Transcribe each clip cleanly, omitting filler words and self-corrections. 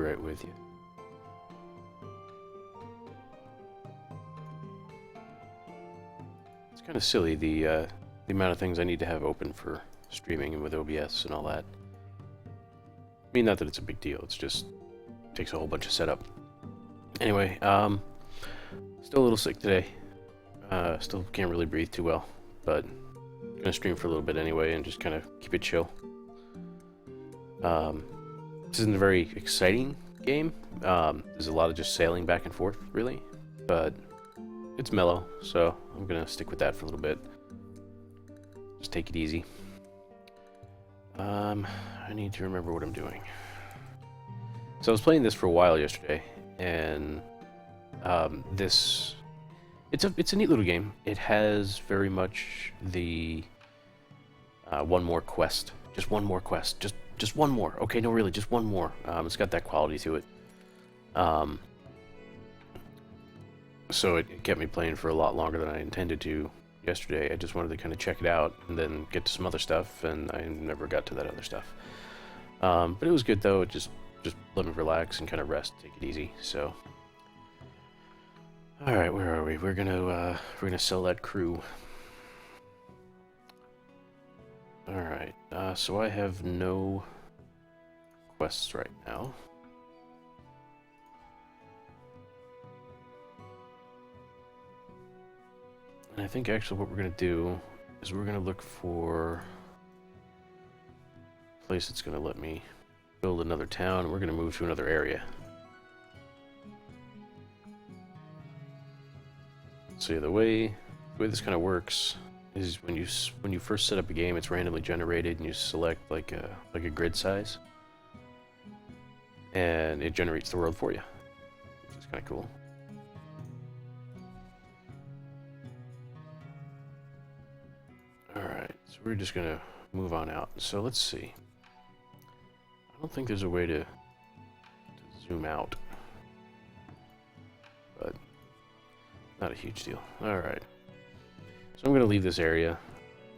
right with you. It's kind of silly, the amount of things I need to have open for streaming and with OBS and all that. I mean, not that it's a big deal, it's just takes a whole bunch of setup. Anyway, still a little sick today. Still can't really breathe too well, but gonna stream for a little bit anyway and just kind of keep it chill. This isn't a very exciting game. There's a lot of just sailing back and forth, really, but it's mellow, so I'm gonna stick with that for a little bit. Just take it easy. I need to remember what I'm doing. So I was playing this for a while yesterday, and it's a neat little game. It has very much the one more quest, just one more quest, just one more. Okay, no, really, just one more. It's got that quality to it. So it kept me playing for a lot longer than I intended to yesterday. I just wanted to kind of check it out and then get to some other stuff, and I never got to that other stuff. But it was good though. It just let me relax and kind of rest, take it easy. So, all right, where are we? We're gonna sell that crew. All right. So I have no quests right now. And I think actually what we're going to do is we're going to look for a place that's going to let me build another town, and we're going to move to another area. So yeah, the way this kind of works is when you first set up a game, it's randomly generated, and you select like a grid size, and it generates the world for you, which is kind of cool. Alright, so we're just gonna move on out. So let's see. I don't think there's a way to zoom out, but not a huge deal. Alright. So I'm gonna leave this area,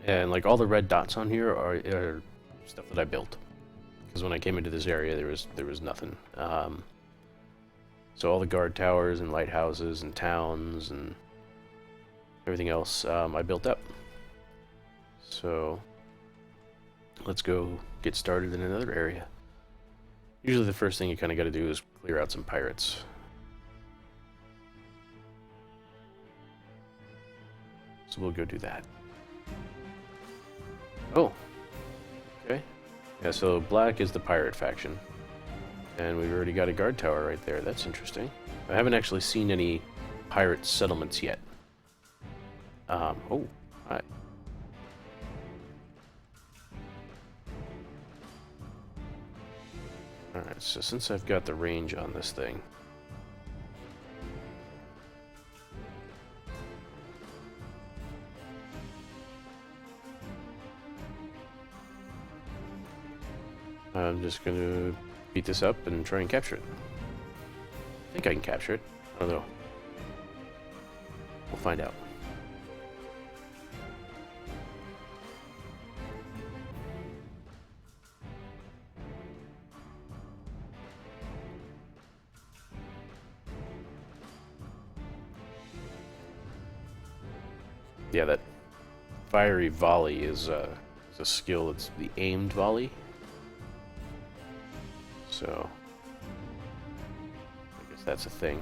and like all the red dots on here are stuff that I built. Because when I came into this area, there was nothing. So all the guard towers and lighthouses and towns and everything else I built up. So let's go get started in another area. Usually the first thing you kind of got to do is clear out some pirates. So we'll go do that. Oh, okay. Yeah, so black is the pirate faction. And we've already got a guard tower right there. That's interesting. I haven't actually seen any pirate settlements yet. Oh, hi. Alright, so since I've got the range on this thing, I'm just gonna beat this up and try and capture it. I think I can capture it. I don't know. We'll find out. Yeah, that fiery volley is a skill. It's the aimed volley. So, I guess that's a thing.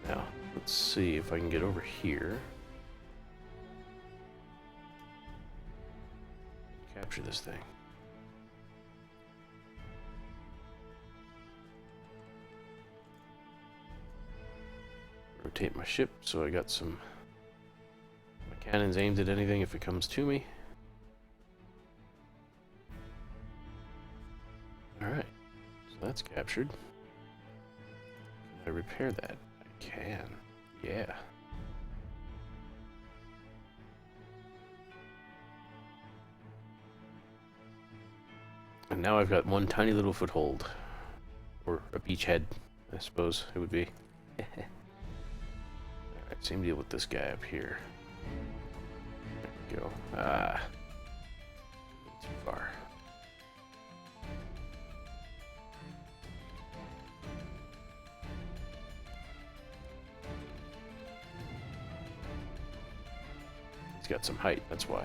Now, let's see if I can get over here. Capture this thing. Rotate my ship so I got my cannons aimed at anything if it comes to me. Alright, so that's captured. Can I repair that? I can. Yeah. And now I've got one tiny little foothold. Or a beachhead, I suppose it would be. Alright, same deal with this guy up here. There we go. Ah. Too far. He's got some height, that's why.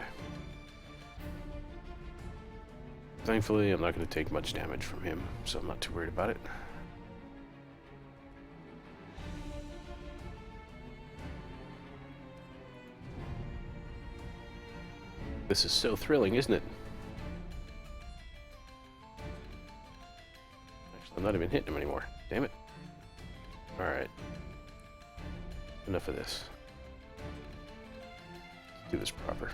Thankfully, I'm not going to take much damage from him, so I'm not too worried about it. This is so thrilling, isn't it? Actually, I'm not even hitting him anymore. Damn it. Alright. Enough of this. Let's do this proper.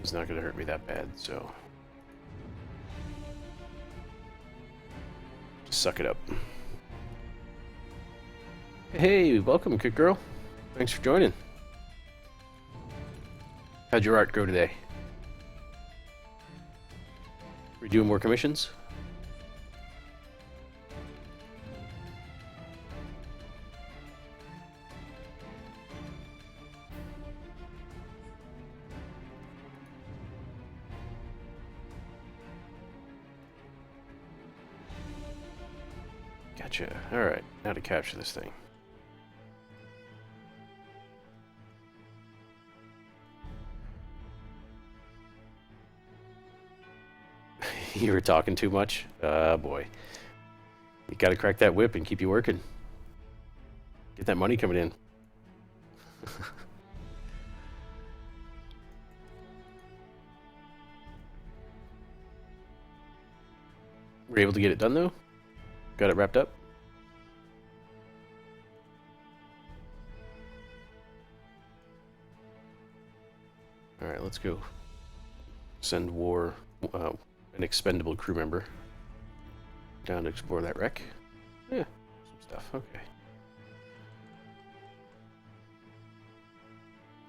He's not going to hurt me that bad, so... just suck it up. Hey, welcome, Kick Girl. Thanks for joining. How'd your art go today? Were you doing more commissions? Gotcha. Alright, now to capture this thing. You were talking too much? Boy. You gotta crack that whip and keep you working. Get that money coming in. Were you able to get it done, though? Got it wrapped up? Alright, let's go. Send War... an expendable crew member down to explore that wreck. Yeah, some stuff. Okay.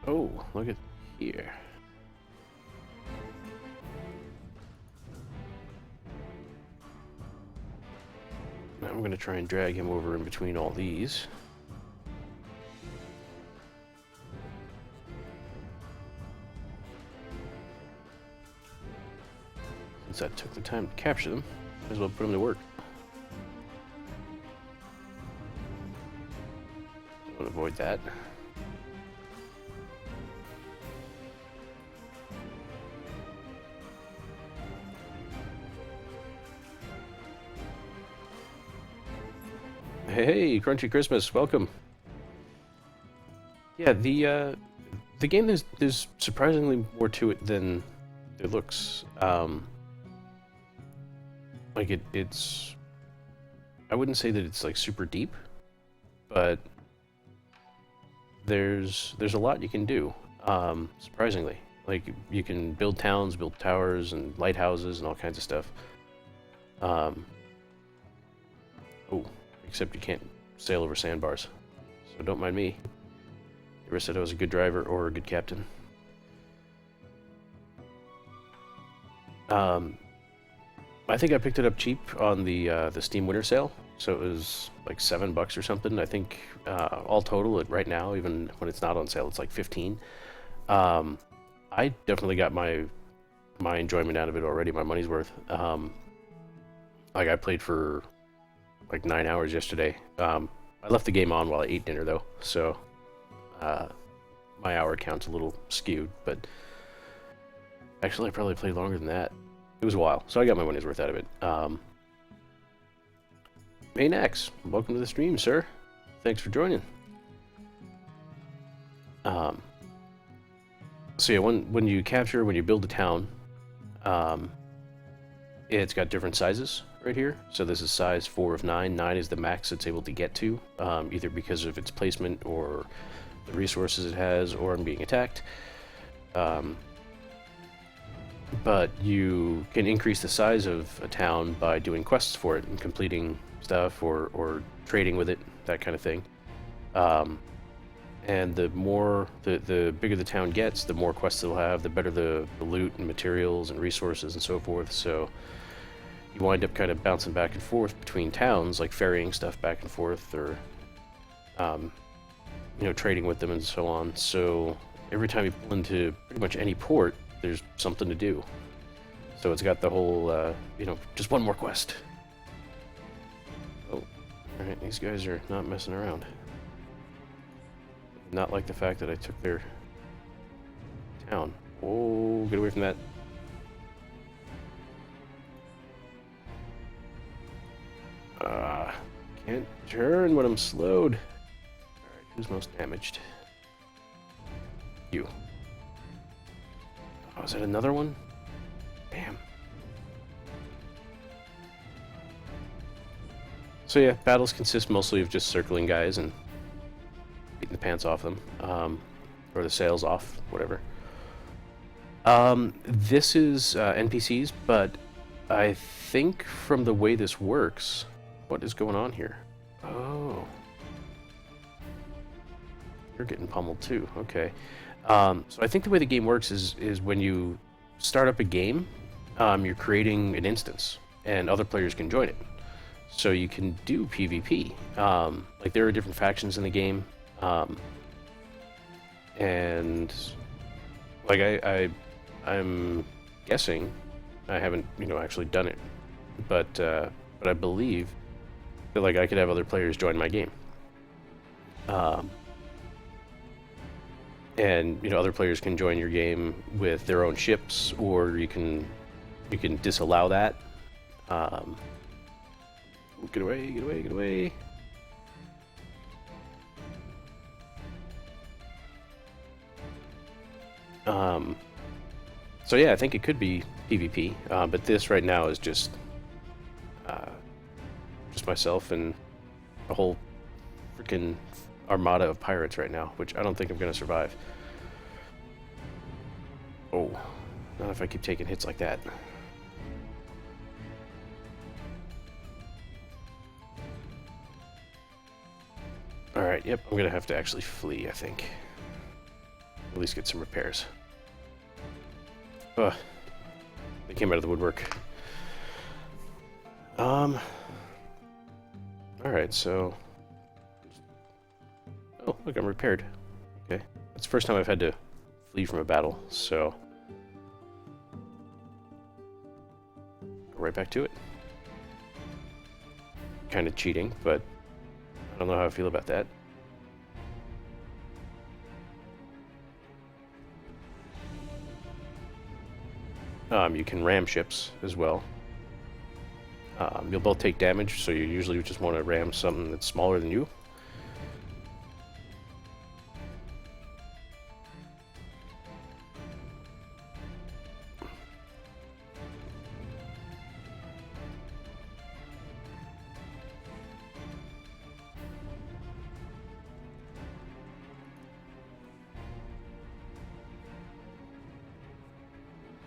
Oh, look at here. Now I'm going to try and drag him over in between all these. Since I took the time to capture them, might as well put them to work. I want to avoid that. Hey, Crunchy Christmas, welcome. Yeah, the game there's surprisingly more to it than it looks. Like it's I wouldn't say that it's like super deep, but there's a lot you can do. Surprisingly, like you can build towns, build towers, and lighthouses, and all kinds of stuff. Oh, except you can't sail over sandbars, so don't mind me. Never said I was a good driver or a good captain. I think I picked it up cheap on the Steam Winter Sale, so it was like $7 or something. I think all total, right now, even when it's not on sale, it's like 15. I definitely got my enjoyment out of it already, my money's worth. Like I played for like 9 hours yesterday. I left the game on while I ate dinner though, so my hour count's a little skewed, but actually I probably played longer than that. It was a while, so I got my money's worth out of it. Maynax, welcome to the stream, sir. Thanks for joining. So yeah, when you build a town, it's got different sizes right here. So this is size 4 of 9. 9 is the max it's able to get to, either because of its placement or the resources it has, or being attacked. But you can increase the size of a town by doing quests for it and completing stuff or trading with it, that kind of thing. And the bigger the town gets, the more quests it'll have, the better the loot and materials and resources and so forth. So you wind up kind of bouncing back and forth between towns, like ferrying stuff back and forth, or trading with them and so on. So every time you pull into pretty much any port, there's something to do. So it's got the whole, just one more quest. Alright, these guys are not messing around. Not like the fact that I took their town. Oh, get away from that. Can't turn when I'm slowed. Alright, who's most damaged? You. Oh, is that another one? Damn. So yeah, battles consist mostly of just circling guys and beating the pants off them. Or the sails off, whatever. This is NPCs, but I think from the way this works... What is going on here? Oh. You're getting pummeled too, okay. So I think the way the game works is when you start up a game, you're creating an instance, and other players can join it. So you can do PvP. Like there are different factions in the game, and like I'm guessing, I haven't actually done it, but I believe that like I could have other players join my game, and other players can join your game with their own ships, or you can disallow that. Get away, get away, get away. So yeah, I think it could be PvP, but this right now is just myself and a whole freaking armada of pirates right now, which I don't think I'm gonna survive. Oh, not if I keep taking hits like that. Alright, yep, I'm gonna have to actually flee, I think. At least get some repairs. Ugh. They came out of the woodwork. Alright, so... Oh, look, I'm repaired. Okay. That's the first time I've had to flee from a battle, so... Go right back to it. Kind of cheating, but... I don't know how I feel about that. You can ram ships as well. You'll both take damage, so you usually just want to ram something that's smaller than you.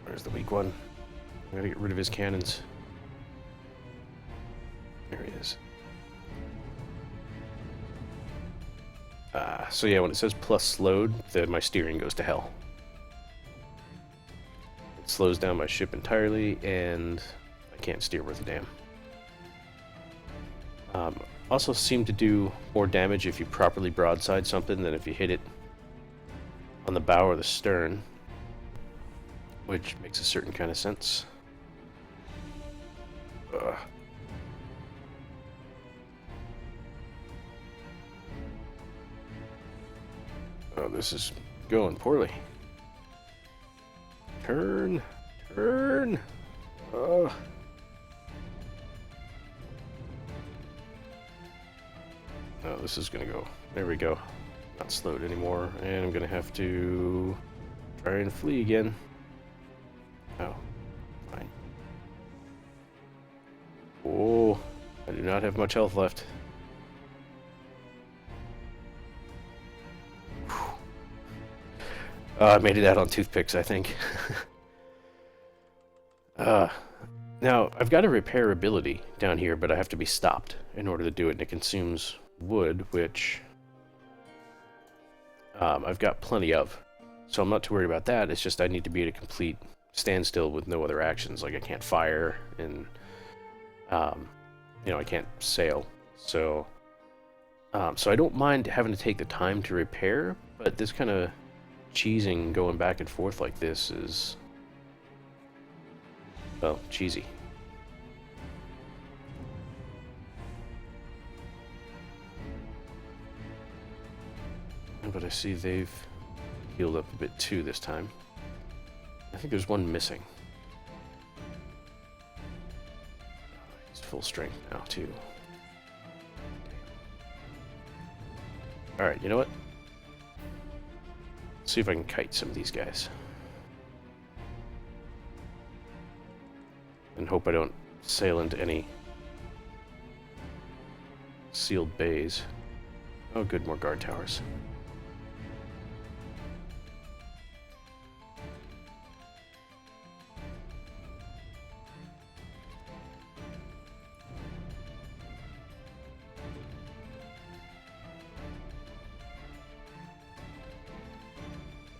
Where's the weak one? I gotta get rid of his cannons. There he is. So yeah, when it says plus slowed, my steering goes to hell. It slows down my ship entirely, and I can't steer worth a damn. Also seem to do more damage if you properly broadside something than if you hit it on the bow or the stern, which makes a certain kind of sense. Ugh. Oh, this is going poorly. Turn! Turn! Ugh. Oh, this is gonna go. There we go. Not slowed anymore, and I'm gonna have to try and flee again. Oh, fine. Oh, I do not have much health left. I made it out on toothpicks, I think. Now, I've got a repair ability down here, but I have to be stopped in order to do it, and it consumes wood, which I've got plenty of. So I'm not too worried about that. It's just I need to be at a complete standstill with no other actions. Like I can't fire, and I can't sail. So I don't mind having to take the time to repair, but this kind of cheesing going back and forth like this is, well, cheesy. But I see they've healed up a bit too this time. I think there's one missing. He's full strength now too. Alright, you know what? Let's see if I can kite some of these guys. And hope I don't sail into any sealed bays. Oh good, more guard towers.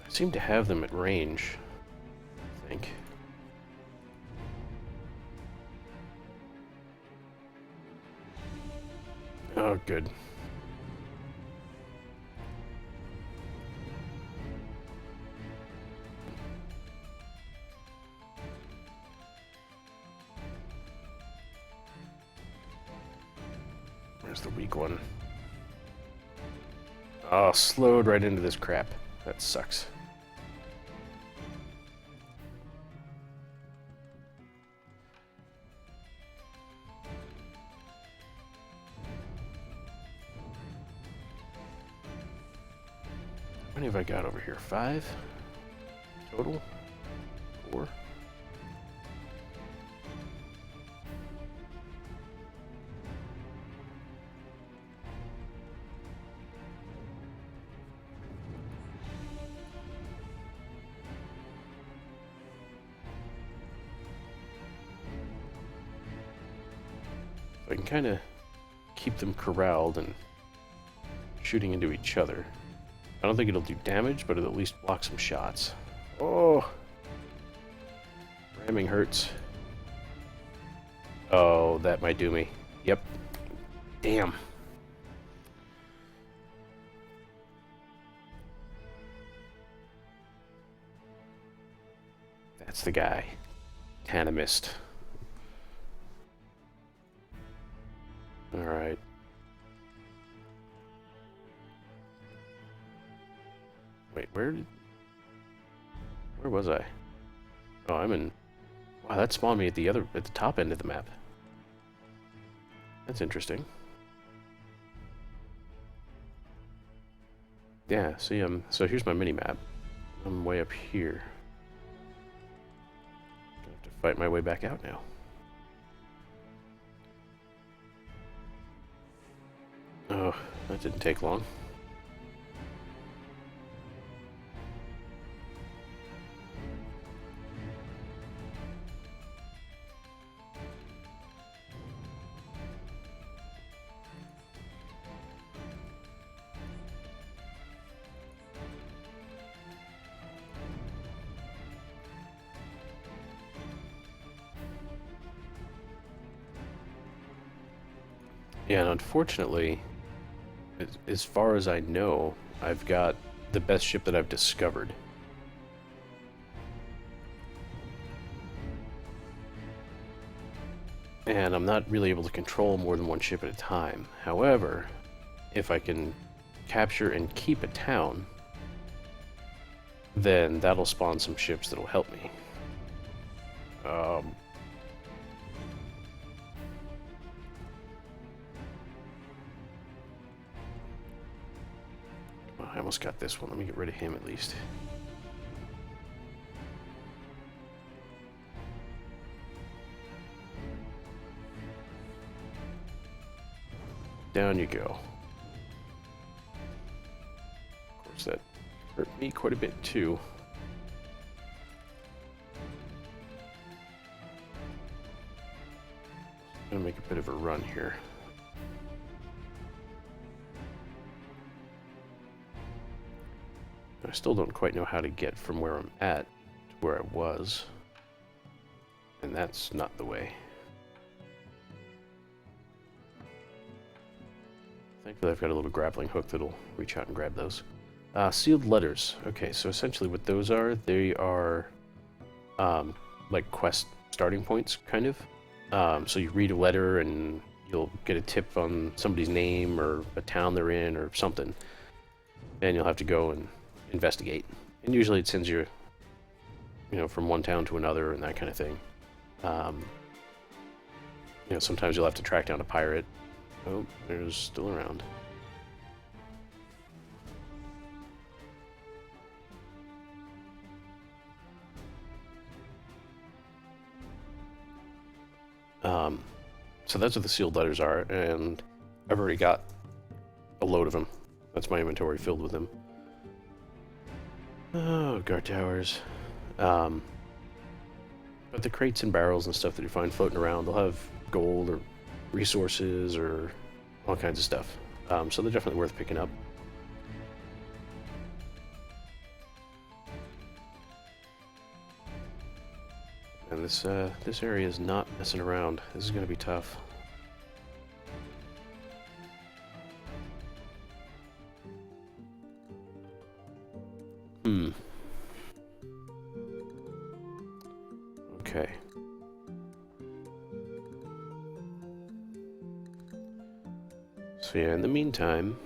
I seem to have them at range, I think. Oh, good. Where's the weak one? Oh, slowed right into this crap. That sucks. How many have I got over here? 5 total? 4? I can kind of keep them corralled and shooting into each other. I don't think it'll do damage, but it'll at least block some shots. Oh! Ramming hurts. Oh, that might do me. Yep. Damn. That's the guy. Kinda missed. Alright. Wait, where was I? Oh, I'm in... Wow, that spawned me at the top end of the map. That's interesting. Yeah, see, so here's my mini-map. I'm way up here. Gonna have to fight my way back out now. Oh, that didn't take long. Yeah, and unfortunately, as far as I know, I've got the best ship that I've discovered. And I'm not really able to control more than one ship at a time. However, if I can capture and keep a town, then that'll spawn some ships that'll help me. I almost got this one. Let me get rid of him at least. Down you go. Of course, that hurt me quite a bit too. I'm gonna make a bit of a run here. I still don't quite know how to get from where I'm at to where I was. And that's not the way. Thankfully I've got a little grappling hook that'll reach out and grab those. Sealed letters. Okay, so essentially what those are, they are like quest starting points, kind of. So you read a letter and you'll get a tip on somebody's name or a town they're in or something. and you'll have to go and investigate. And usually it sends you, from one town to another and that kind of thing. Sometimes you'll have to track down a pirate. Oh, there's still around. So that's what the sealed letters are, and I've already got a load of them. That's my inventory filled with them. Oh, guard towers. But the crates and barrels and stuff that you find floating around, they'll have gold or resources or all kinds of stuff. So they're definitely worth picking up. And this area is not messing around. This is going to be tough. Okay. So yeah, in the meantime,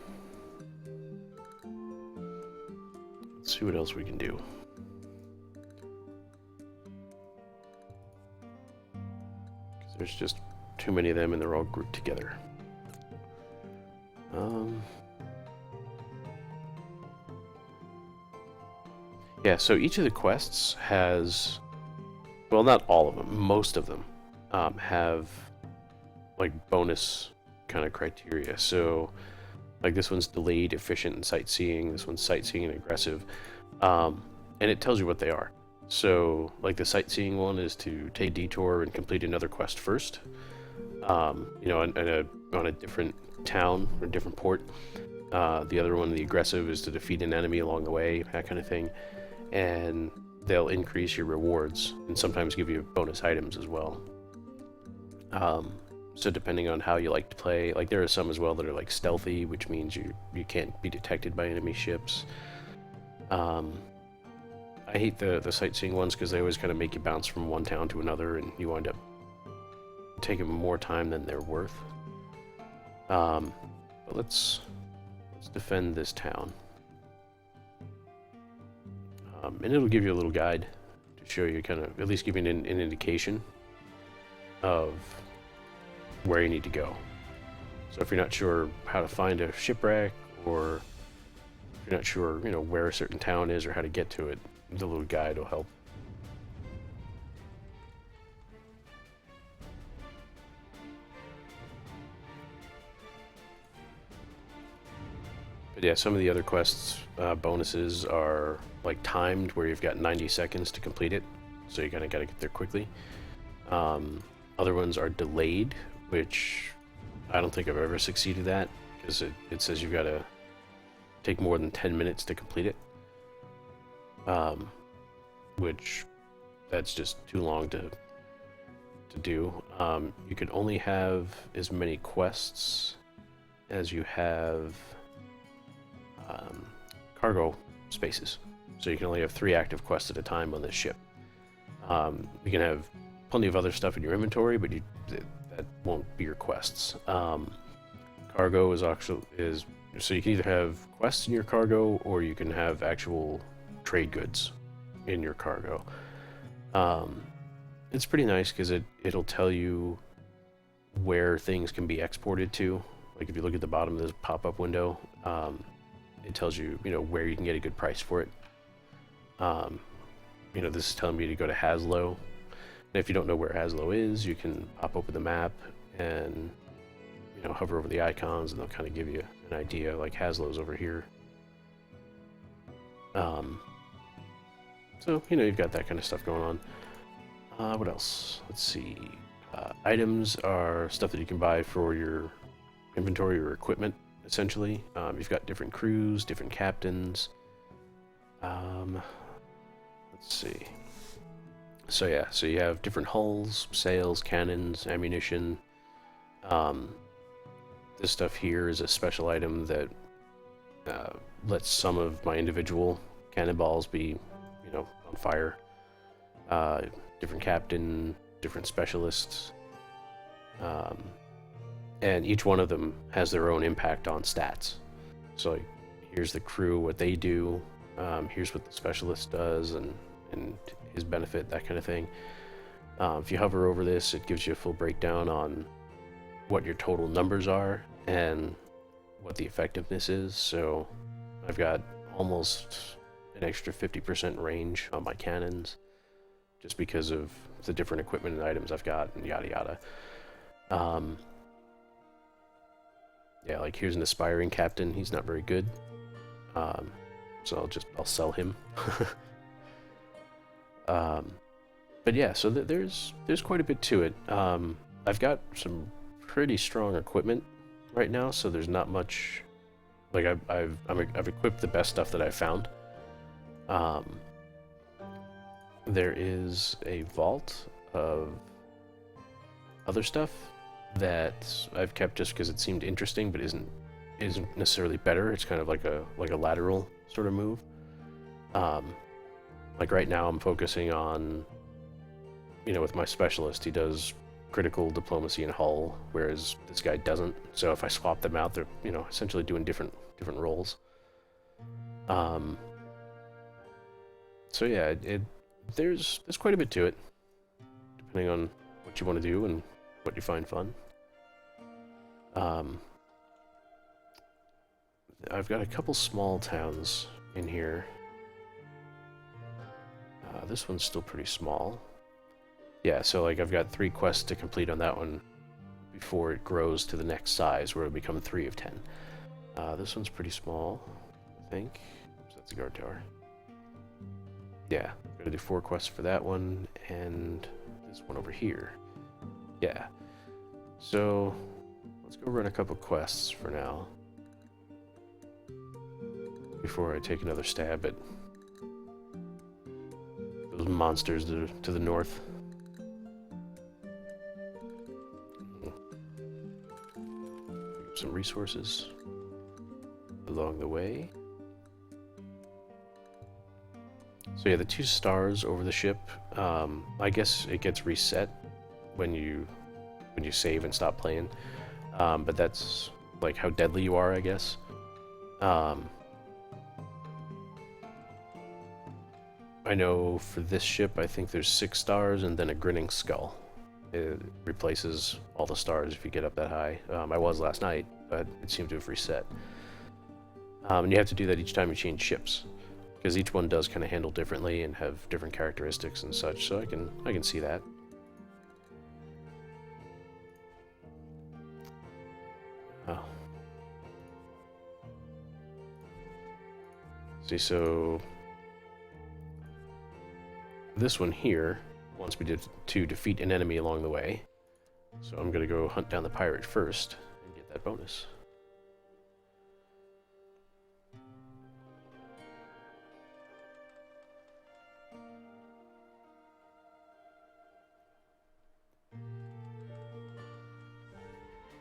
let's see what else we can do. There's just too many of them and they're all grouped together. Yeah, so each of the quests has, well, not all of them, most of them have like bonus kind of criteria. So like this one's delayed, efficient, and sightseeing. This one's sightseeing and aggressive. And it tells you what they are. So, like the sightseeing one is to take a detour and complete another quest first, on a different town or different port. The other one, the aggressive, is to defeat an enemy along the way, that kind of thing. And they'll increase your rewards and sometimes give you bonus items as well. So depending on how you like to play, like there are some as well that are like stealthy, which means you can't be detected by enemy ships. I hate the sightseeing ones because they always kind of make you bounce from one town to another and you wind up taking more time than they're worth. But let's defend this town. And it'll give you a little guide to show you, kind of at least give you an indication of where you need to go. So if you're not sure how to find a shipwreck, or if you're not sure, where a certain town is or how to get to it, the little guide will help. But yeah, some of the other quests bonuses are like timed, where you've got 90 seconds to complete it, so you kind of got to get there quickly. Other ones are delayed, which I don't think I've ever succeeded at, because it says you've got to take more than 10 minutes to complete it. Which that's just too long to do. You can only have as many quests as you have cargo spaces. So you can only have 3 active quests at a time on this ship. You can have plenty of other stuff in your inventory, but that won't be your quests. Cargo is so you can either have quests in your cargo, or you can have actual trade goods in your cargo. It's pretty nice because it'll tell you where things can be exported to. Like if you look at the bottom of this pop-up window, it tells you, where you can get a good price for it. This is telling me to go to Haslo. And if you don't know where Haslo is, you can pop open the map and, hover over the icons, and they'll kind of give you an idea, like Haslo's over here. So, you've got that kind of stuff going on. What else? Let's see. Items are stuff that you can buy for your inventory or equipment, essentially. You've got different crews, different captains. Let's see. So yeah, so you have different hulls, sails, cannons, ammunition. This stuff here is a special item that lets some of my individual cannonballs be, on fire. Different captain, different specialists. And each one of them has their own impact on stats. So, here's the crew, what they do, here's what the specialist does, and his benefit, that kind of thing. If you hover over this, it gives you a full breakdown on what your total numbers are and what the effectiveness is. So I've got almost an extra 50% range on my cannons just because of the different equipment and items I've got, and yada yada. Yeah, like here's an aspiring captain. He's not very good, so I'll sell him. But yeah, so there's quite a bit to it. I've got some pretty strong equipment right now, so there's not much. Like I've equipped the best stuff that I've found. There is a vault of other stuff that I've kept just because it seemed interesting, but isn't necessarily better. It's kind of like a lateral sort of move. Like right now, I'm focusing on, with my specialist, he does critical, diplomacy, and hull, whereas this guy doesn't. So if I swap them out, they're essentially doing different roles. So yeah, there's quite a bit to it, depending on what you want to do and what you find fun. I've got a couple small towns in here. This one's still pretty small. Yeah, so like I've got 3 quests to complete on that one before it grows to the next size, where it'll become 3 of 10. This one's pretty small, I think. So that's a guard tower. Yeah, I'm gonna do 4 quests for that one, and this one over here. Yeah. So let's go run a couple quests for now, before I take another stab at those monsters to the north. Pick up some resources along the way. So yeah, the 2 stars over the ship, I guess it gets reset when you save and stop playing, but that's like how deadly you are, I guess. I know for this ship, I think there's 6 stars and then a grinning skull. It replaces all the stars if you get up that high. I was last night, but it seemed to have reset. And you have to do that each time you change ships, because each one does kind of handle differently and have different characteristics and such. So I can see that. Oh. See, so this one here wants me to defeat an enemy along the way. So I'm going to go hunt down the pirate first and get that bonus.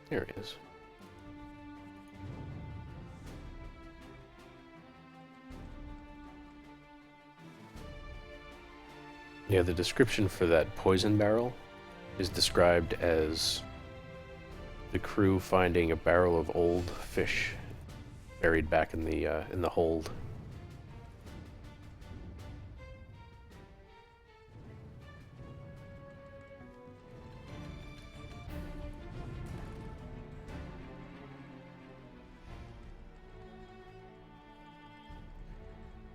There it is. Yeah, the description for that poison barrel is described as the crew finding a barrel of old fish buried back in the hold.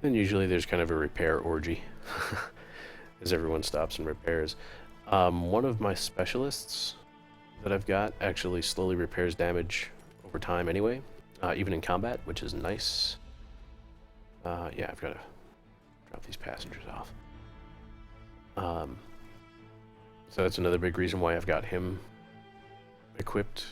And usually there's kind of a repair orgy as everyone stops and repairs. One of my specialists that I've got actually slowly repairs damage over time anyway, even in combat, which is nice. Yeah, I've got to drop these passengers off. So that's another big reason why I've got him equipped.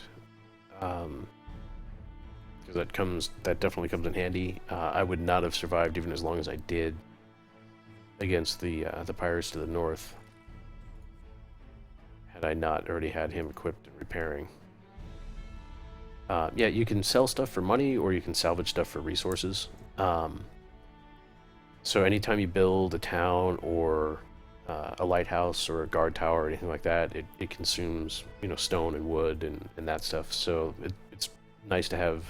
Because that definitely comes in handy. I would not have survived even as long as I did against the pirates to the north had I not already had him equipped and repairing. Yeah, you can sell stuff for money, or you can salvage stuff for resources. So anytime you build a town or a lighthouse or a guard tower or anything like that, it consumes stone and wood and that stuff. So it's nice to have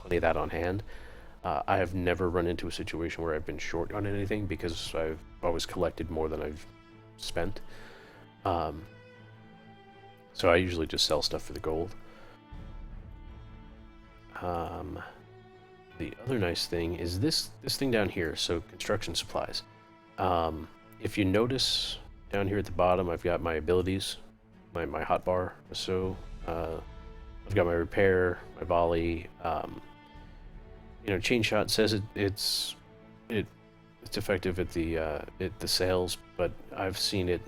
plenty of that on hand. I have never run into a situation where I've been short on anything because I've always collected more than I've spent. So I usually just sell stuff for the gold. The other nice thing is this thing down here, so construction supplies. If you notice down here at the bottom, I've got my abilities, my hotbar. So I've got my repair, my volley. Chain shot says it's effective at the sales, but I've seen it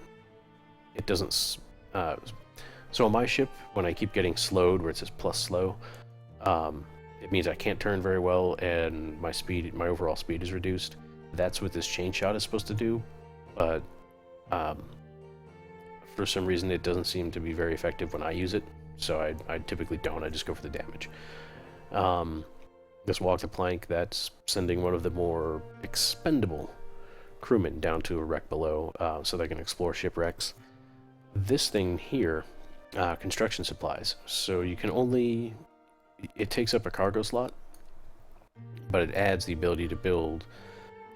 doesn't. So on my ship, when I keep getting slowed, where it says plus slow, it means I can't turn very well, and my overall speed is reduced. That's what this chain shot is supposed to do, but for some reason it doesn't seem to be very effective when I use it, so I typically don't. I just go for the damage. This walk the plank, that's sending one of the more expendable crewmen down to a wreck below, so they can explore shipwrecks. This thing here, construction supplies, so you can only... It takes up a cargo slot, but it adds the ability to build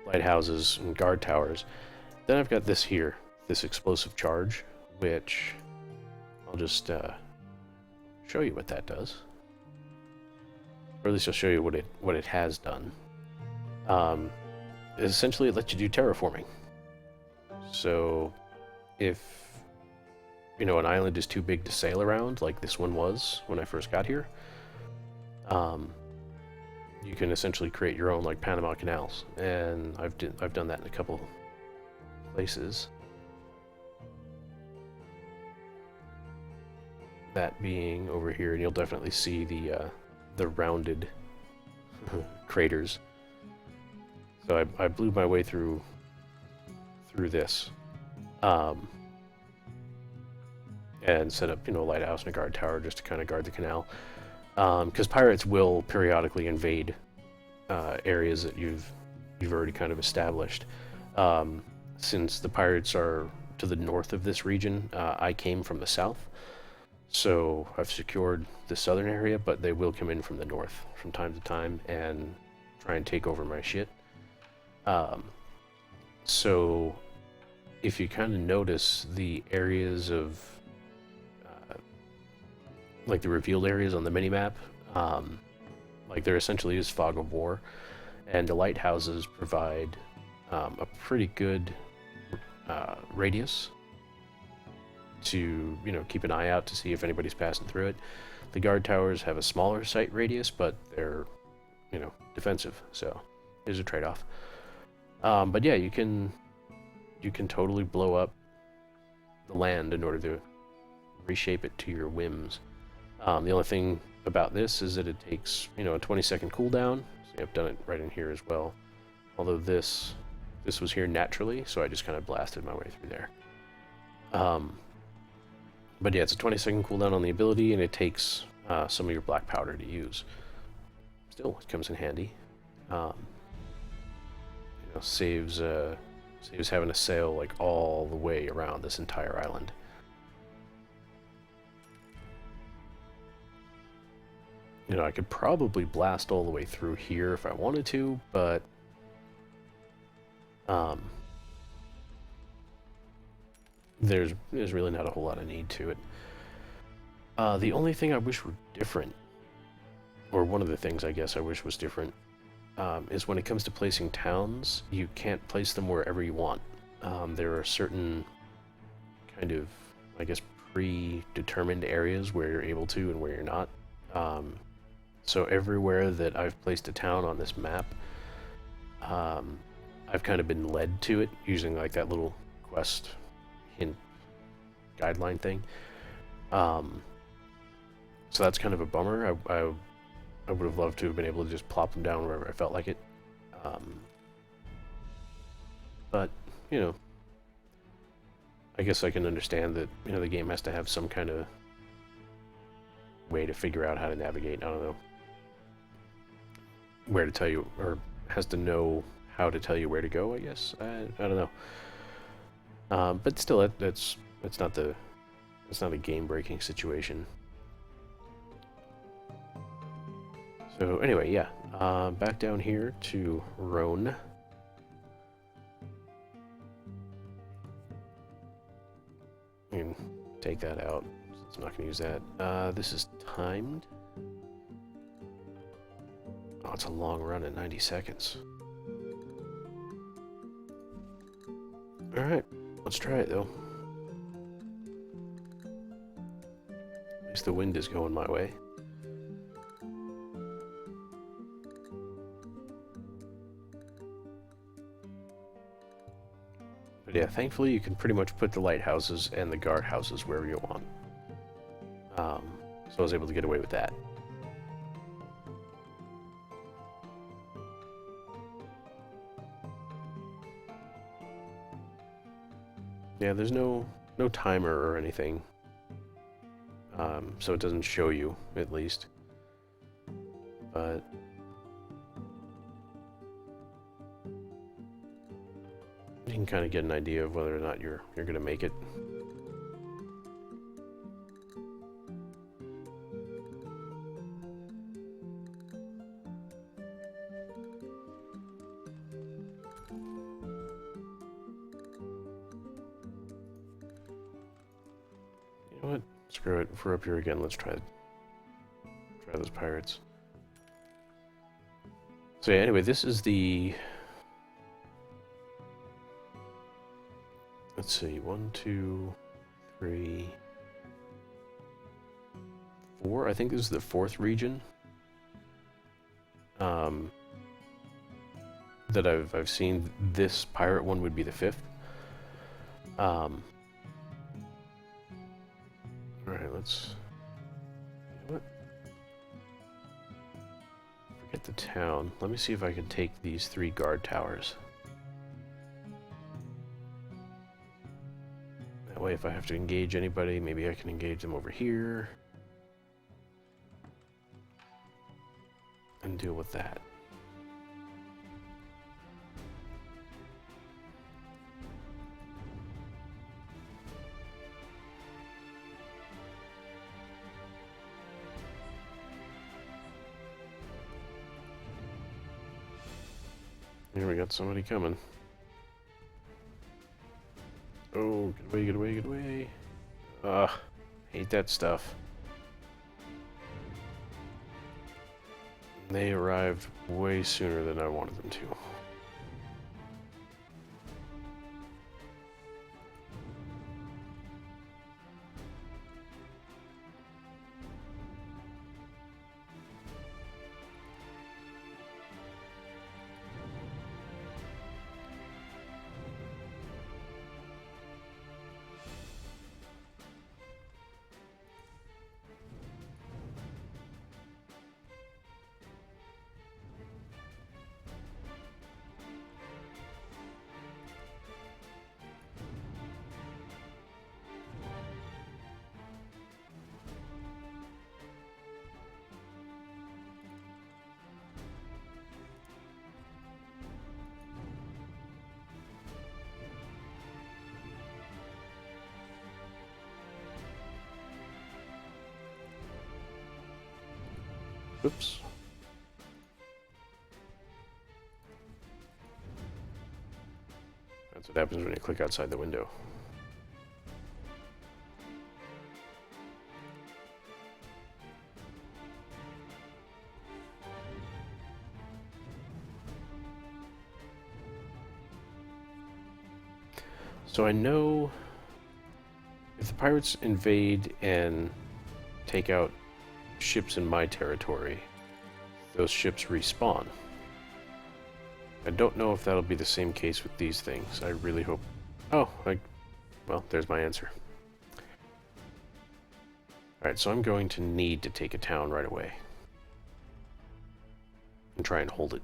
lighthouses and guard towers. Then I've got this here, this explosive charge, which I'll just show you what that does. Or at least I'll show you what it has done. Essentially, it lets you do terraforming. So if an island is too big to sail around, like this one was when I first got here, you can essentially create your own, like, Panama canals, and I've done that in a couple places. That being over here, and you'll definitely see the rounded craters. So I blew my way through this, and set up a lighthouse and a guard tower just to kind of guard the canal. Because pirates will periodically invade areas that you've already kind of established. Since the pirates are to the north of this region, I came from the south, so I've secured the southern area, but they will come in from the north from time to time and try and take over my shit. So if you kind of notice the areas of like the revealed areas on the minimap, like there essentially is fog of war, and the lighthouses provide a pretty good radius to keep an eye out to see if anybody's passing through it. The guard towers have a smaller sight radius, but they're defensive, so there's a trade-off. But yeah, you can totally blow up the land in order to reshape it to your whims. The only thing about this is that it takes, a 20-second cooldown. So I've done it right in here as well. Although this was here naturally, so I just kind of blasted my way through there. But yeah, it's a 20-second cooldown on the ability, and it takes some of your black powder to use. Still, it comes in handy. Saves having to sail like all the way around this entire island. I could probably blast all the way through here if I wanted to, but there's really not a whole lot of need to it. The only thing I wish were different, or one of the things I guess I wish was different, is when it comes to placing towns, you can't place them wherever you want. There are certain kind of, I guess, predetermined areas where you're able to and where you're not. So everywhere that I've placed a town on this map, I've kind of been led to it using like that little quest hint guideline thing. So that's kind of a bummer. I would have loved to have been able to just plop them down wherever I felt like it. But, I guess I can understand that, the game has to have some kind of way to figure out how to navigate. I don't know where to tell you, or has to know how to tell you where to go, I guess. I don't know. But still, it's not a game-breaking situation. So anyway, yeah, Back down here to Rhone. You can take that out. It's not going to use that. This is timed. Oh, it's a long run at 90 seconds. Alright, let's try it though. At least the wind is going my way. But yeah, thankfully you can pretty much put the lighthouses and the guardhouses wherever you want. So I was able to get away with that. Yeah, there's no timer or anything, so it doesn't show you, at least. But you can kind of get an idea of whether or not you're gonna make it. You know what? Screw it. If we're up here again, let's try those pirates. So yeah, anyway, this is the... Let's see, 1, 2, 3, 4. I think this is the 4th region that I've seen. This pirate one would be the 5th. All right, let's. You know what? Forget the town. Let me see if I can take these 3 guard towers. That way, if I have to engage anybody, maybe I can engage them over here and deal with that. Here we got somebody coming. Oh, get away, get away, get away. Ugh, hate that stuff. They arrived way sooner than I wanted them to. Oops. That's what happens when you click outside the window. So I know if the pirates invade and take out ships in my territory, those ships respawn. I don't know if that'll be the same case with these things. I really hope... Oh, well, there's my answer. Alright, so I'm going to need to take a town right away. And try and hold it.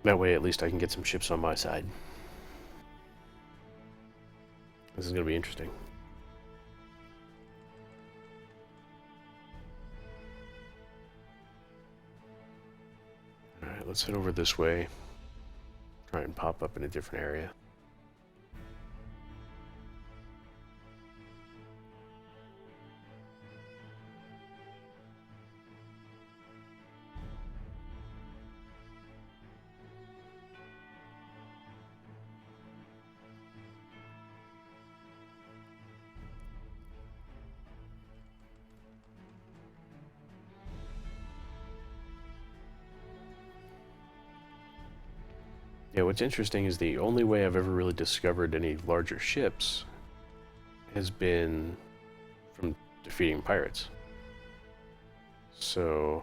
That way, at least I can get some ships on my side. This is going to be interesting. Alright, let's head over this way. Try and pop up in a different area. Yeah, what's interesting is the only way I've ever really discovered any larger ships has been from defeating pirates. So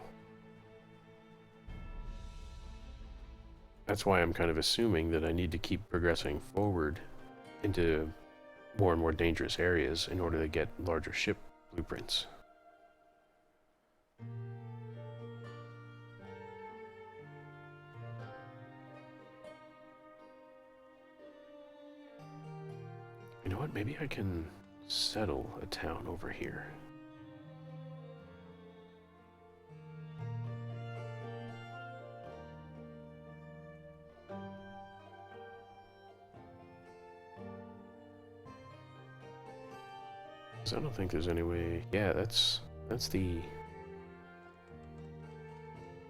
that's why I'm kind of assuming that I need to keep progressing forward into more and more dangerous areas in order to get larger ship blueprints. You know what? Maybe I can settle a town over here. I don't think there's any way. Yeah, that's the.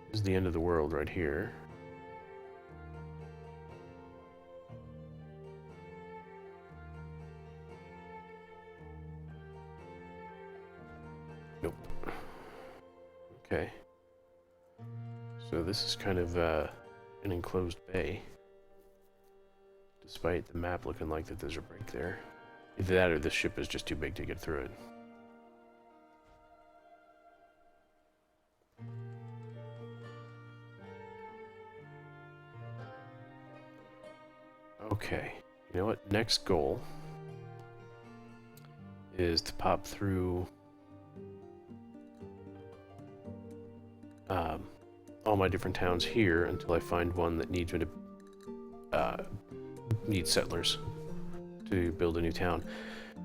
This is the end of the world right here. Nope. Okay. So this is kind of an enclosed bay. Despite the map looking like that there's a break there. Either that or this ship is just too big to get through it. Okay, you know what? Next goal is to pop through all my different towns here until I find one that needs me to need settlers to build a new town.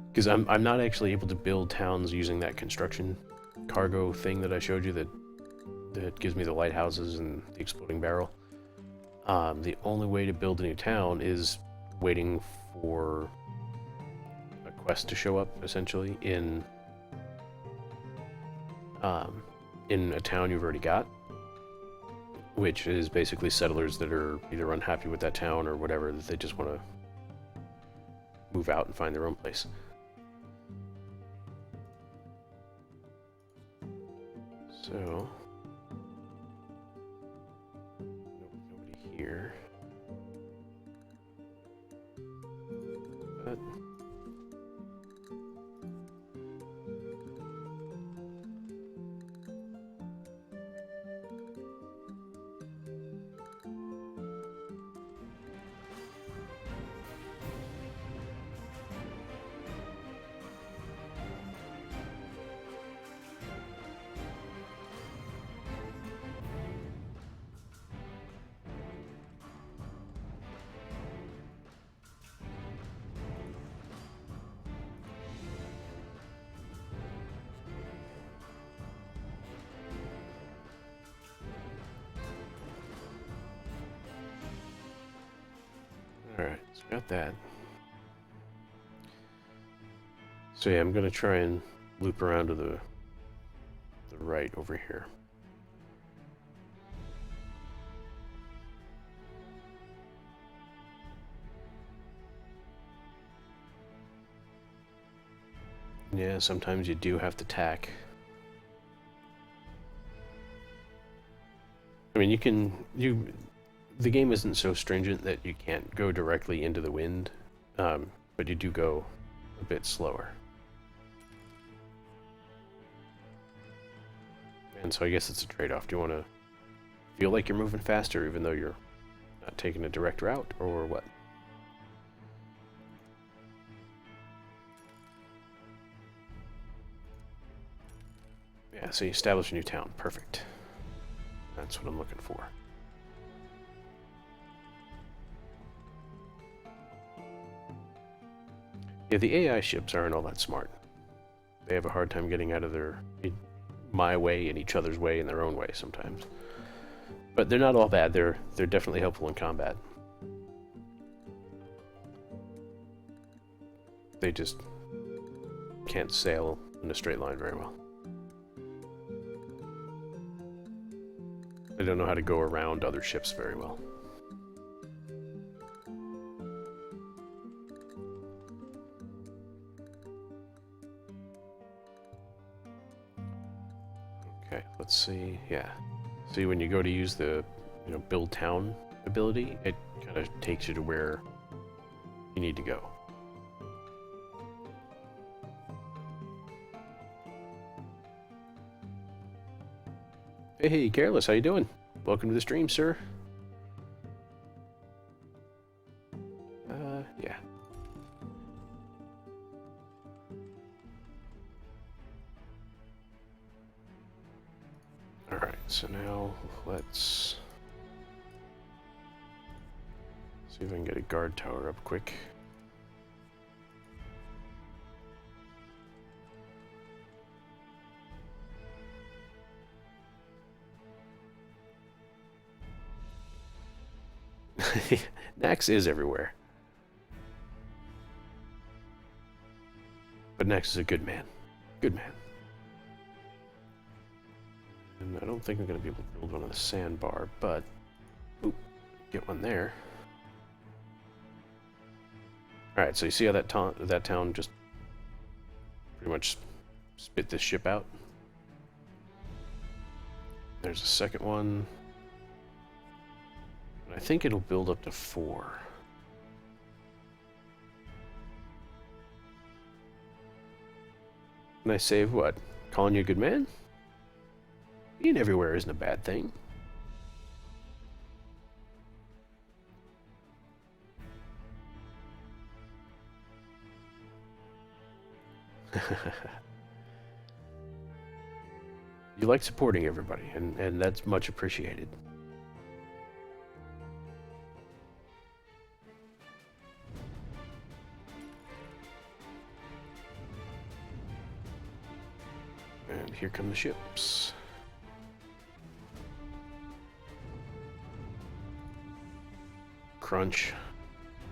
Because I'm not actually able to build towns using that construction cargo thing that I showed you that gives me the lighthouses and the exploding barrel. The only way to build a new town is waiting for a quest to show up, essentially, in a town you've already got, which is basically settlers that are either unhappy with that town or whatever, that they just want to move out and find their own place. So, nobody here. But alright, so got that. So yeah, I'm gonna try and loop around to the right over here. Yeah, sometimes you do have to tack. I mean, the game isn't so stringent that you can't go directly into the wind, but you do go a bit slower. And so I guess it's a trade-off. Do you want to feel like you're moving faster even though you're not taking a direct route, or what? Yeah, so you establish a new town. Perfect. That's what I'm looking for. Yeah, the AI ships aren't all that smart. They have a hard time getting out of my way and each other's way in their own way sometimes. But they're not all bad. They're definitely helpful in combat. They just can't sail in a straight line very well. They don't know how to go around other ships very well. Okay, let's see. Yeah. See, when you go to use the, build town ability, it kind of takes you to where you need to go. Hey, Careless, how you doing? Welcome to the stream, sir. Yeah. Alright, so now let's see if I can get a guard tower up quick. Nax is everywhere. But Nax is a good man. Good man. And I don't think I'm going to be able to build one on the sandbar, but... Oop, get one there. Alright, so you see how that town just pretty much spit this ship out? There's a second one. And I think it'll build up to 4. And I save what? Calling you a good man? Being everywhere isn't a bad thing. You like supporting everybody, and that's much appreciated. And here come the ships. Crunch.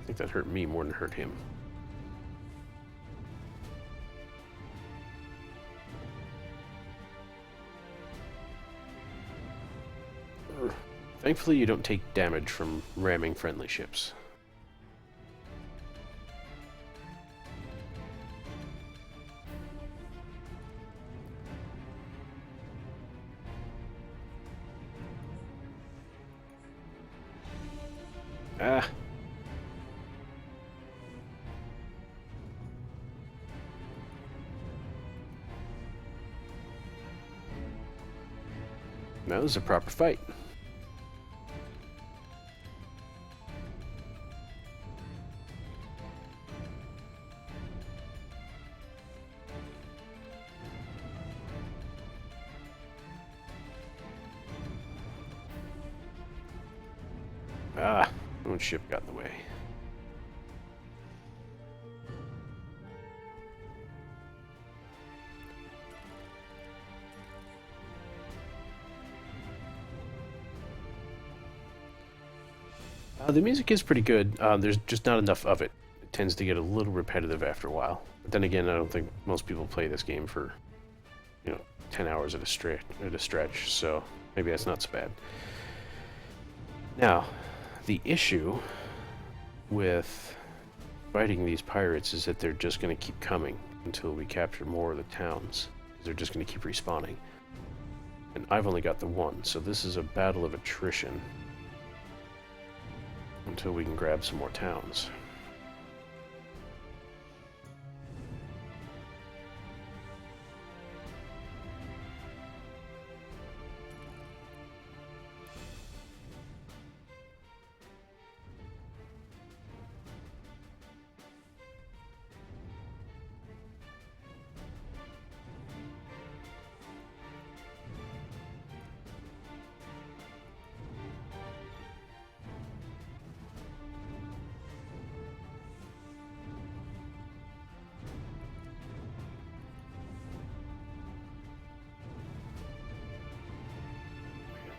I think that hurt me more than it hurt him. Thankfully, you don't take damage from ramming friendly ships. Ah. Now this is a proper fight. Ah, one ship got in the way. The music is pretty good. There's just not enough of it. It tends to get a little repetitive after a while. But then again, I don't think most people play this game for, 10 hours at a stretch. So maybe that's not so bad. Now, the issue with fighting these pirates is that they're just going to keep coming until we capture more of the towns. They're just going to keep respawning. And I've only got the one, so this is a battle of attrition until we can grab some more towns.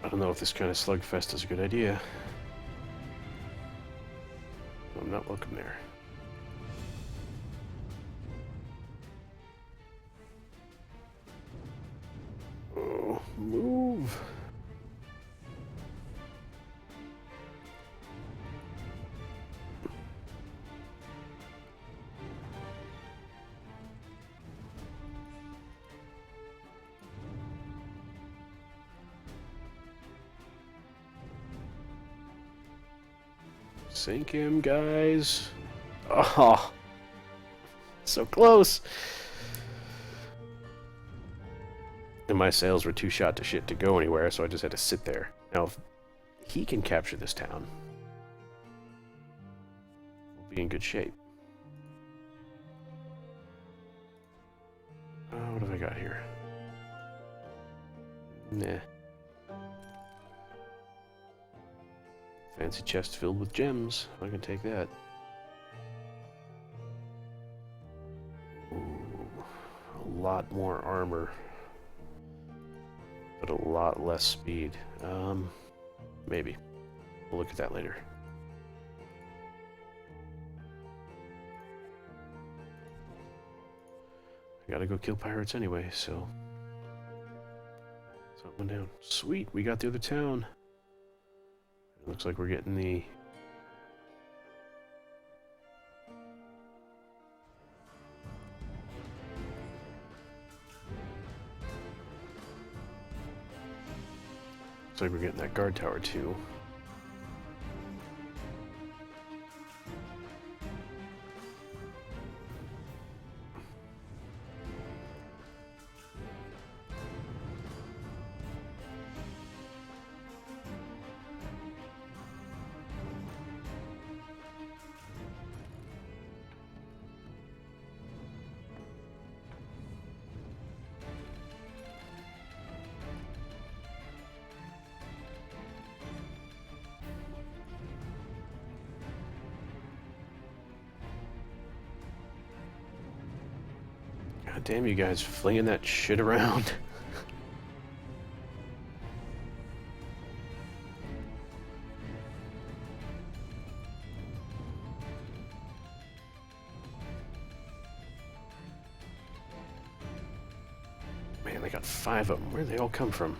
I don't know if this kind of slugfest is a good idea. I'm not welcome there. Oh, move! Sink him, guys. Oh, so close. And my sails were too shot to shit to go anywhere, so I just had to sit there. Now, if he can capture this town, we'll be in good shape. What have I got here? Nah. Fancy chest filled with gems. I can take that. Ooh, a lot more armor. But a lot less speed. Maybe. We'll look at that later. I gotta go kill pirates anyway, so... Something down. Sweet, we got the other town. It looks like we're getting the... Looks like we're getting that guard tower too. God damn you guys flinging that shit around. Man, they got 5 of them. Where'd they all come from?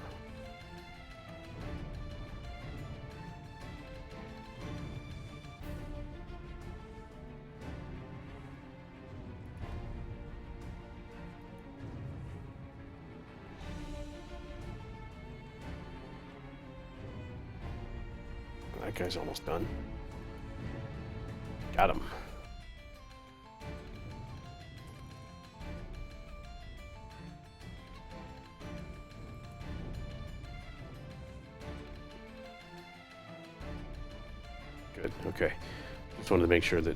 That guy's almost done. Got him. Good, okay. Just wanted to make sure that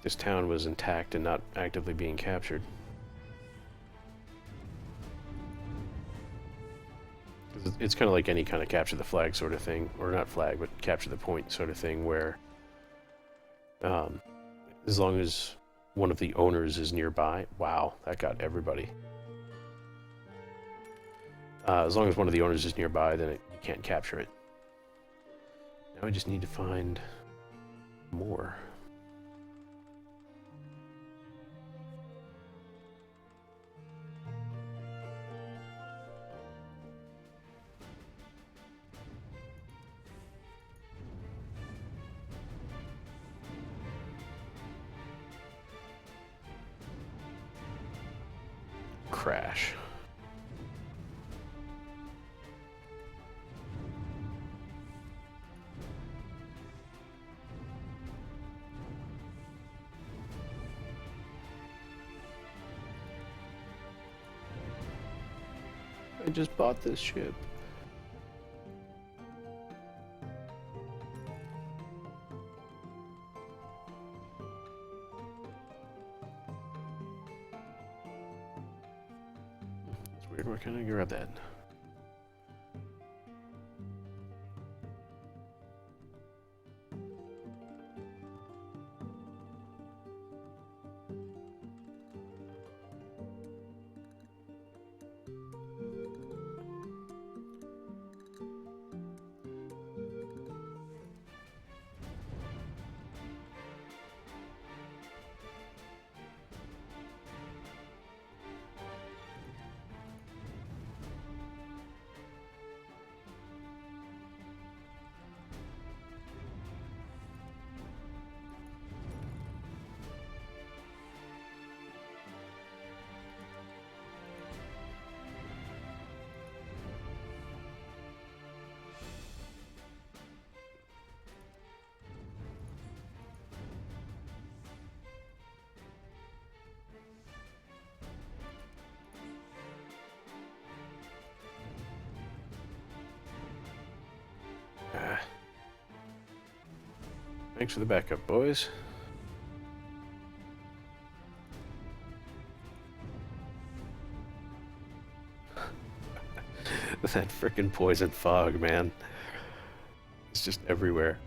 this town was intact and not actively being captured. It's kind of like any kind of capture the flag sort of thing, or not flag, but capture the point sort of thing, where as long as one of the owners is nearby, wow, that got everybody. As long as one of the owners is nearby, then you can't capture it. Now I just need to find more. Crash. I just bought this ship. It's weird, where can I grab that? Thanks for the backup, boys. That frickin' poison fog, man. It's just everywhere.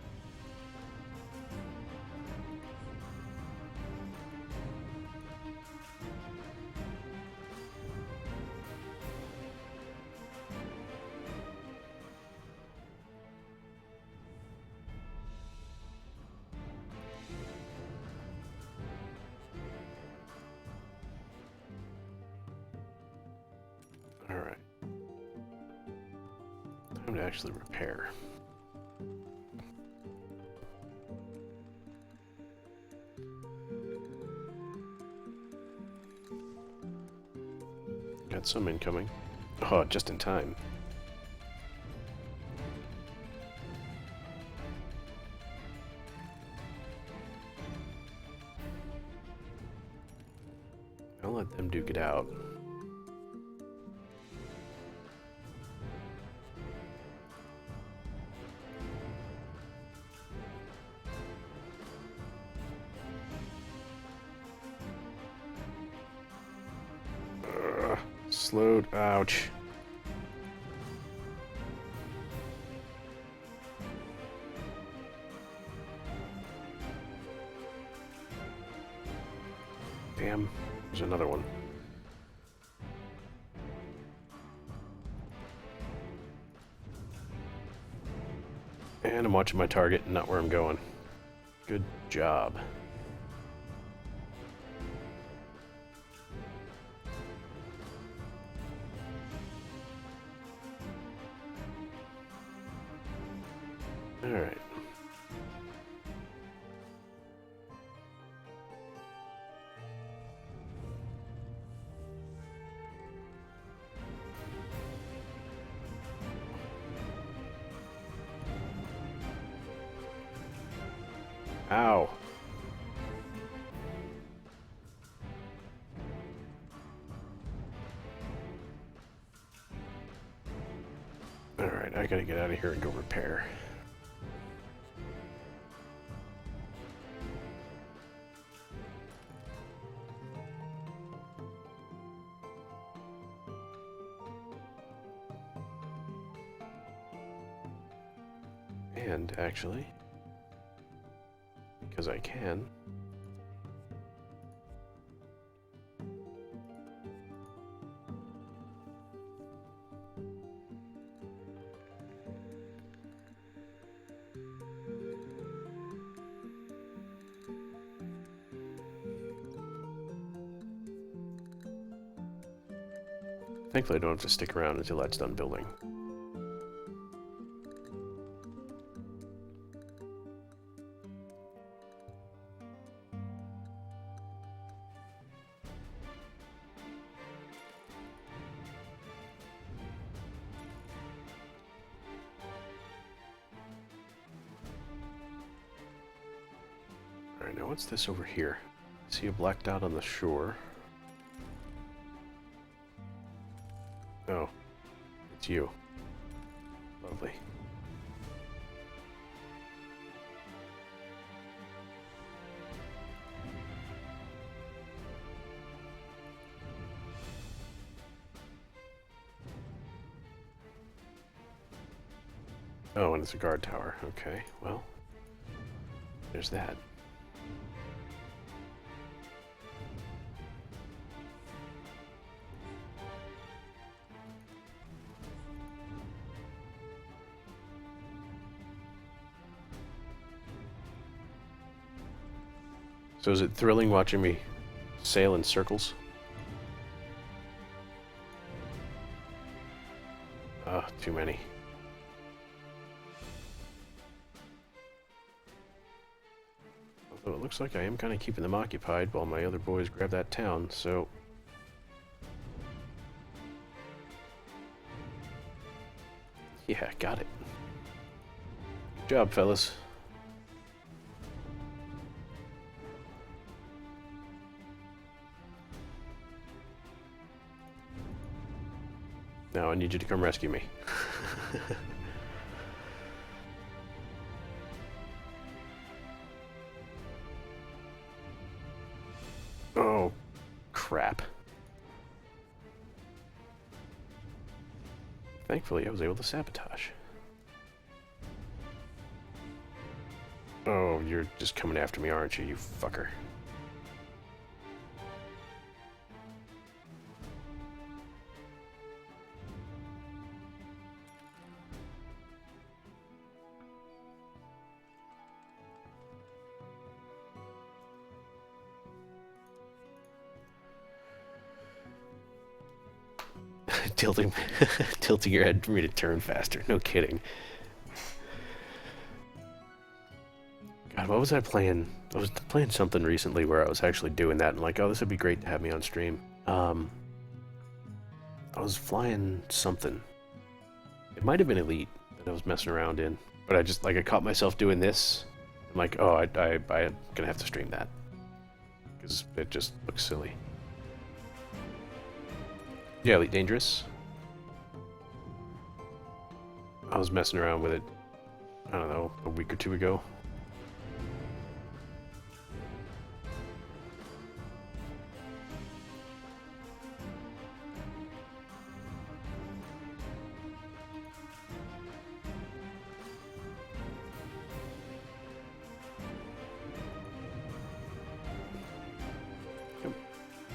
Alright. Time to actually repair. Got some incoming. Oh, just in time. I'll let them duke it out. Slowed. Ouch. Damn. There's another one. And I'm watching my target and not where I'm going. Good job. Alright. Ow. Alright, I gotta get out of here and go repair. And actually, because I can, thankfully I don't have to stick around until that's done building. Alright, now what's this over here? See a black dot on the shore. Oh, it's you. Lovely. Oh, and it's a guard tower. Okay, well, there's that. So is it thrilling watching me sail in circles? Ah, too many. Although it looks like I am kind of keeping them occupied while my other boys grab that town, so... Yeah, got it. Good job, fellas. Now I need you to come rescue me. Oh, crap. Thankfully, I was able to sabotage. Oh, you're just coming after me, aren't you, you fucker? Tilting, tilting your head for me to turn faster. No kidding. God, what was I playing? I was playing something recently where I was actually doing that and like, oh, this would be great to have me on stream. I was flying something. It might have been Elite that I was messing around in, but I just, like, I caught myself doing this. I'm like, oh, I'm gonna have to stream that. Because it just looks silly. Yeah, Elite Dangerous. I was messing around with it, I don't know, a week or two ago.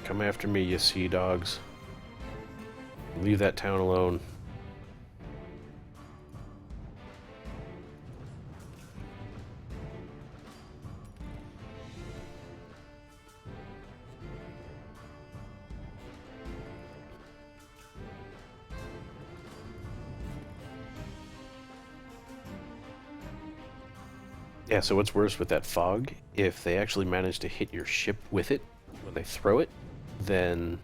Come after me, you sea dogs. Leave that town alone. Yeah, so what's worse with that fog, if they actually manage to hit your ship with it when they throw it, then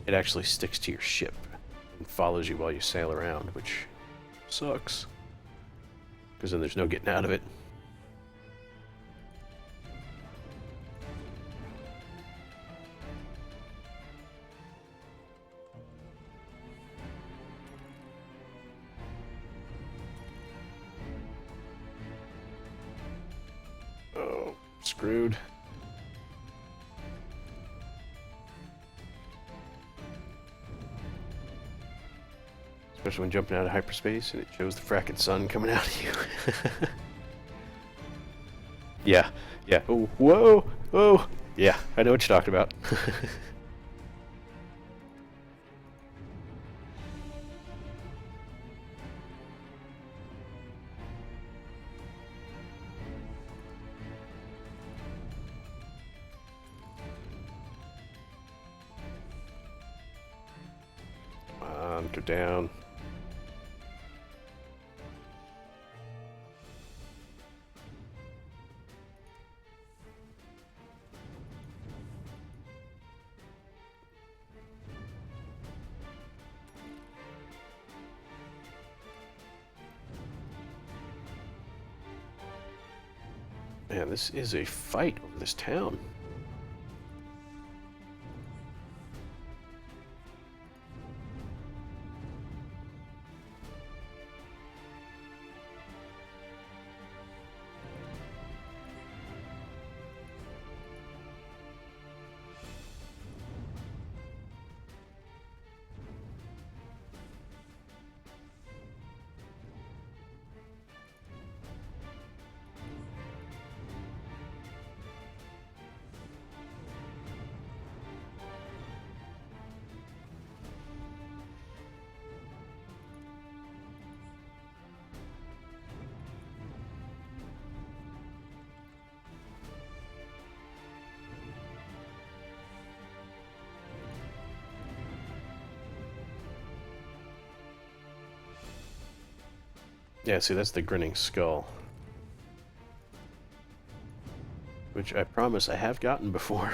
it actually sticks to your ship and follows you while you sail around, which sucks. Because then there's no getting out of it. Oh, screwed. Especially when jumping out of hyperspace and it shows the fracking sun coming out of you. Yeah, yeah. Oh, whoa, whoa. Yeah, I know what you're talking about. Come on, go down. Man, this is a fight over this town. Yeah, see, that's the grinning skull. Which I promise I have gotten before.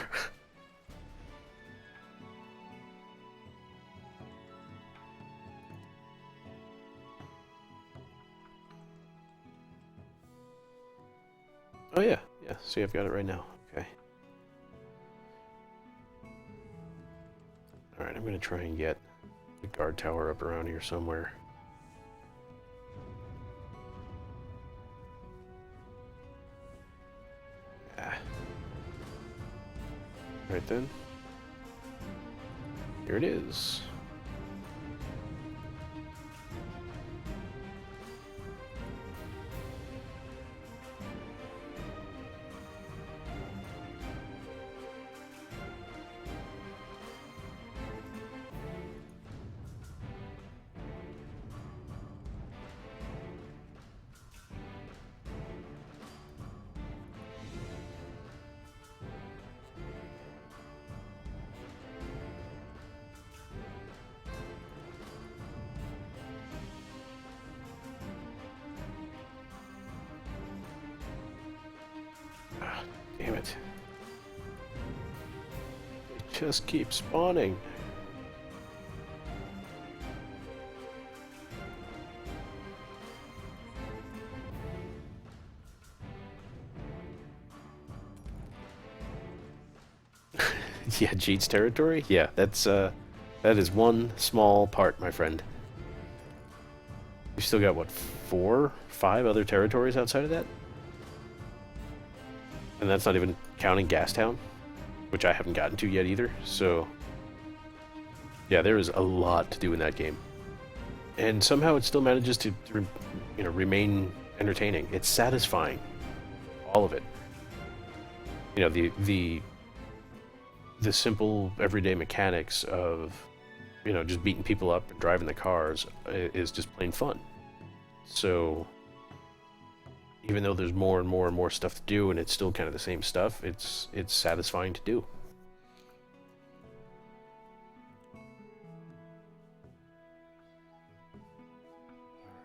Oh yeah, yeah, see, I've got it right now. Okay. Alright, I'm gonna try and get the guard tower up around here somewhere. Right then. Here it is. Ah, damn it. It just keeps spawning. Yeah, Jeet's territory? Yeah, that is one small part, my friend. You've still got, what, 4, 5 other territories outside of that? And that's not even counting Gastown, which I haven't gotten to yet either, so... Yeah, there is a lot to do in that game. And somehow it still manages to remain entertaining. It's satisfying. All of it. You know, the simple everyday mechanics of, just beating people up and driving the cars is just plain fun. So, even though there's more and more and more stuff to do and it's still kind of the same stuff, it's satisfying to do.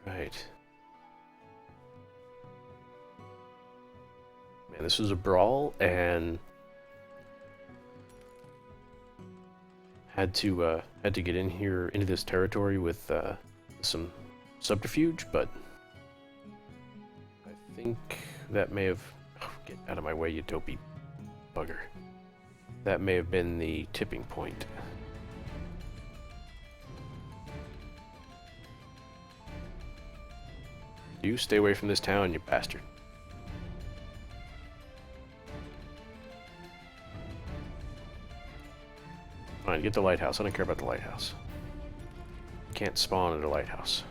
Right. Man, this was a brawl, and had to get in here into this territory with some subterfuge, but I think that may have... Oh, get out of my way, you dopey bugger. That may have been the tipping point. You stay away from this town, you bastard. Fine, get the lighthouse. I don't care about the lighthouse. Can't spawn at a lighthouse.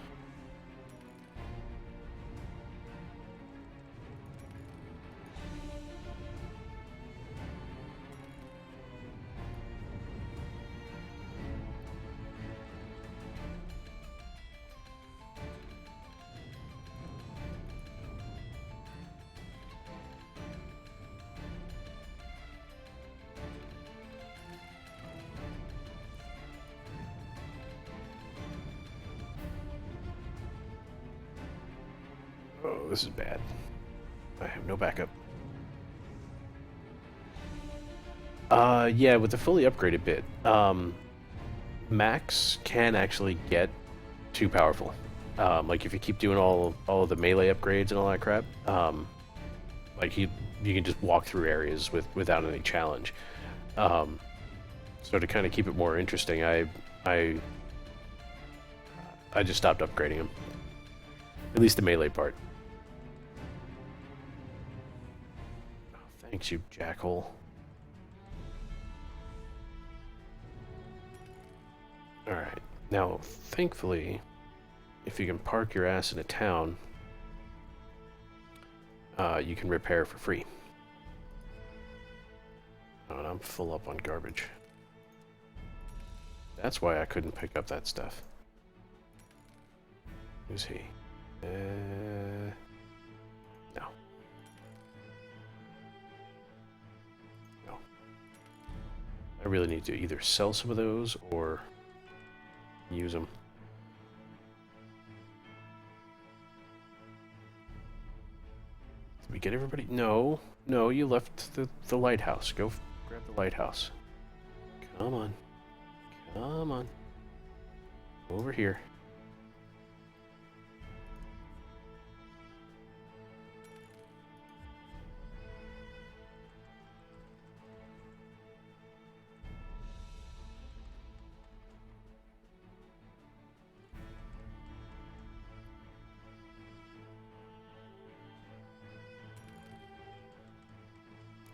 Oh, this is bad. I have no backup. Yeah, with the fully upgraded bit, Max can actually get too powerful. Like if you keep doing all of the melee upgrades and all that crap, like you can just walk through areas without any challenge. So to kind of keep it more interesting, I just stopped upgrading him. At least the melee part. Oh, thanks, you jackhole. Alright, now, thankfully, if you can park your ass in a town, you can repair for free. Oh, and I'm full up on garbage. That's why I couldn't pick up that stuff. Who's he? No. No. I really need to either sell some of those or use them. Did we get everybody? No. No, you left the lighthouse. Go grab the lighthouse. Come on. Come on. Over here.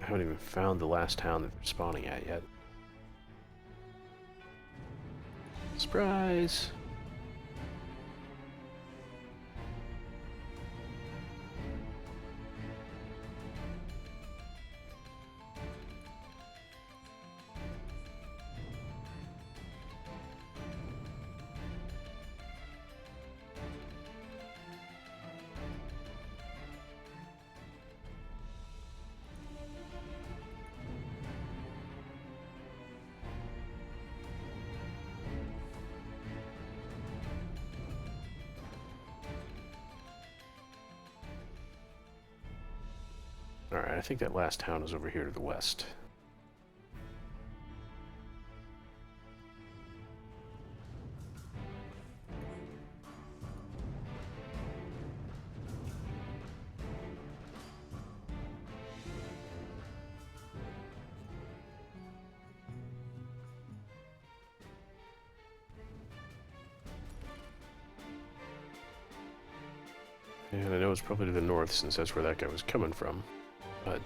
haven't even found the last town that they're spawning at yet. Surprise! Alright, I think that last town is over here to the west. And I know it's probably to the north since that's where that guy was coming from, but...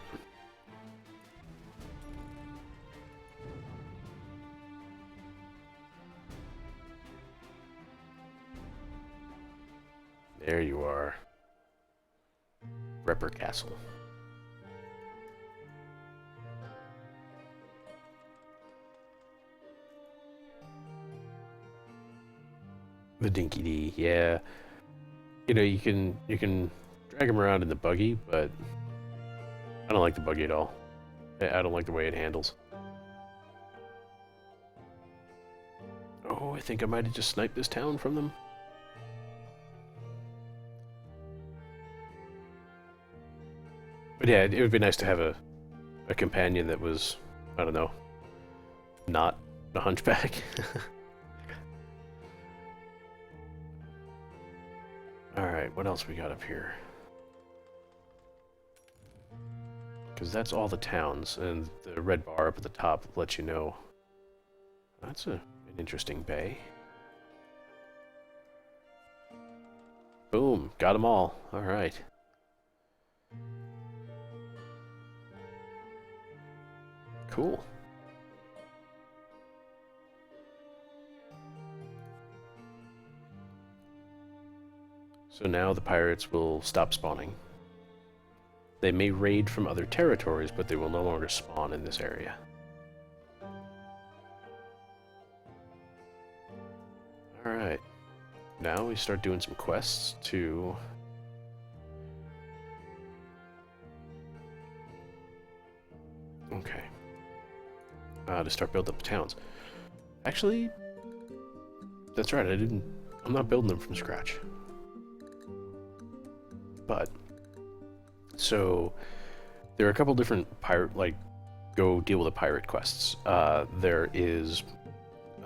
There you are. Repper Castle. The Dinky D, yeah. You know, you can drag him around in the buggy, but I don't like the buggy at all. I don't like the way it handles. Oh, I think I might have just sniped this town from them. But yeah, it would be nice to have a companion that was, I don't know, not a hunchback. Alright, what else we got up here? Because that's all the towns, and the red bar up at the top lets you know. That's an interesting bay. Boom, got them all. Alright. Cool. So now the pirates will stop spawning. They may raid from other territories, but they will no longer spawn in this area. Alright. Now we start doing some quests to... Okay. To start building up the towns. Actually, that's right, I'm not building them from scratch. But, so, there are a couple different pirate, like, go deal with a pirate quests. There is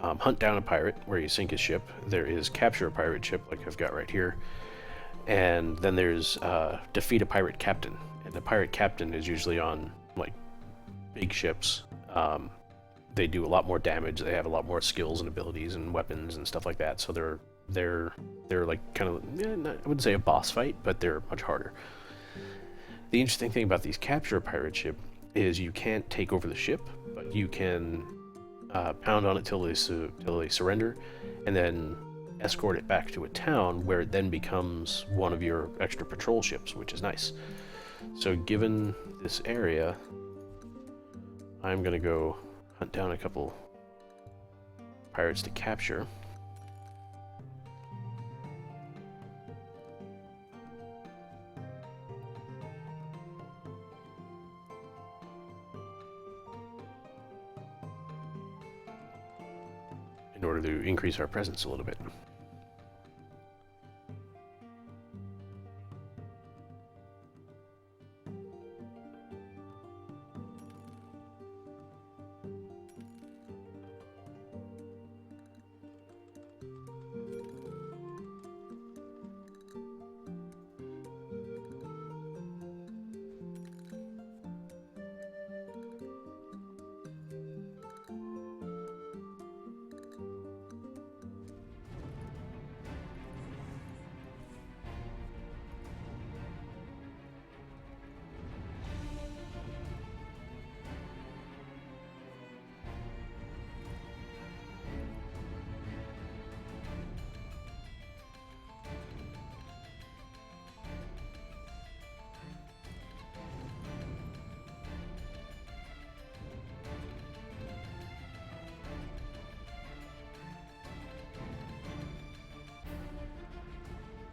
hunt down a pirate, where you sink his ship. There is capture a pirate ship, like I've got right here. And then there's defeat a pirate captain. And the pirate captain is usually on, like, big ships. They do a lot more damage. They have a lot more skills and abilities and weapons and stuff like that. So they're like kind of, I wouldn't say a boss fight, but they're much harder. The interesting thing about these capture a pirate ship is you can't take over the ship, but you can pound on it till they surrender, and then escort it back to a town where it then becomes one of your extra patrol ships, which is nice. So given this area, I'm gonna go hunt down a couple pirates to capture. In order to increase our presence a little bit.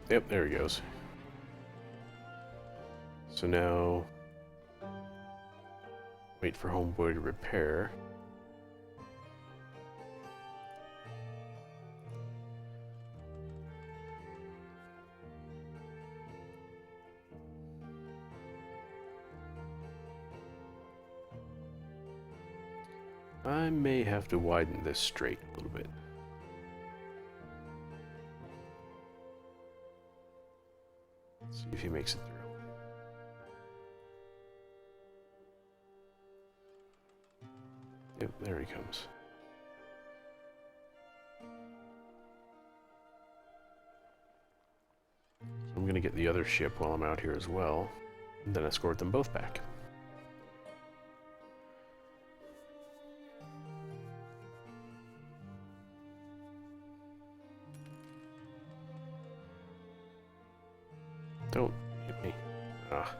Yep, there he goes. So now, wait for Homeboy to repair. I may have to widen this straight a little bit. Let's see if he makes it through. Yep, there he comes. So I'm going to get the other ship while I'm out here as well, and then escort them both back. Don't hit me. Ah.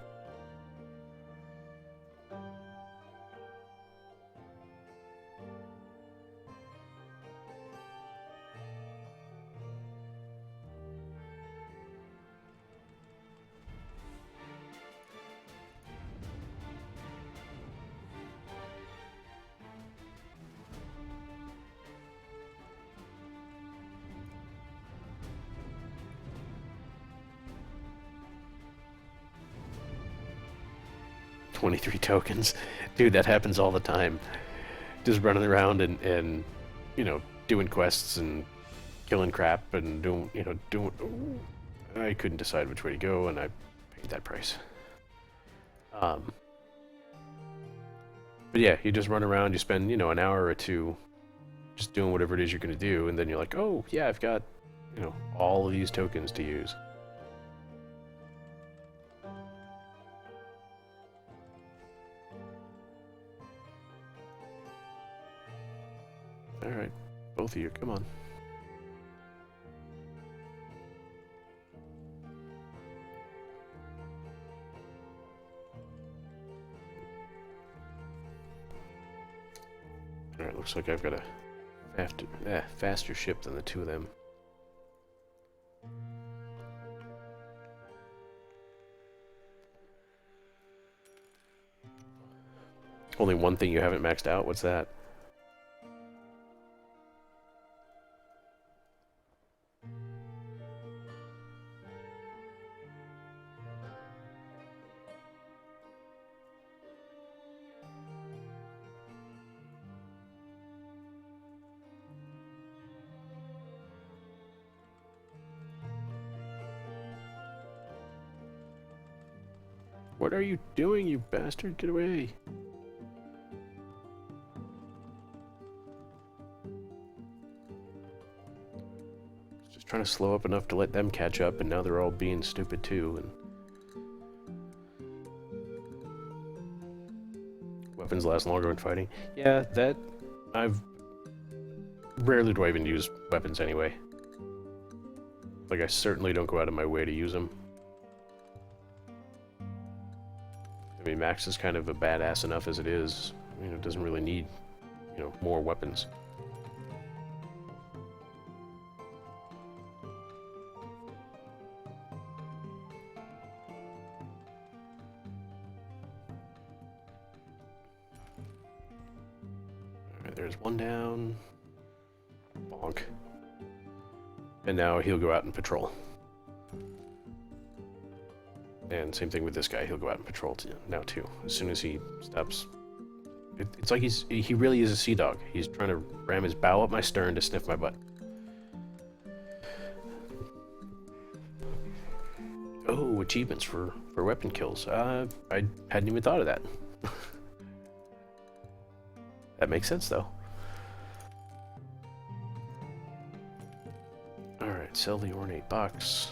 "23 tokens. Dude, that happens all the time. Just running around and you know, doing quests and killing crap and doing. I couldn't decide which way to go, and I paid that price. But yeah, you just run around, you spend, an hour or two just doing whatever it is you're going to do, and then you're like, oh, yeah, I've got, all of these tokens to use. Alright, both of you, come on. Alright, looks like I've got a faster ship than the two of them. Only one thing you haven't maxed out? What's that? What are you doing, you bastard? Get away! Just trying to slow up enough to let them catch up, and now they're all being stupid too, and... Weapons last longer when fighting. Yeah, that... Rarely do I even use weapons anyway. Like, I certainly don't go out of my way to use them. I mean, Max is kind of a badass enough as it is. Doesn't really need, more weapons. Alright, there's one down. Bonk. And now he'll go out and patrol. And same thing with this guy, he'll go out and patrol now too. As soon as he stops... It's like he really is a sea dog. He's trying to ram his bow up my stern to sniff my butt. Oh, achievements for weapon kills. I hadn't even thought of that. That makes sense though. Alright, sell the ornate box.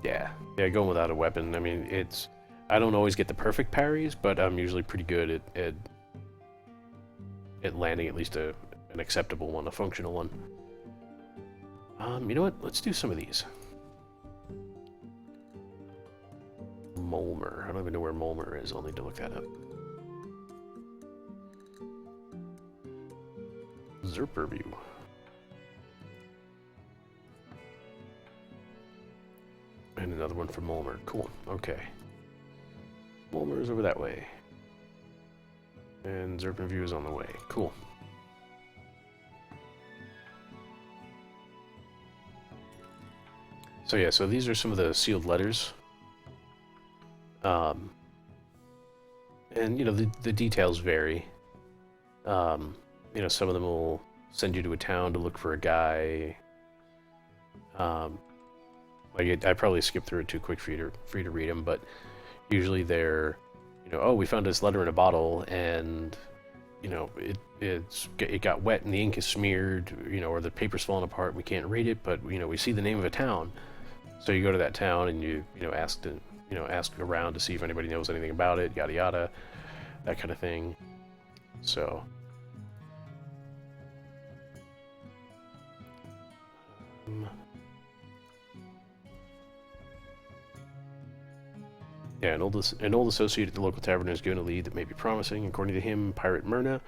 Yeah, going without a weapon. I mean, I don't always get the perfect parries, but I'm usually pretty good at landing at least an acceptable one, a functional one. You know what? Let's do some of these. Molmer. I don't even know where Molmer is. I'll need to look that up. Zerper view. And another one for Mulmer. Cool. Okay. Mulmer is over that way. And Zerpen view is on the way. Cool. So yeah, so these are some of the sealed letters. And, you know, the details vary. You know, some of them will send you to a town to look for a guy. Like I probably skipped through it too quick for you to read them, but usually they're, you know, oh, we found this letter in a bottle, and you know, it got wet and the ink is smeared, you know, or the paper's falling apart. We can't read it, but you know, we see the name of a town. So you go to that town and you know ask around to see if anybody knows anything about it, yada yada, that kind of thing. So. Yeah, an old associate at the local tavern has given a lead that may be promising. According to him, Pirate Myrna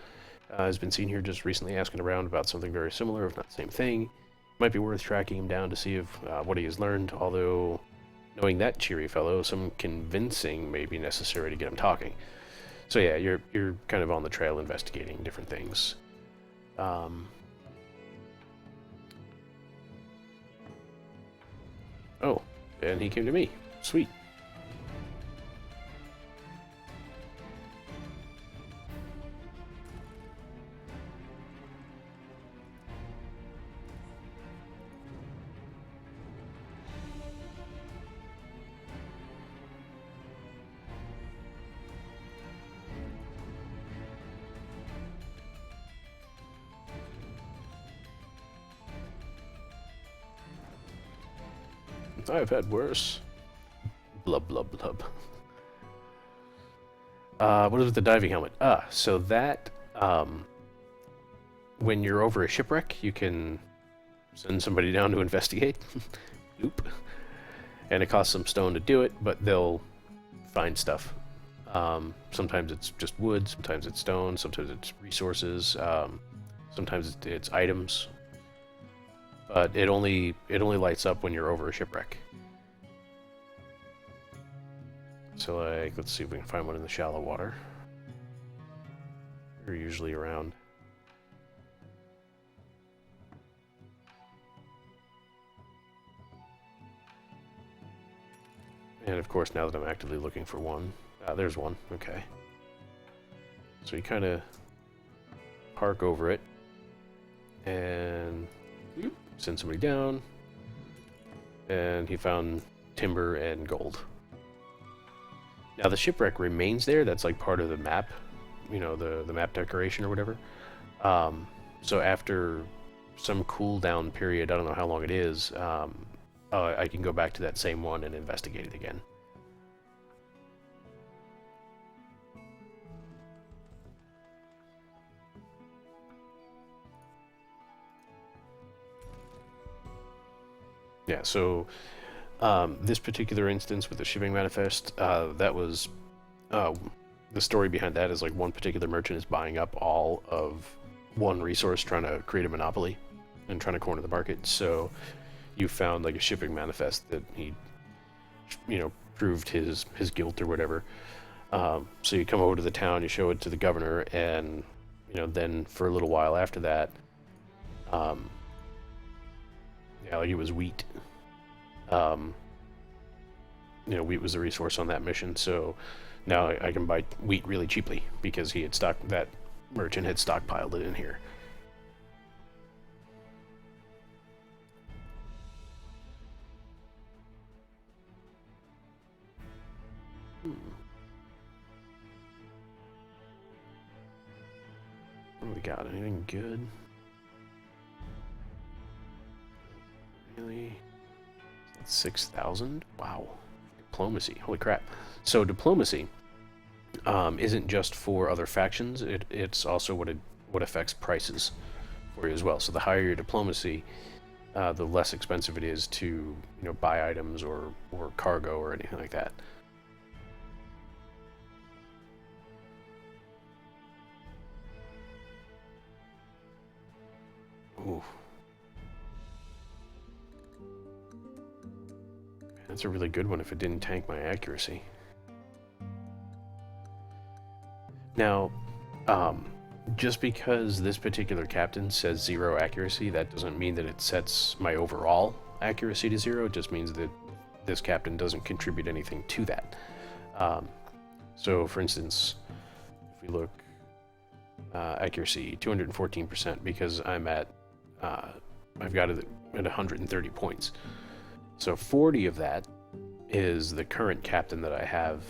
has been seen here just recently asking around about something very similar, if not the same thing. Might be worth tracking him down to see if what he has learned, although knowing that cheery fellow, some convincing may be necessary to get him talking. So yeah, you're kind of on the trail investigating different things. Oh, and he came to me. Sweet. I've had worse. Blub, blub, blub. What is with the diving helmet? So that, when you're over a shipwreck, you can send somebody down to investigate. Oop. And it costs some stone to do it, but they'll find stuff. Sometimes it's just wood, sometimes it's stone, sometimes it's resources, sometimes it's items. But it only lights up when you're over a shipwreck. So like, let's see if we can find one in the shallow water. They're usually around. And of course, now that I'm actively looking for one, there's one. Okay. So you kind of park over it and send somebody down, and he found timber and gold. Now the shipwreck remains there. That's like part of the map, you know, the map decoration or whatever. So after some cooldown period, I don't know how long it is, I can go back to that same one and investigate it again. Yeah, so this particular instance with the shipping manifest, that was the story behind that is like one particular merchant is buying up all of one resource, trying to create a monopoly and trying to corner the market. So you found like a shipping manifest that he, you know, proved his guilt or whatever. So you come over to the town, you show it to the governor, and you know, then for a little while after that, yeah, like it was wheat. You know, wheat was the resource on that mission, so now I can buy wheat really cheaply because he had that merchant had stockpiled it in here. What do we got? Anything good? Really? 6,000? Wow. Diplomacy. Holy crap. So diplomacy isn't just for other factions. It's also what affects prices for you as well. So the higher your diplomacy, the less expensive it is to, you know, buy items or cargo or anything like that. Ooh. That's a really good one if it didn't tank my accuracy. Now, just because this particular captain says 0 accuracy, that doesn't mean that it sets my overall accuracy to 0. It just means that this captain doesn't contribute anything to that. So, for instance, if we look, accuracy 214% because I'm at, I've got it at 130 points. So 40 of that is the current captain that I have,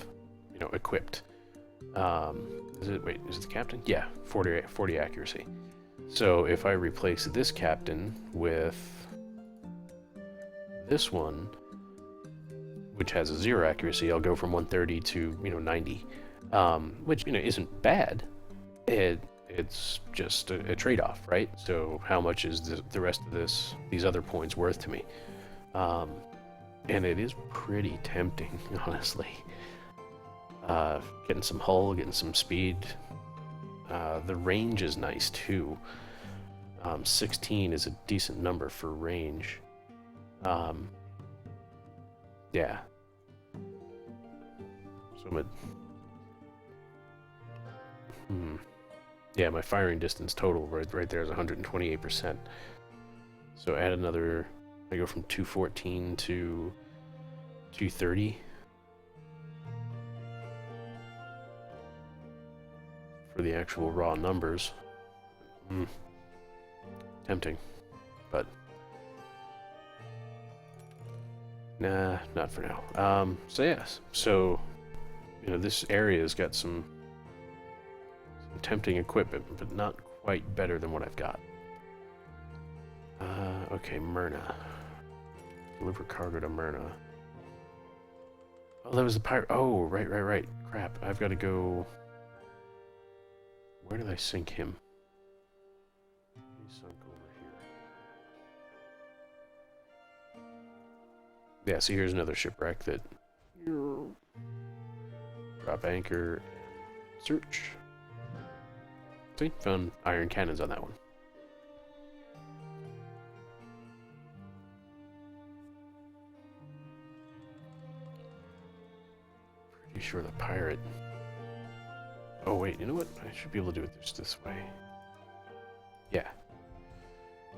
you know, equipped. Is it the captain? Yeah, 40 accuracy. So if I replace this captain with this one, which has a 0 accuracy, I'll go from 130 to, you know, 90, which, you know, isn't bad. It's just a trade-off, right? So how much is the rest of these other points worth to me? And it is pretty tempting, honestly. Getting some hull, getting some speed. The range is nice too. 16 is a decent number for range. Yeah. So yeah, my firing distance total right there is 128%. So add another. I go from 214 to 230 for the actual raw numbers. Tempting, but nah, not for now. So yes, so you know, this area's got some tempting equipment, but not quite better than what I've got. Okay, Myrna. Deliver cargo to Myrna. Oh, that was the pirate. Oh, right. Crap, I've got to go. Where did I sink him? He sunk over here. Yeah, see, here's another shipwreck that. Drop anchor. Search. See, found iron cannons on that one. Pretty sure the pirate. Oh wait, you know what? I should be able to do it just this way. Yeah.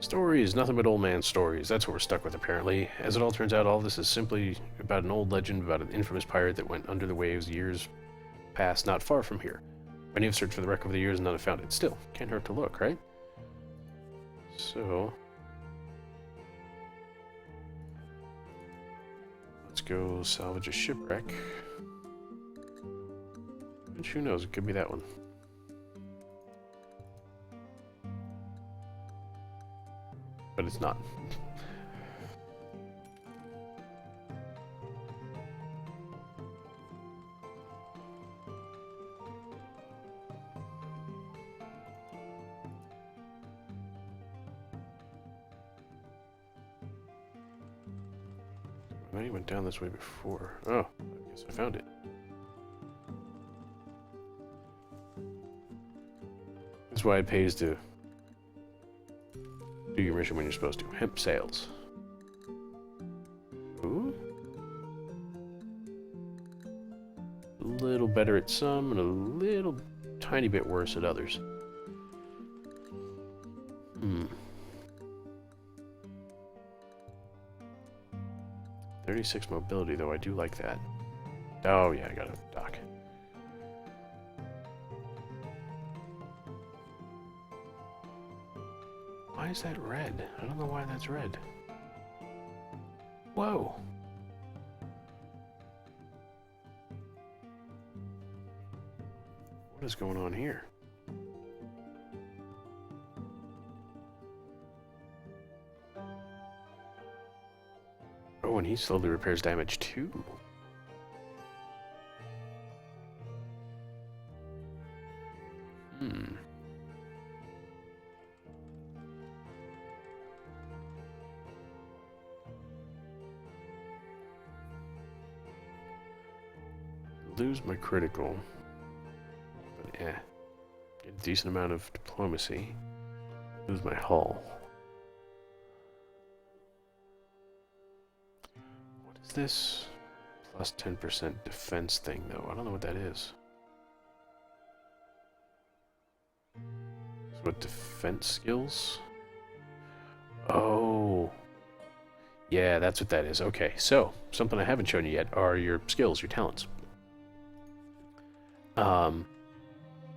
Stories, nothing but old man stories. That's what we're stuck with, apparently. As it all turns out, all this is simply about an old legend about an infamous pirate that went under the waves years past, not far from here. Many have searched for the wreck over the years and none have found it. Still, can't hurt to look, right? So, let's go salvage a shipwreck. Which, who knows, it could be that one. But it's not. I went down this way before. Oh, I guess I found it. That's why it pays to do your mission when you're supposed to. Hemp sails. Ooh. A little better at some and a little tiny bit worse at others. 36 mobility, though. I do like that. Oh, yeah, I got a dock. Why is that red? I don't know why that's red. Whoa. What is going on here? Oh, and he slowly repairs damage too. Lose my critical, but yeah, get a decent amount of diplomacy. Lose my hull. Is this plus 10% defense thing, though? I don't know what that is. So what, defense skills? Oh. Yeah, that's what that is. Okay, so, something I haven't shown you yet are your skills, your talents.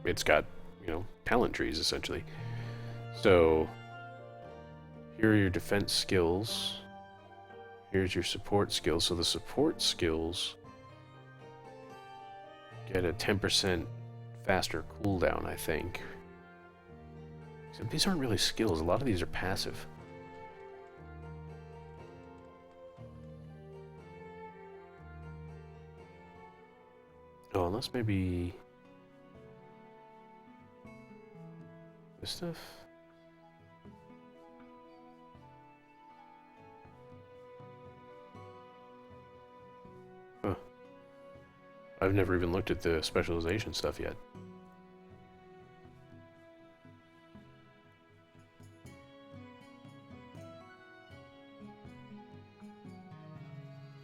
It's got, you know, talent trees, essentially. So, here are your defense skills. Here's your support skills. So the support skills get a 10% faster cooldown, I think. Except these aren't really skills. A lot of these are passive. Oh, unless maybe this stuff? Huh. I've never even looked at the specialization stuff yet.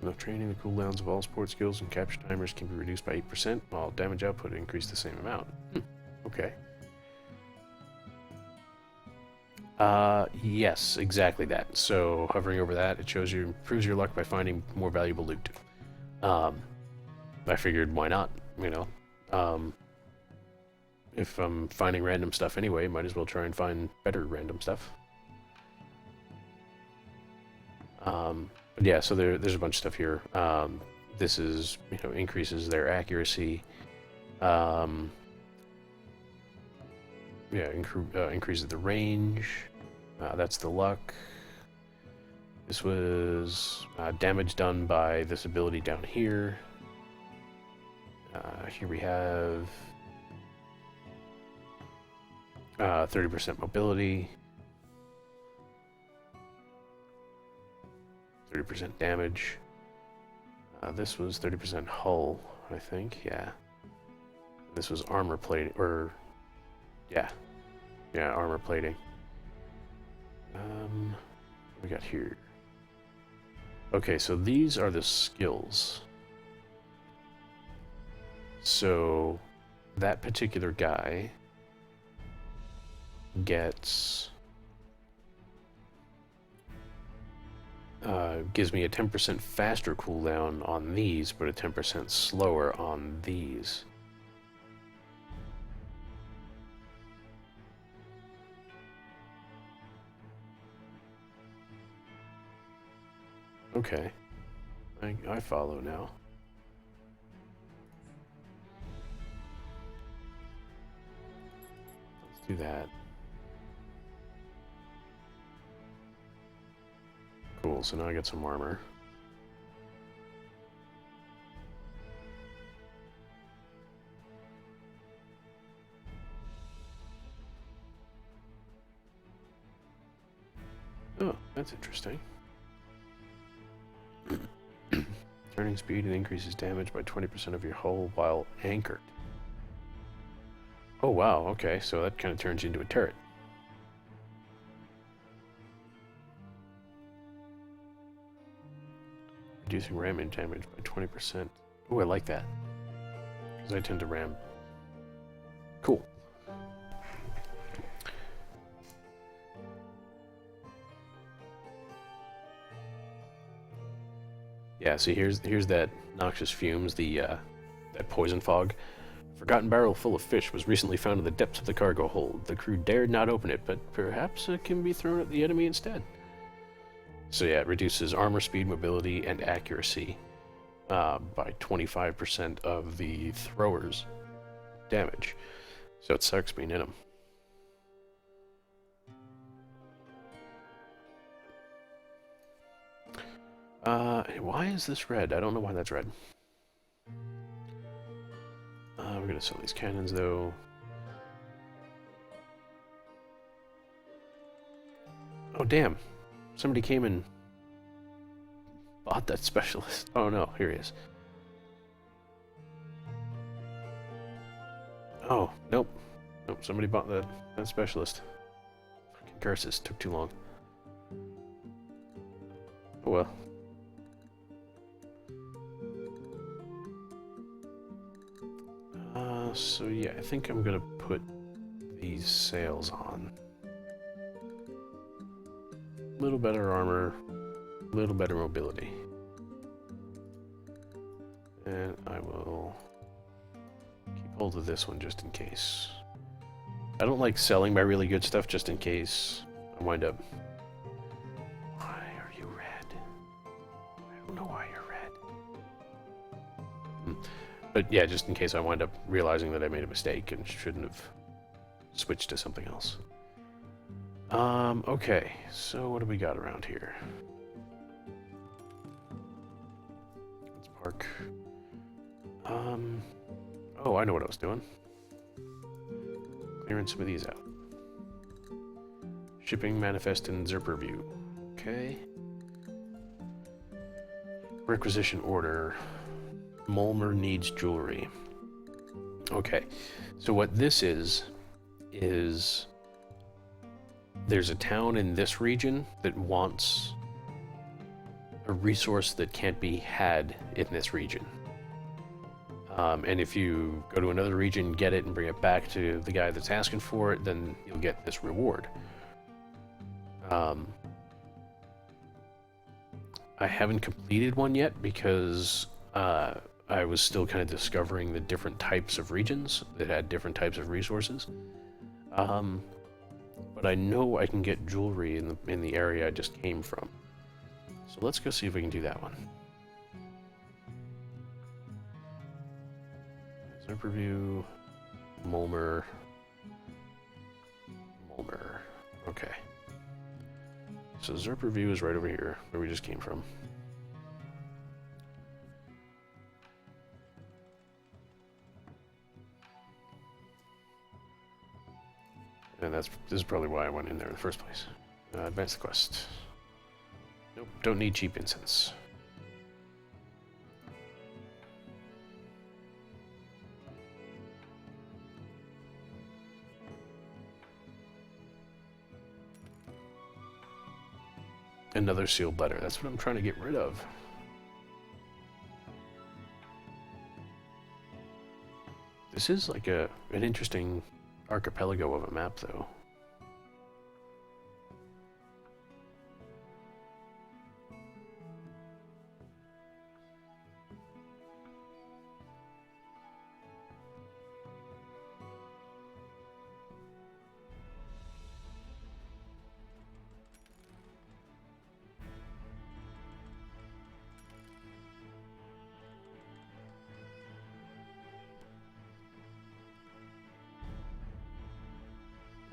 Enough training, the cooldowns of all support skills and capture timers can be reduced by 8%, while damage output increased the same amount. Okay. Yes, exactly that. So, hovering over that, it shows you, improves your luck by finding more valuable loot. I figured, why not, you know? If I'm finding random stuff anyway, might as well try and find better random stuff. But yeah, so there's a bunch of stuff here. This is, you know, increases their accuracy. Yeah, increases the range. That's the luck. This was damage done by this ability down here. Here we have 30% mobility. 30% damage. This was 30% hull, I think. Yeah. This was armor plating, or yeah, armor plating. What we got here? Okay, so these are the skills. So that particular guy gets gives me a 10% faster cooldown on these, but a 10% slower on these. Okay. I follow now. Let's do that. Cool, so now I get some armor. Oh, that's interesting. Turning speed and increases damage by 20% of your hull while anchored. Oh wow, okay, so that kind of turns you into a turret. Reducing ramming damage by 20%. Oh, I like that. Because I tend to ram. Cool. Yeah, see, here's that noxious fumes, that poison fog. A forgotten barrel full of fish was recently found in the depths of the cargo hold. The crew dared not open it, but perhaps it can be thrown at the enemy instead. So yeah, it reduces armor, speed, mobility, and accuracy by 25% of the thrower's damage. So it sucks being in them. Why is this red? I don't know why that's red. We're gonna sell these cannons, though. Oh, damn. Somebody came and bought that specialist. Oh, no. Here he is. Oh, nope. Nope, somebody bought that specialist. Fucking curses. Took too long. Oh, well. So yeah, I think I'm gonna put these sails on. A little better armor, a little better mobility. And I will keep hold of this one just in case. I don't like selling my really good stuff just in case I wind up... Why are you red? I don't know why you're red. But yeah, just in case I wind up realizing that I made a mistake and shouldn't have switched to something else. Okay, so what do we got around here? Let's park. Oh, I know what I was doing. Clearing some of these out. Shipping manifest in Zerper view. Okay. Requisition order. Mulmer needs jewelry. Okay, so what this is there's a town in this region that wants a resource that can't be had in this region. And if you go to another region, get it, and bring it back to the guy that's asking for it, then you'll get this reward. I haven't completed one yet because I was still kind of discovering the different types of regions that had different types of resources. But I know I can get jewelry in the area I just came from. So let's go see if we can do that one. Zerperview, Mulmer. Okay. So Zerperview is right over here, where we just came from. And this is probably why I went in there in the first place. Advance the quest. Nope, don't need cheap incense. Another sealed letter. That's what I'm trying to get rid of. This is like an interesting archipelago of a map, though.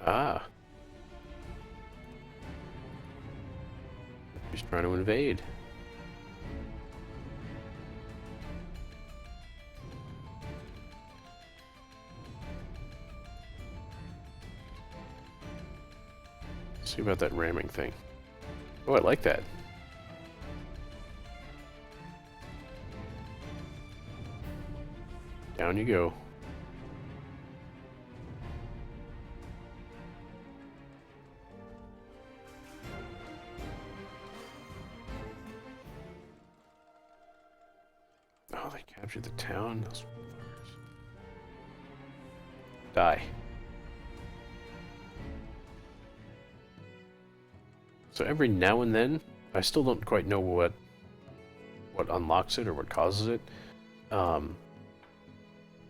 Ah. He's trying to invade. Let's see about that ramming thing. Oh, I like that. Down you go. Oh, they captured the town. Those fuckers. Die. So every now and then, I still don't quite know what unlocks it or what causes it.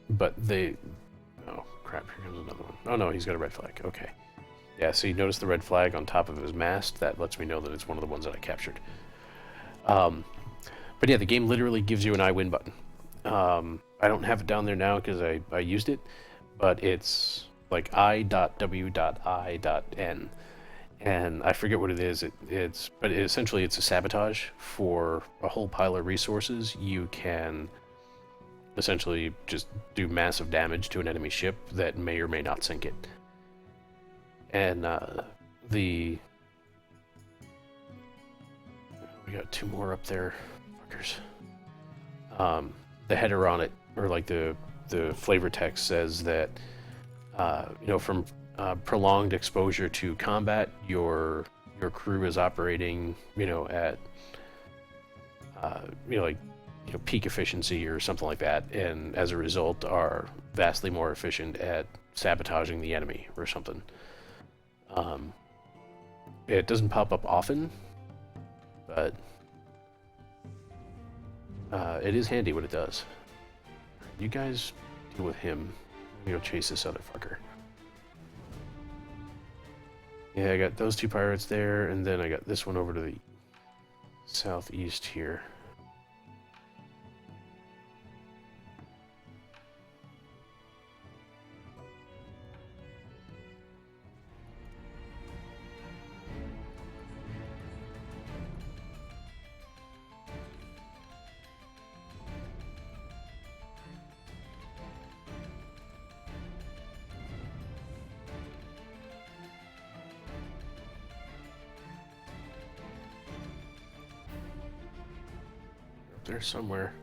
But they... Oh, crap, here comes another one. Oh no, he's got a red flag. Okay. Yeah, so you notice the red flag on top of his mast? That lets me know that it's one of the ones that I captured. But yeah, the game literally gives you an I win button. I don't have it down there now because I used it, but it's like I.W.I.N. And I forget what it is. But essentially it's a sabotage for a whole pile of resources. You can essentially just do massive damage to an enemy ship that may or may not sink it. And we got two more up there, fuckers. The header on it, or like the flavor text says that from prolonged exposure to combat, your crew is operating, at like peak efficiency or something like that, and as a result are vastly more efficient at sabotaging the enemy or something. It doesn't pop up often, but it is handy when it does. You guys deal with him. I'm gonna go chase this other fucker. Yeah, I got those two pirates there, and then I got this one over to the southeast here. Up there somewhere.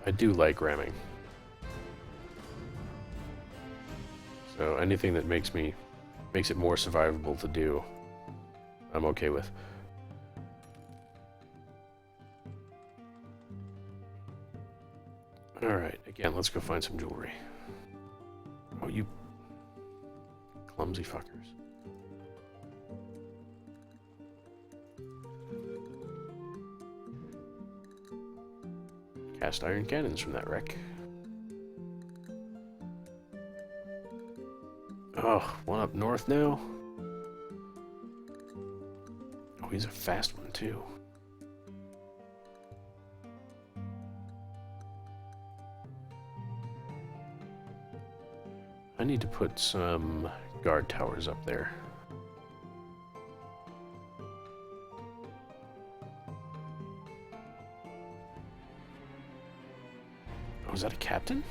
I do like ramming. So anything that makes it more survivable to do, I'm okay with. Alright, again, let's go find some jewelry. Oh, you clumsy fuckers. Cast iron cannons from that wreck. Oh, one up north now? Oh, he's a fast one, too. I need to put some guard towers up there. Oh, is that a captain?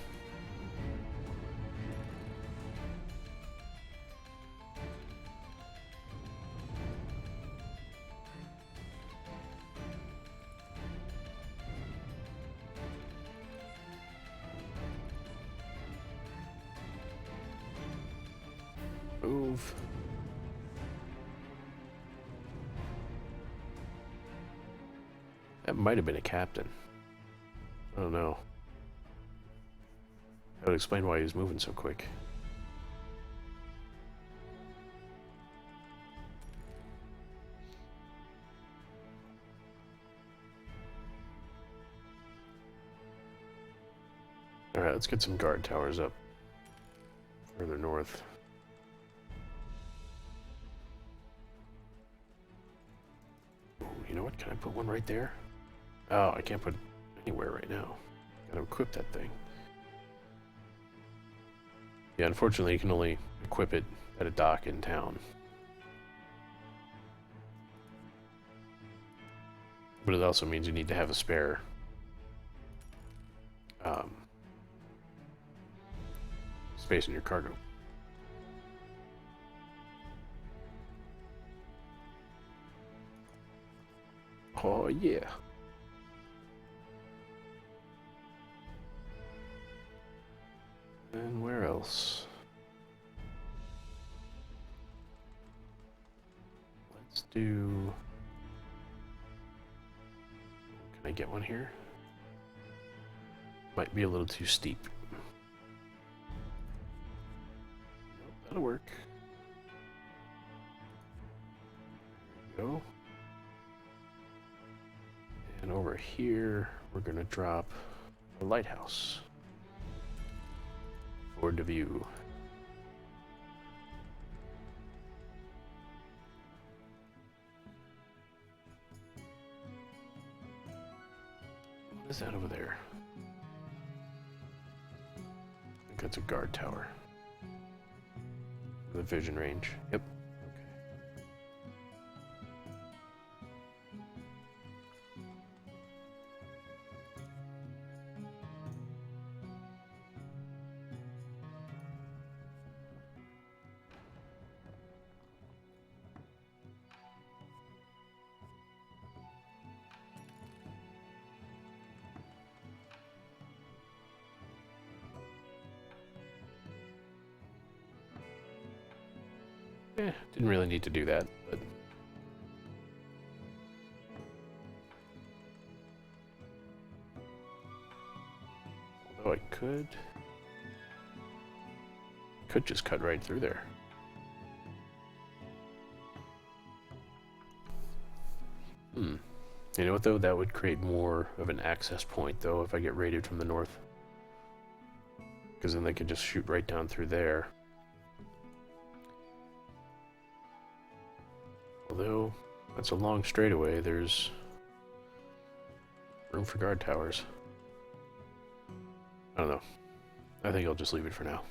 Move. That might have been a captain. I don't know. That would explain why he was moving so quick. Alright, let's get some guard towers up further north. Ooh, you know what? Can I put one right there? Oh, I can't put it anywhere right now. Gotta equip that thing. Yeah, unfortunately you can only equip it at a dock in town. But it also means you need to have a spare space in your cargo. Oh yeah. And where else? Let's do... Can I get one here? Might be a little too steep. Nope, that'll work. There we go. And over here, we're gonna drop a lighthouse. Forward to view. What is that over there? I think that's a guard tower. The vision range. Yep. Didn't really need to do that, but... Although I could just cut right through there. You know what, though? That would create more of an access point, though, if I get raided from the north. Because then they could just shoot right down through there. Although, that's a long straightaway. There's room for guard towers. I don't know. I think I'll just leave it for now.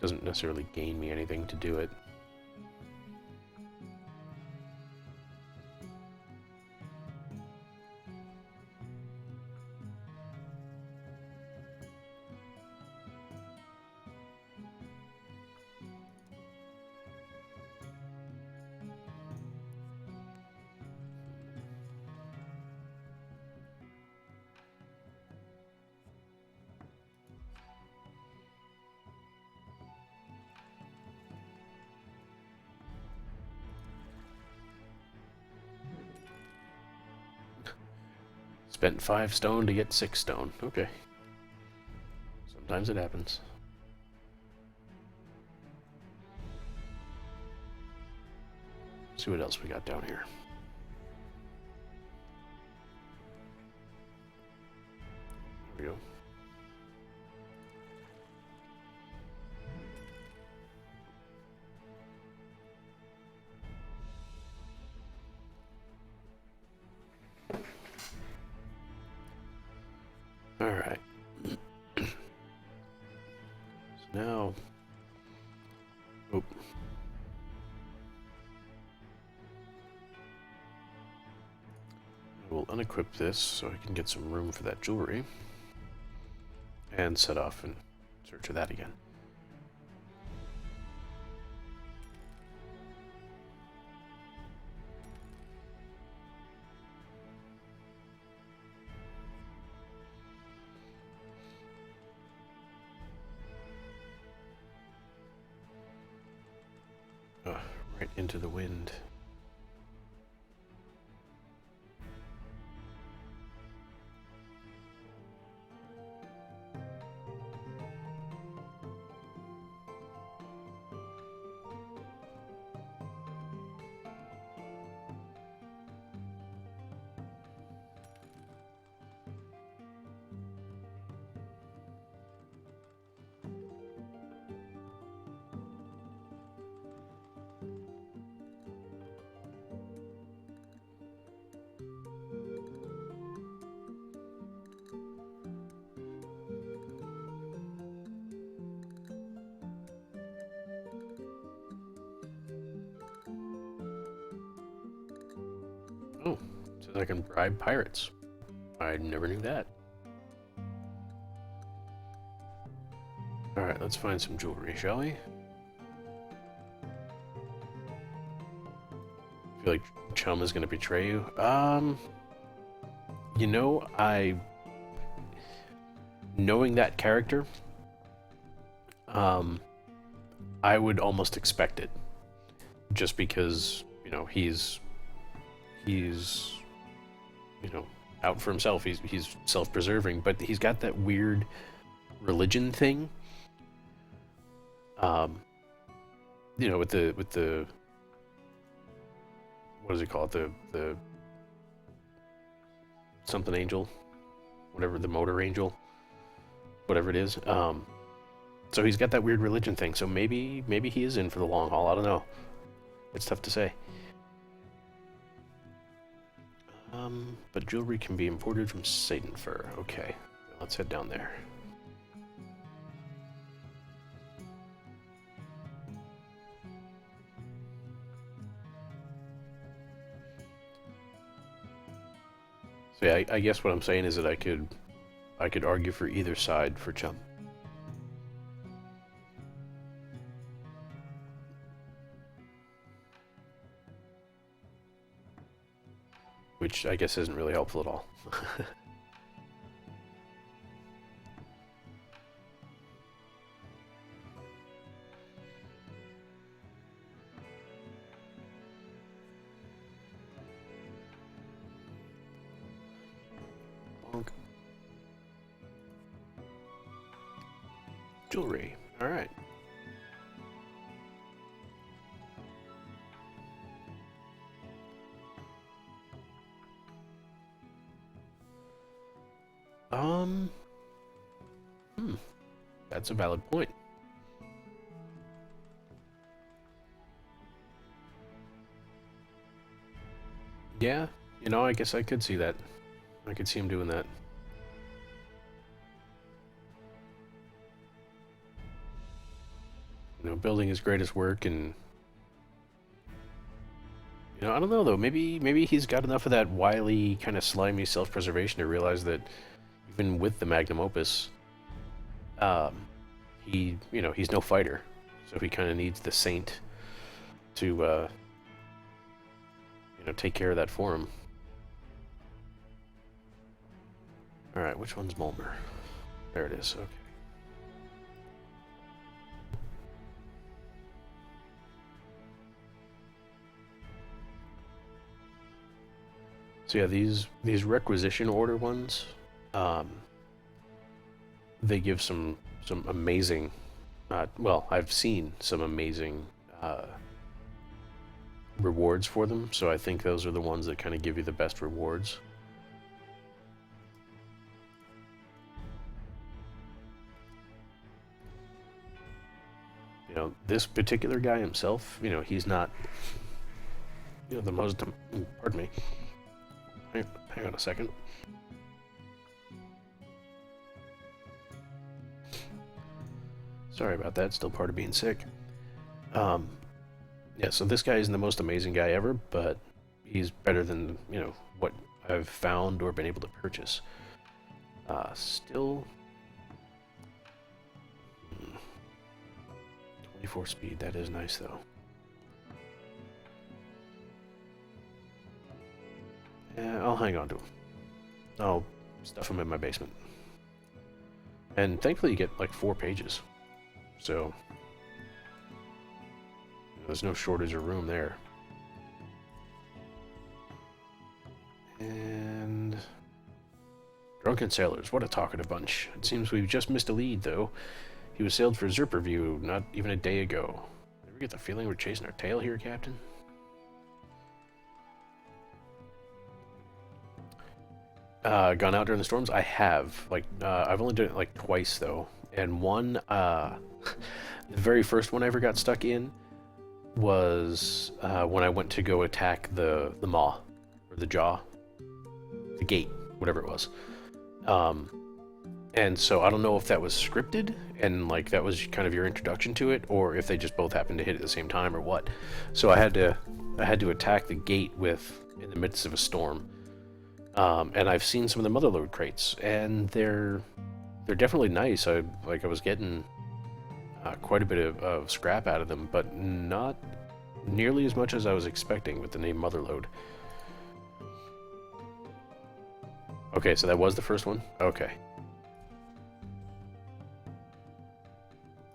Doesn't necessarily gain me anything to do it. Spent 5 stone to get 6 stone. Okay. Sometimes it happens. See what else we got down here. There we go. Alright. So now... Oh. I will unequip this so I can get some room for that jewelry. And set off in search of that again. Right into the wind. Oh, says I can bribe pirates. I never knew that. Alright, let's find some jewelry, shall we? I feel like Chum is going to betray you. You know, knowing that character, I would almost expect it. Just because, you know, he's you know, out for himself. He's self-preserving, but he's got that weird religion thing. You know, with the what does he call it? The something angel, whatever, the motor angel, whatever it is. So he's got that weird religion thing. So maybe he is in for the long haul. I don't know. It's tough to say. But jewelry can be imported from Seidenfur. Okay, let's head down there. So yeah, I guess what I'm saying is that I could argue for either side for Chum. Which I guess isn't really helpful at all. Jewelry. All right. That's a valid point. Yeah, you know, I guess I could see that. I could see him doing that. You know, building his greatest work, and you know, I don't know though. Maybe he's got enough of that wily kind of slimy self-preservation to realize that even with the magnum opus, he's no fighter, so he kind of needs the saint to take care of that for him. All right, which one's Mulmer? There it is. Okay. So yeah, these requisition order ones, they give some amazing. Well, I've seen some amazing rewards for them, so I think those are the ones that kind of give you the best rewards. You know, this particular guy himself, you know, he's not, you know, the most. Pardon me. Hang on a second. Sorry about that. Still part of being sick. Yeah, so this guy isn't the most amazing guy ever, but he's better than, you know, what I've found or been able to purchase. Still 24 speed. That is nice, though. Yeah, I'll hang on to him. I'll stuff him in my basement. And thankfully you get like 4 pages. So there's no shortage of room there. And Drunken Sailors, what a talkative bunch. It seems we've just missed a lead, though. He was sailed for Zerperview not even a day ago. Ever get the feeling we're chasing our tail here, Captain? Gone out during the storms? I have. Like, I've only done it like twice, though. And one, the very first one I ever got stuck in was when I went to go attack the maw, or the jaw, the gate, whatever it was. And so I don't know if that was scripted and like that was kind of your introduction to it, or if they just both happened to hit at the same time or what. So I had to attack the gate in the midst of a storm. And I've seen some of the Motherlode crates, and they're definitely nice. I was getting quite a bit of scrap out of them, but not nearly as much as I was expecting with the name Motherlode. Okay, so that was the first one? Okay.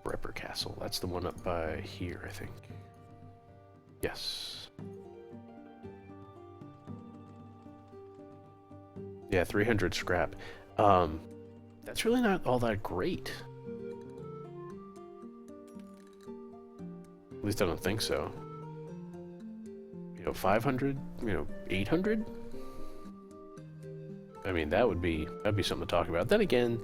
Brepper Castle. That's the one up by here, I think. Yes. Yeah, 300 scrap. That's really not all that great. At least I don't think so. You know, 500? You know, 800? I mean, that'd be something to talk about. Then again,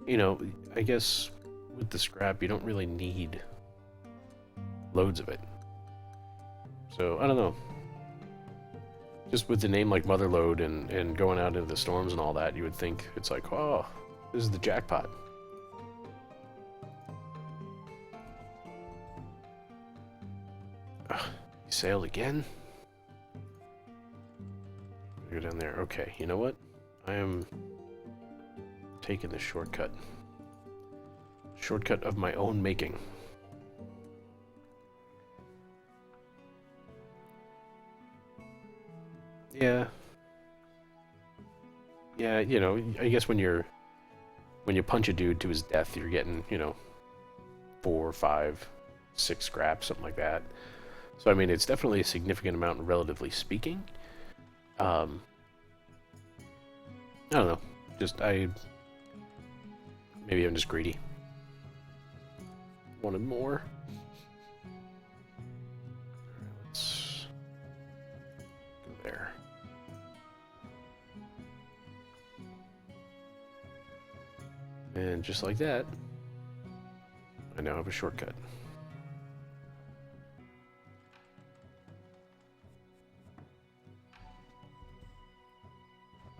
you know, I guess with the scrap, you don't really need loads of it. So, I don't know. Just with the name like Motherlode and going out into the storms and all that, you would think it's like, oh, this is the jackpot. Ugh, you sailed again? Go down there. Okay, you know what? I am taking the shortcut. Shortcut of my own making. Yeah. Yeah, you know, I guess when you punch a dude to his death, you're getting, you know, 4, 5, 6 scraps, something like that. So I mean, it's definitely a significant amount, relatively speaking. I don't know. Maybe I'm just greedy. wanted more. Let's go there. And just like that, I now have a shortcut.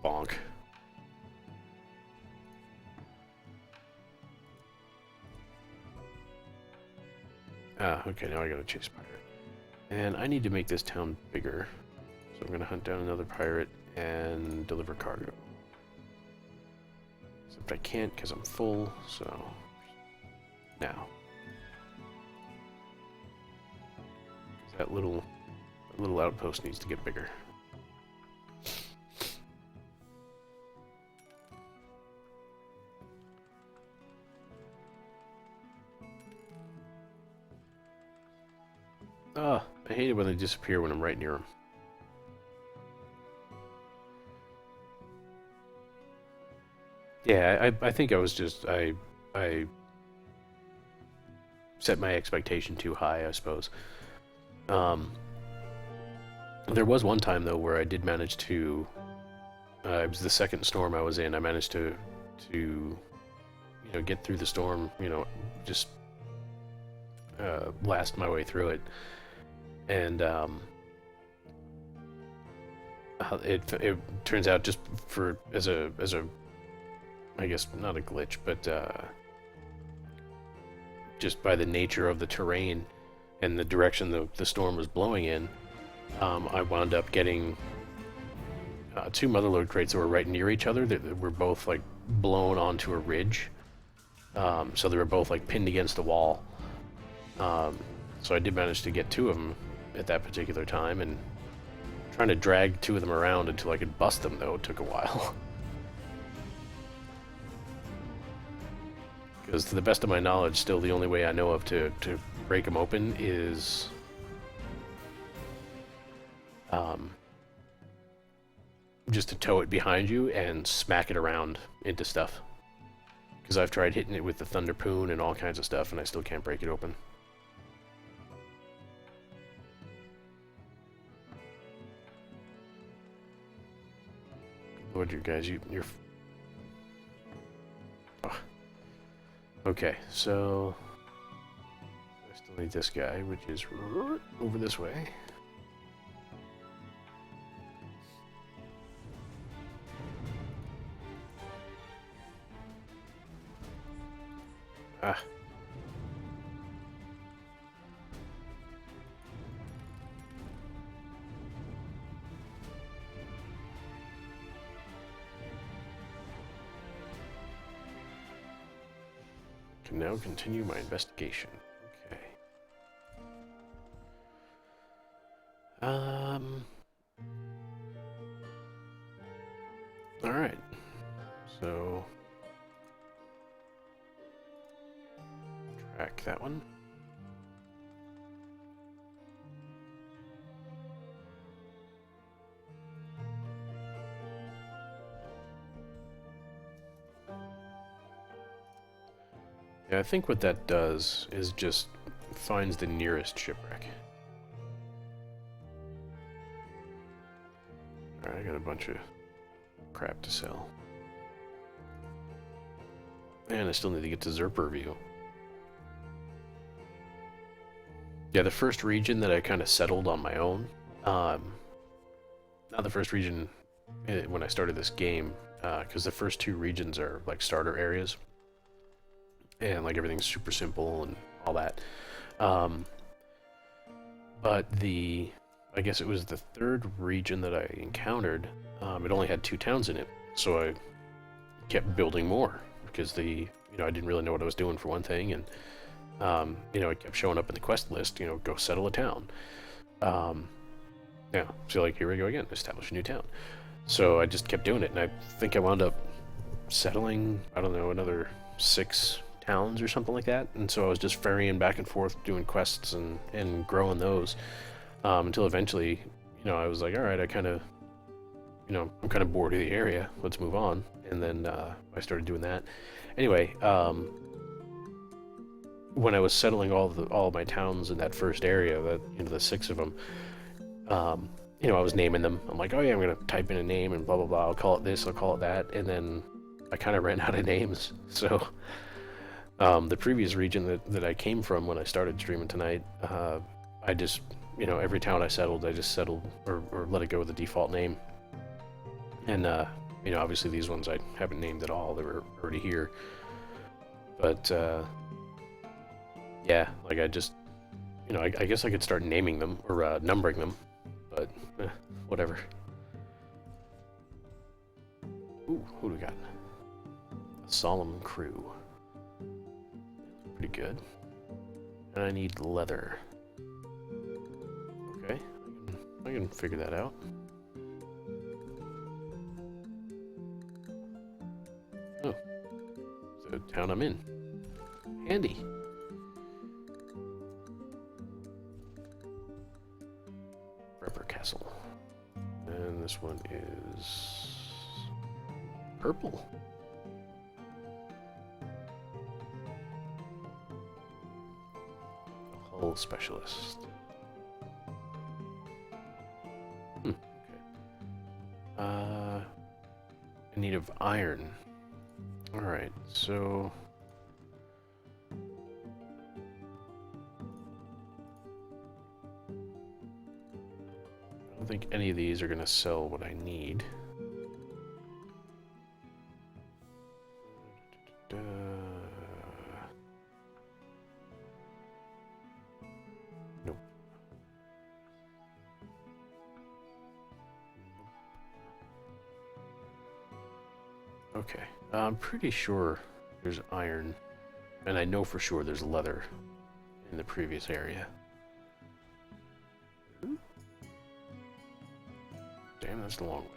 Bonk. Okay, now I gotta chase pirate. And I need to make this town bigger. So I'm gonna hunt down another pirate and deliver cargo. Except I can't because I'm full, so... Now. That little outpost needs to get bigger. Ah, I hate it when they disappear when I'm right near them. Yeah, I think I was just I set my expectation too high, I suppose. There was one time though where I did manage to. It was the second storm I was in. I managed to get through the storm. Just last my way through it. And it turns out just as a I guess not a glitch, but just by the nature of the terrain and the direction the storm was blowing in, I wound up getting two motherlode crates that were right near each other. That were both like blown onto a ridge, so they were both like pinned against the wall. So I did manage to get two of them at that particular time, and trying to drag two of them around until I could bust them, though, took a while. Because to the best of my knowledge, still the only way I know of to break them open is just to tow it behind you and smack it around into stuff. Because I've tried hitting it with the Thunderpoon and all kinds of stuff, and I still can't break it open. Lord, you guys, you're... Oh. Okay, so... I still need this guy, which is over this way. Ah. Can now continue my investigation. Okay. All right. So track that one. Yeah, I think what that does is just finds the nearest shipwreck. Alright, I got a bunch of crap to sell. And I still need to get to Zerper View. Yeah, the first region that I kind of settled on my own, not the first region when I started this game, because the first two regions are like starter areas. And like everything's super simple and all that. But I guess it was the third region that I encountered, it only had 2 towns in it. So I kept building more because I didn't really know what I was doing for one thing, and it kept showing up in the quest list, go settle a town. Yeah, so like here we go again, establish a new town. So I just kept doing it, and I think I wound up settling, I don't know, another 6 towns or something like that, and so I was just ferrying back and forth doing quests and growing those until eventually I was like, all right, I'm kind of bored of the area, let's move on. And then I started doing that anyway. when I was settling all my towns in that first area, the 6 of them, I was naming them. I'm like, oh yeah, I'm gonna type in a name and blah blah blah. I'll call it this, I'll call it that, and then I kind of ran out of names. So the previous region that I came from when I started streaming tonight, I just, every town I settled, I just settled or let it go with the default name. And obviously these ones I haven't named at all. They were already here. But yeah, like I just, I guess I could start naming them or numbering them, but whatever. Ooh, who do we got? A solemn crew. Pretty good. And I need leather. Okay, I can figure that out. Oh, the town I'm in. Handy. Brepper Castle. And this one is purple. Hull specialist. Okay. In need of iron. Alright, so I don't think any of these are going to sell what I need. Nope. Okay, I'm pretty sure there's iron, and I know for sure there's leather in the previous area. Damn, that's a long way.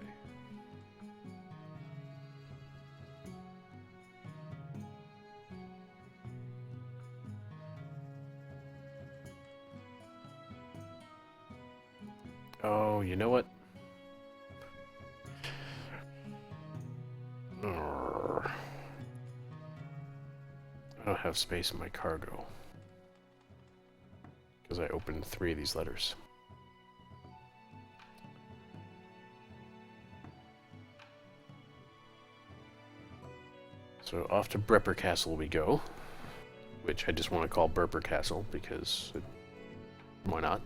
Oh, you know what? I don't have space in my cargo because I opened 3 of these letters. So off to Brepper Castle we go, which I just want to call Burper Castle because why not?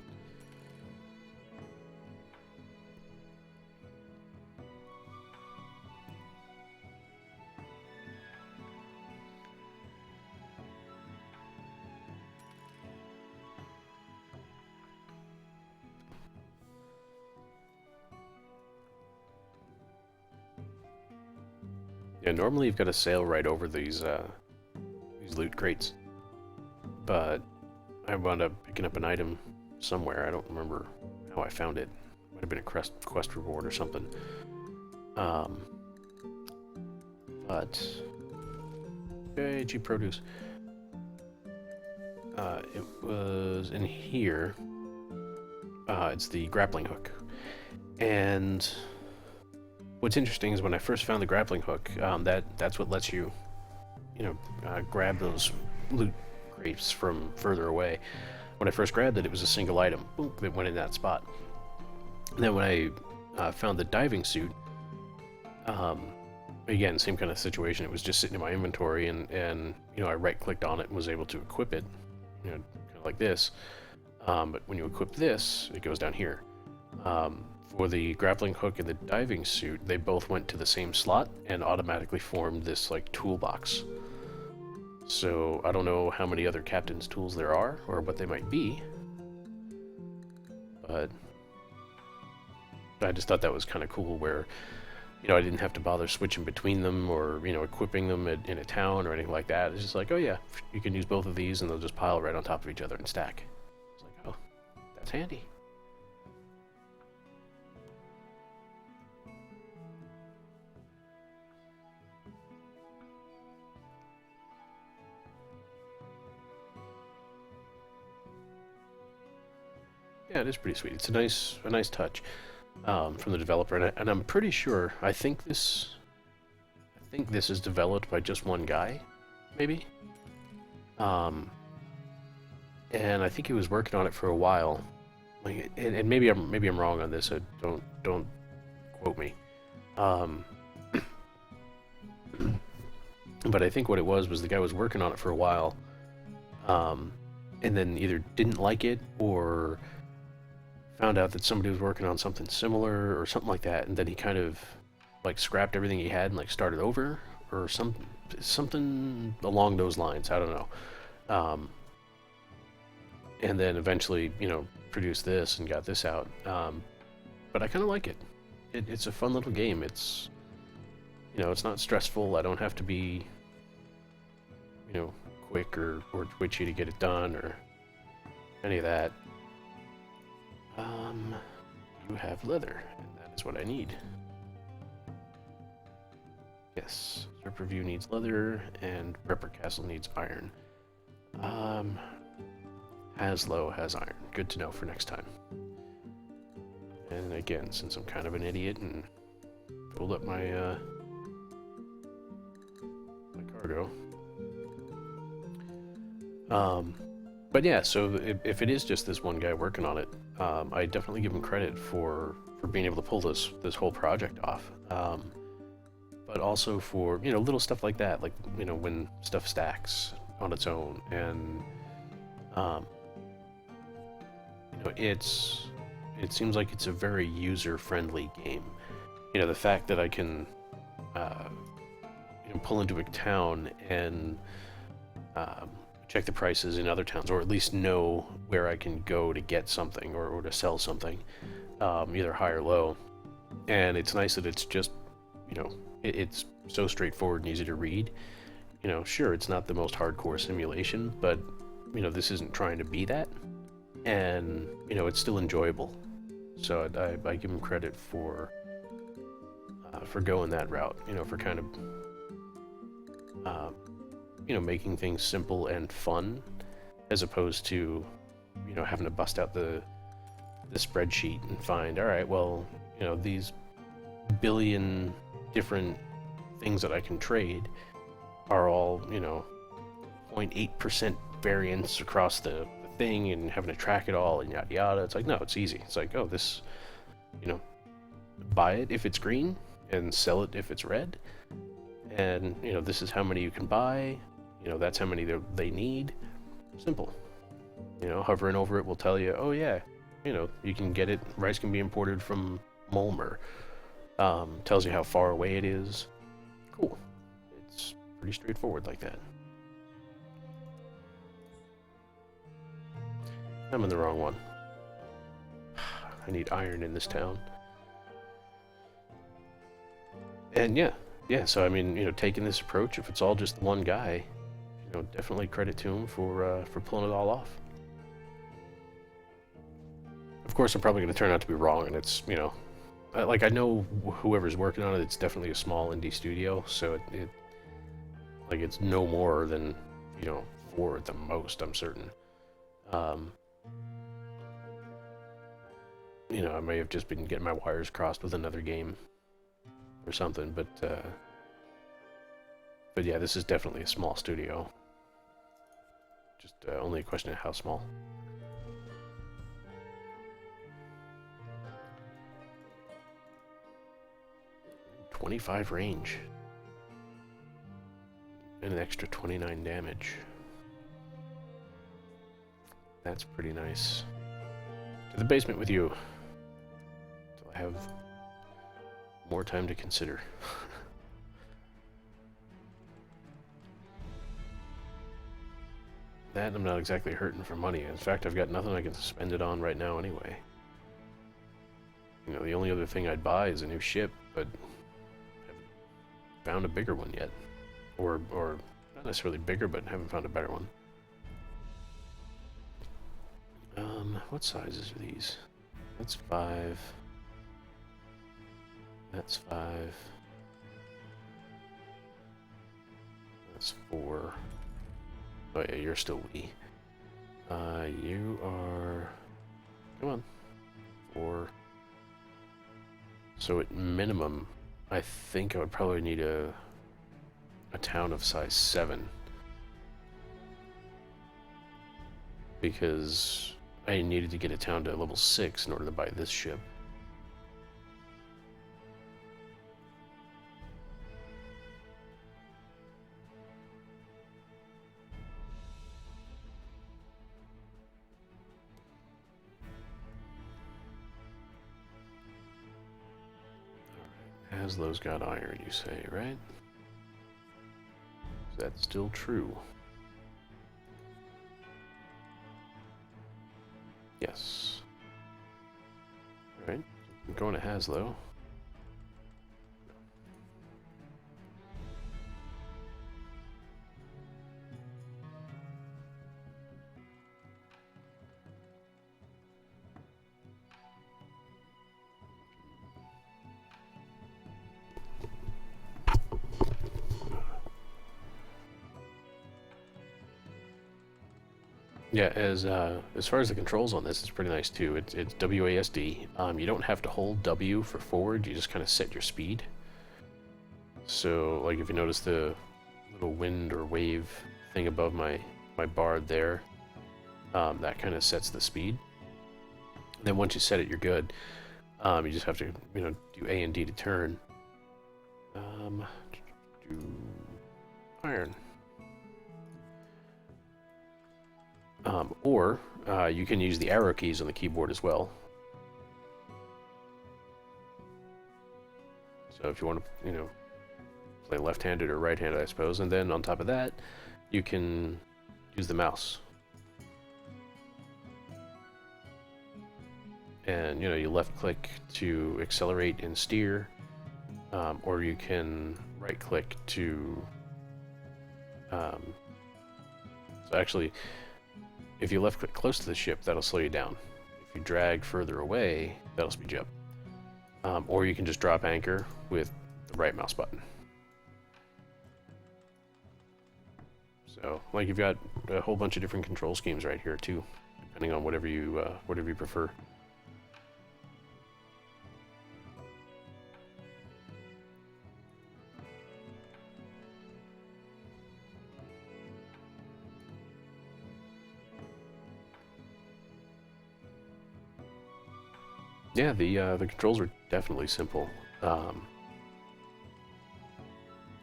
Yeah, normally you've got to sail right over these loot crates, but I wound up picking up an item somewhere. I don't remember how I found it. Might have been a quest reward or something. But okay, cheap produce. It was in here. It's the grappling hook, and what's interesting is when I first found the grappling hook, that's what lets you, grab those loot crates from further away. When I first grabbed it, it was a single item. Boom, it went in that spot. And then when I found the diving suit, again, same kind of situation. It was just sitting in my inventory, and I right-clicked on it and was able to equip it, kind of like this. But when you equip this, it goes down here. For the grappling hook and the diving suit, they both went to the same slot and automatically formed this like toolbox. So I don't know how many other captain's tools there are or what they might be, but I just thought that was kind of cool where I didn't have to bother switching between them or equipping them in a town or anything like that. It's just like, oh yeah, you can use both of these and they'll just pile right on top of each other and stack. It's like, oh, that's handy. Yeah, it is pretty sweet. It's a nice touch from the developer, and I'm pretty sure. I think this is developed by just one guy, maybe. and I think he was working on it for a while. Like, and maybe I'm wrong on this. So don't quote me. Um, but I think what it was the guy was working on it for a while, and then either didn't like it or found out that somebody was working on something similar or something like that, and then he kind of like scrapped everything he had and like started over or something along those lines. I don't know. And then eventually, produced this and got this out. But I kind of like it. It's a fun little game. It's not stressful. I don't have to be, quick or twitchy to get it done or any of that. You have leather, and that is what I need. Yes, Riverview needs leather, and Prepper Castle needs iron. Haslow has iron. Good to know for next time. And again, since I'm kind of an idiot and pulled up my my cargo. But yeah, so if it is just this one guy working on it, I definitely give him credit for being able to pull this whole project off. But also for little stuff like that, like when stuff stacks on its own, and it seems like it's a very user-friendly game. The fact that I can pull into a town and check the prices in other towns, or at least know where I can go to get something or to sell something, either high or low. And it's nice that it's just, it's so straightforward and easy to read. Sure, it's not the most hardcore simulation, but, this isn't trying to be that. And, it's still enjoyable. So I give him credit for going that route, for kind of, making things simple and fun, as opposed to, having to bust out the spreadsheet and find, all right, well, these billion different things that I can trade are all, 0.8% variance across the thing, and having to track it all and yada yada. It's like, no, it's easy. It's like, oh, this, buy it if it's green and sell it if it's red. And, this is how many you can buy. That's how many they need. Simple. Hovering over it will tell you, oh yeah, you can get it. Rice can be imported from Mulmer. Tells you how far away it is. Cool. It's pretty straightforward like that. I'm in the wrong one. I need iron in this town. And yeah, so I mean, taking this approach, if it's all just one guy, definitely credit to him for pulling it all off. Of course, I'm probably going to turn out to be wrong, and it's, like, I know whoever's working on it, it's definitely a small indie studio, so it's no more than, 4 at the most, I'm certain. I may have just been getting my wires crossed with another game or something, but yeah, this is definitely a small studio. Just only a question of how small. .25 range. And an extra 29 damage. That's pretty nice. To the basement with you. Till I have more time to consider. That I'm not exactly hurting for money. In fact, I've got nothing I can spend it on right now anyway. The only other thing I'd buy is a new ship, but haven't found a bigger one yet. Or not necessarily bigger, but haven't found a better one. What sizes are these? That's 5. That's 5. That's 4. Oh yeah, you're still wee. You are... Come on. 4. So at minimum, I think I would probably need a town of size 7. because I needed to get it down to level 6 in order to buy this ship. Haslow's got iron, you say, right? Is that still true? Yes. Alright, I'm going to Haslow. Yeah, as far as the controls on this, it's pretty nice too. It's WASD. You don't have to hold W for forward. You just kind of set your speed. So, like if you notice the little wind or wave thing above my bard there, that kind of sets the speed. And then once you set it, you're good. You just have to, do A and D to turn. Do iron. Or you can use the arrow keys on the keyboard as well. So if you want to, play left-handed or right-handed, I suppose, and then on top of that, you can use the mouse. And, you left-click to accelerate and steer, or you can right-click to... so actually, if you left-click close to the ship, that'll slow you down. If you drag further away, that'll speed you up. Or you can just drop anchor with the right mouse button. So, like, you've got a whole bunch of different control schemes right here too, depending on whatever you prefer. Yeah, the controls are definitely simple.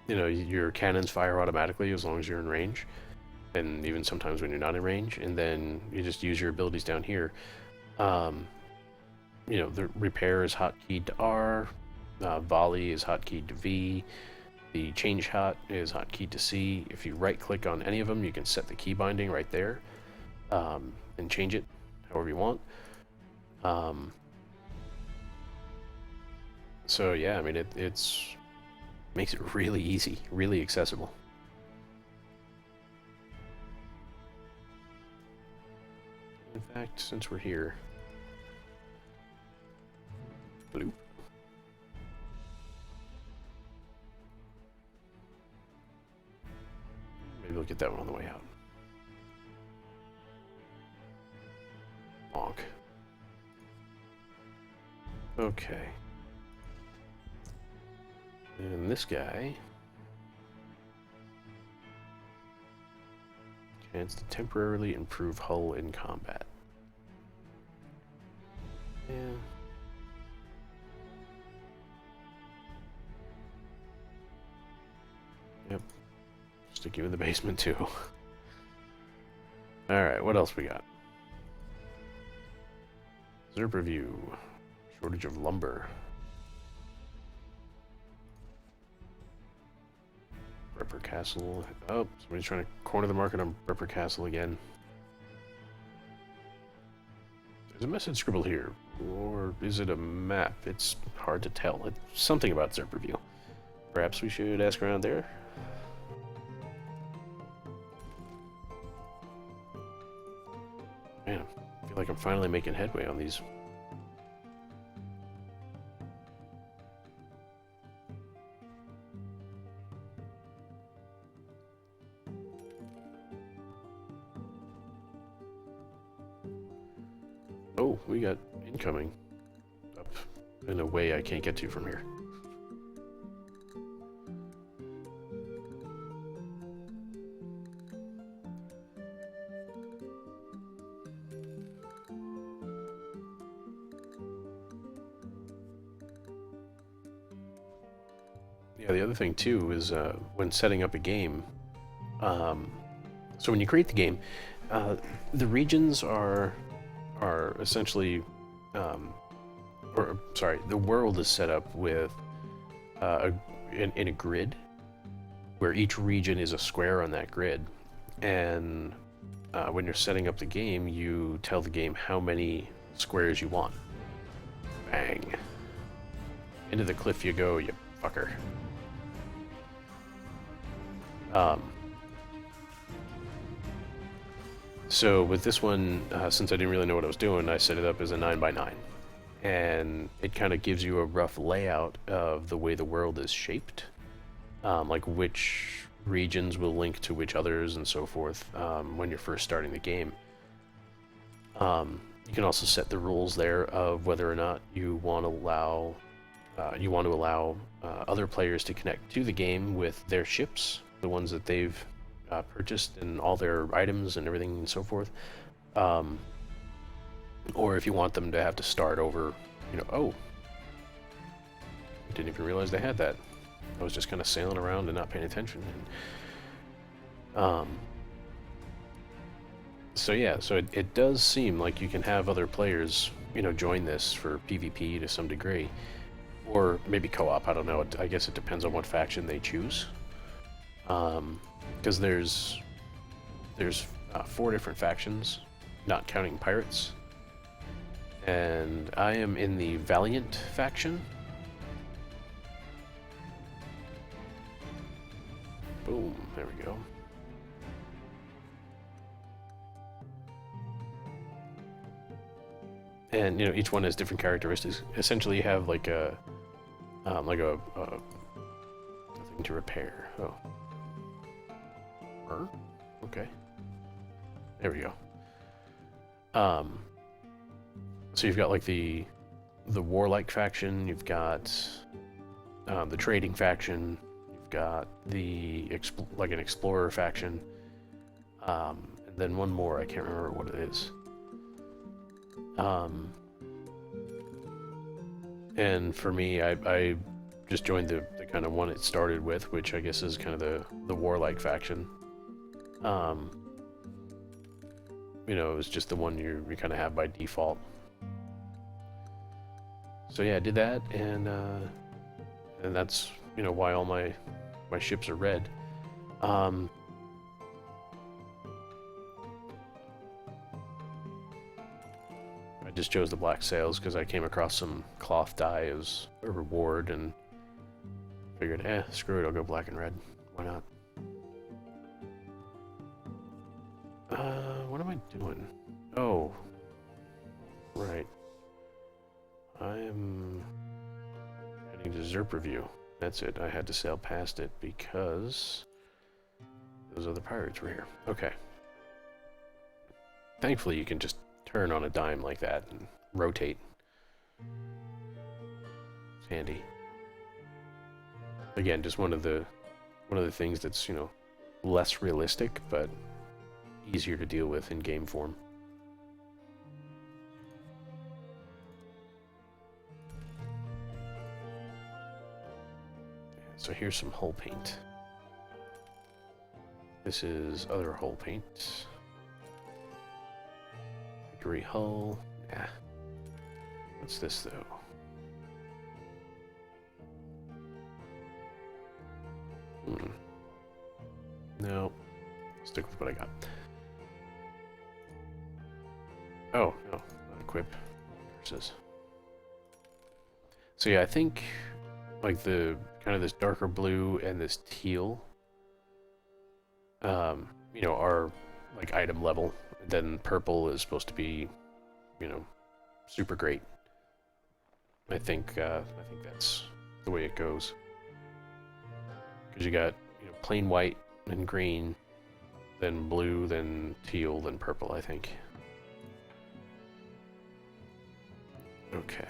Your cannons fire automatically as long as you're in range, and even sometimes when you're not in range, and then you just use your abilities down here. The repair is hotkeyed to R, volley is hotkeyed to V, the change shot is hotkeyed to C. If you right-click on any of them, you can set the key binding right there, and change it however you want. So yeah, I mean, it's makes it really easy, really accessible. In fact, since we're here, bloop. Maybe we'll get that one on the way out. Bonk. Okay. And this guy, chance to temporarily improve hull in combat. Yeah. Yep. Stick you in the basement too. Alright, what else we got? Zerp review. Shortage of lumber. Brepper Castle. Oh, somebody's trying to corner the market on Brepper Castle again. There's a message scribbled here. Or is it a map? It's hard to tell. It's something about Zerp review. Perhaps we should ask around there? Man, I feel like I'm finally making headway on these. Oh, we got incoming up in a way I can't get to from here. Yeah, the other thing too is when setting up a game. So when you create the game, the regions are essentially, or sorry, the world is set up with in a grid where each region is a square on that grid, and when you're setting up the game, you tell the game how many squares you want. Bang. Into the cliff you go, you fucker. So with this one, since I didn't really know what I was doing, I set it up as a 9x9. And it kind of gives you a rough layout of the way the world is shaped. Like which regions will link to which others and so forth when you're first starting the game. You can also set the rules there of whether or not you want to allow other players to connect to the game with their ships, the ones that they've purchased and all their items and everything and so forth. Or if you want them to have to start over, oh, I didn't even realize they had that. I was just kind of sailing around and not paying attention. And, so yeah, so it does seem like you can have other players, join this for PvP to some degree. Or maybe co-op, I don't know. I guess it depends on what faction they choose. Because there's 4 different factions, not counting pirates. And I am in the Valiant faction. Boom, there we go. And each one has different characteristics. Essentially, you have like a thing to repair. Oh, okay. There we go. So you've got like the warlike faction. You've got the trading faction. You've got the an explorer faction. And then one more. I can't remember what it is. And for me, I just joined the kind of one it started with, which I guess is kind of the warlike faction. It was just the one you kind of have by default. So yeah, I did that, and that's why all my ships are red. I just chose the black sails because I came across some cloth dye as a reward and figured, screw it, I'll go black and red. Why not? What am I doing? Oh, right. I am heading to Zerperview. That's it. I had to sail past it because those other pirates were here. Okay. Thankfully, you can just turn on a dime like that and rotate. It's handy. Again, just one of the things that's less realistic but easier to deal with in game form. So here's some hull paint. This is other hull paint. Hickory hull. Yeah. What's this though? No. Stick with what I got. Oh, no. Not equip. Versus. So yeah, I think like the kind of this darker blue and this teal are like item level. Then purple is supposed to be, super great. I think that's the way it goes. Because you got plain white and green, then blue, then teal, then purple, I think. Okay.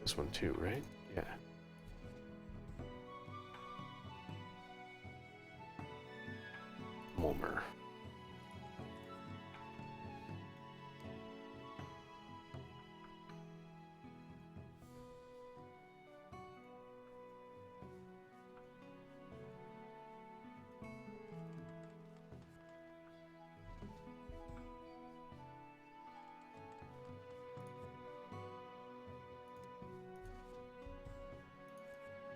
This one too, right? Yeah. Mulmer.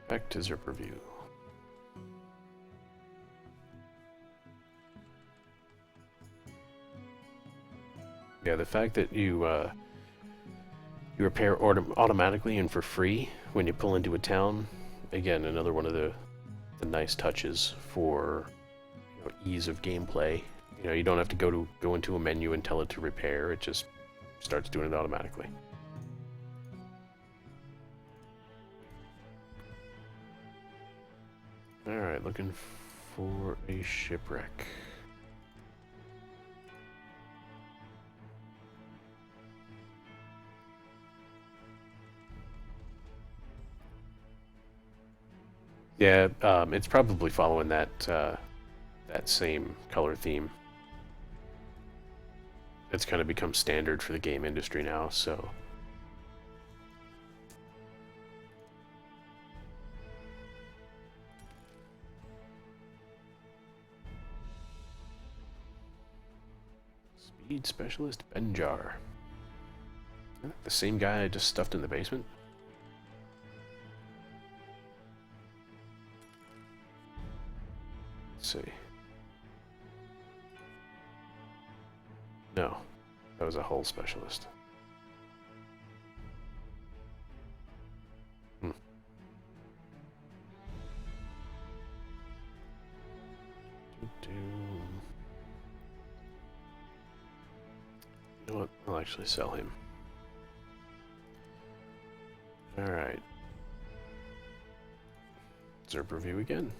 Back to Zerper View. Yeah, the fact that you repair automatically and for free when you pull into a town, again, another one of the nice touches for ease of gameplay. You don't have to go into a menu and tell it to repair. It just starts doing it automatically. Alright, looking for a shipwreck. Yeah, it's probably following that that same color theme. It's kind of become standard for the game industry now, so... Speed Specialist Benjar. The same guy I just stuffed in the basement? Let's see. No, that was a hull specialist. Hmm. You know what? I'll actually sell him. Alright. Zerper View again.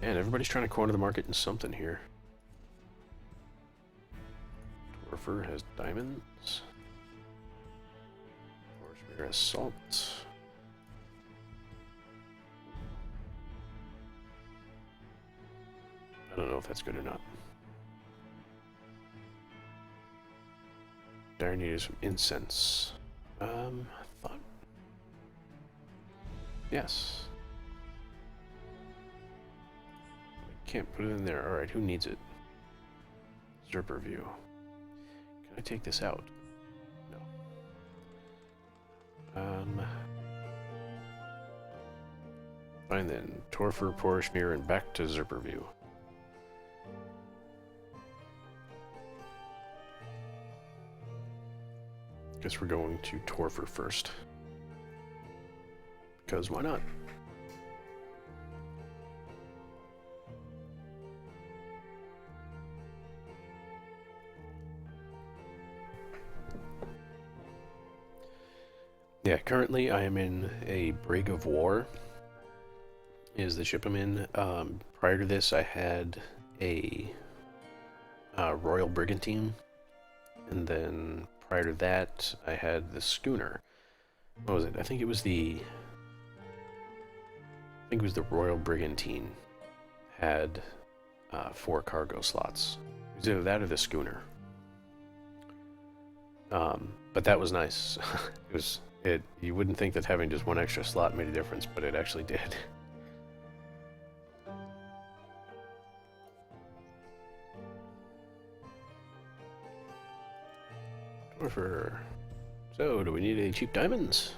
Man, everybody's trying to corner the market in something here. Dwarfer has diamonds. Foreshmere has salt. I don't know if that's good or not. Dire need is from incense. I thought... Yes. Can't put it in there. Alright, who needs it? Zerper View. Can I take this out? No. Fine then. Torfer, Porishmere, and back to Zerper View. Guess we're going to Torfer first. Because why not? Yeah, currently I am in a Brig of War, is the ship I'm in. Prior to this I had a Royal Brigantine, and then prior to that I had the schooner. What was it? I think it was the Royal Brigantine had 4 cargo slots. It was either that or the schooner. But that was nice. You wouldn't think that having just one extra slot made a difference, but it actually did. So, do we need any cheap diamonds?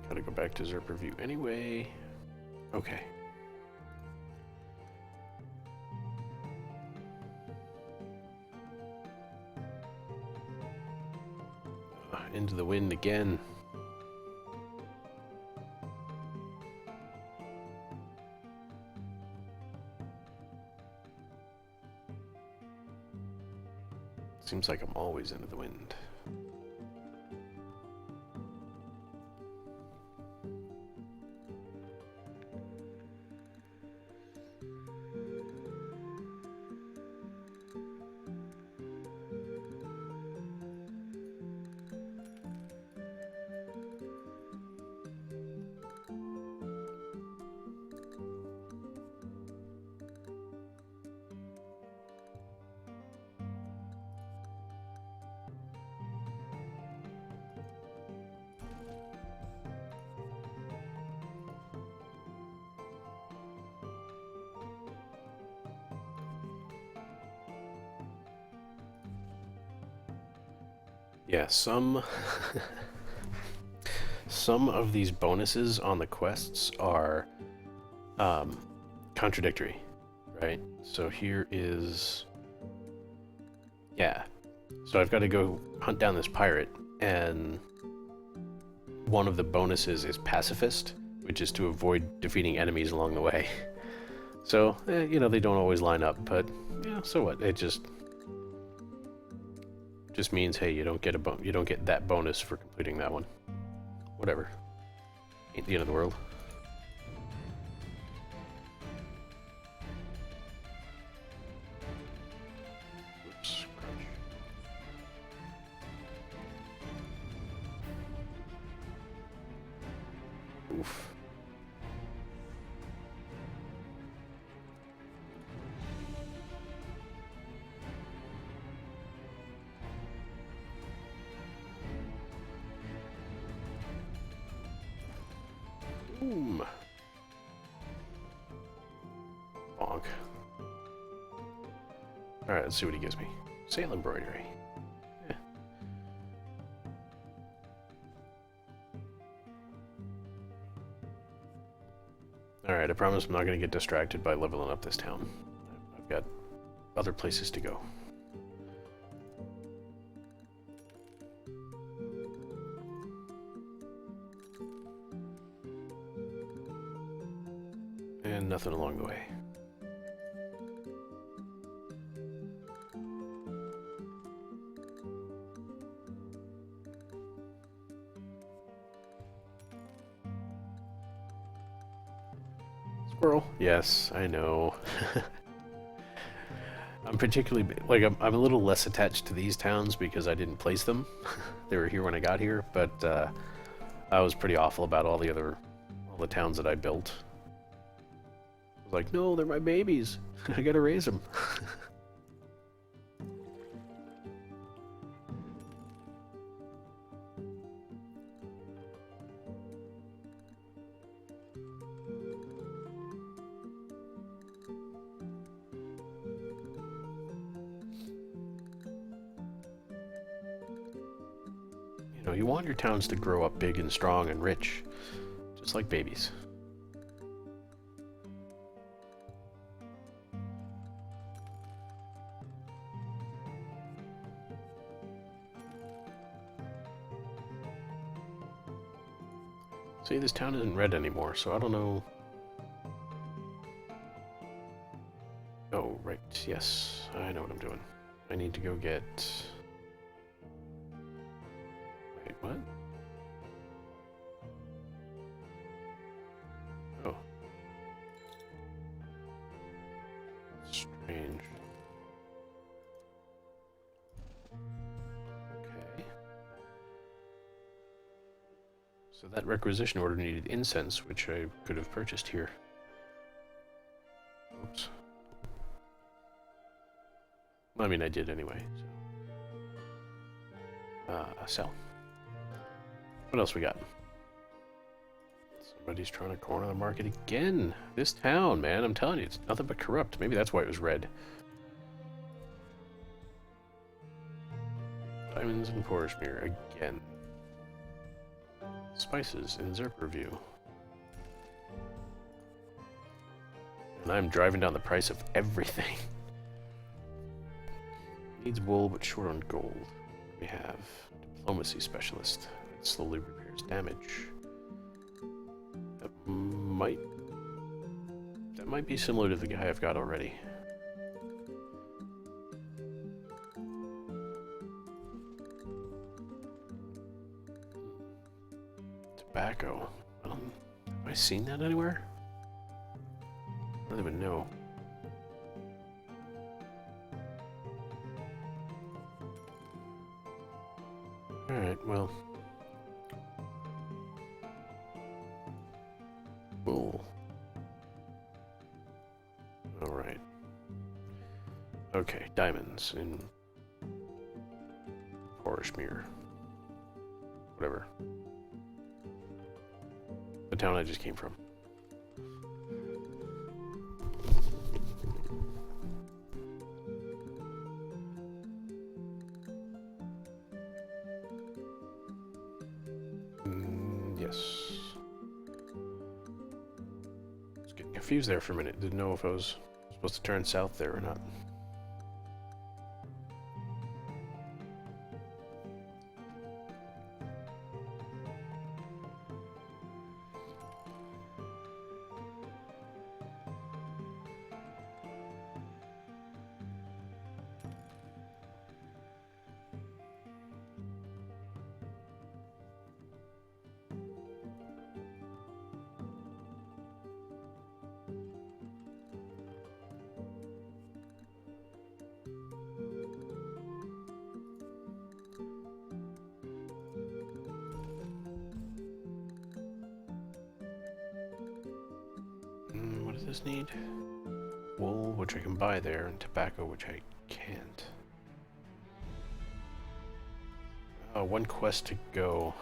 Gotta go back to Zerper View anyway. Okay. Into the wind again. Seems like I'm always into the wind. Yeah, some some of these bonuses on the quests are contradictory, right? So here is, yeah. So I've got to go hunt down this pirate, and one of the bonuses is pacifist, which is to avoid defeating enemies along the way. So, you know, they don't always line up, but yeah, so what? It just means, hey, you don't get that bonus for completing that one. Whatever. Ain't the end of the world. Oops. Oof. Boom. Bonk. Alright, let's see what he gives me. Sail embroidery. Yeah. Alright, I promise I'm not going to get distracted by leveling up this town. I've got other places to go. And nothing along the way. Squirrel. Yes, I know. I'm particularly, like, I'm a little less attached to these towns because I didn't place them. They were here when I got here, but I was pretty awful about all the towns that I built. I was like, no, they're my babies. I gotta raise them. You know, you want your towns to grow up big and strong and rich, just like babies. See, this town isn't red anymore, so I don't know. Oh, right, yes, I know what I'm doing. I need to go get... Wait, what? Oh. Strange. Okay. So that requisition order needed incense, which I could have purchased here. Oops. I mean, I did anyway. So. Sell. What else we got? Somebody's trying to corner the market again. This town, man, I'm telling you, it's nothing but corrupt. Maybe that's why it was red. Diamonds and Porishmere again. Spices in Zerp review. And I'm driving down the price of everything. Needs wool, but short on gold. We have Diplomacy Specialist. It slowly repairs damage. That might be similar to the guy I've got already. Tobacco. Have I seen that anywhere? I don't even know. Alright, well. Wool. Alright. Okay, diamonds in Porishmere. Whatever. The town I just came from. confused there for a minute. Didn't know if I was supposed to turn south there or not. What does this need? Wool, which I can buy there, and tobacco, which I can't. One quest to go.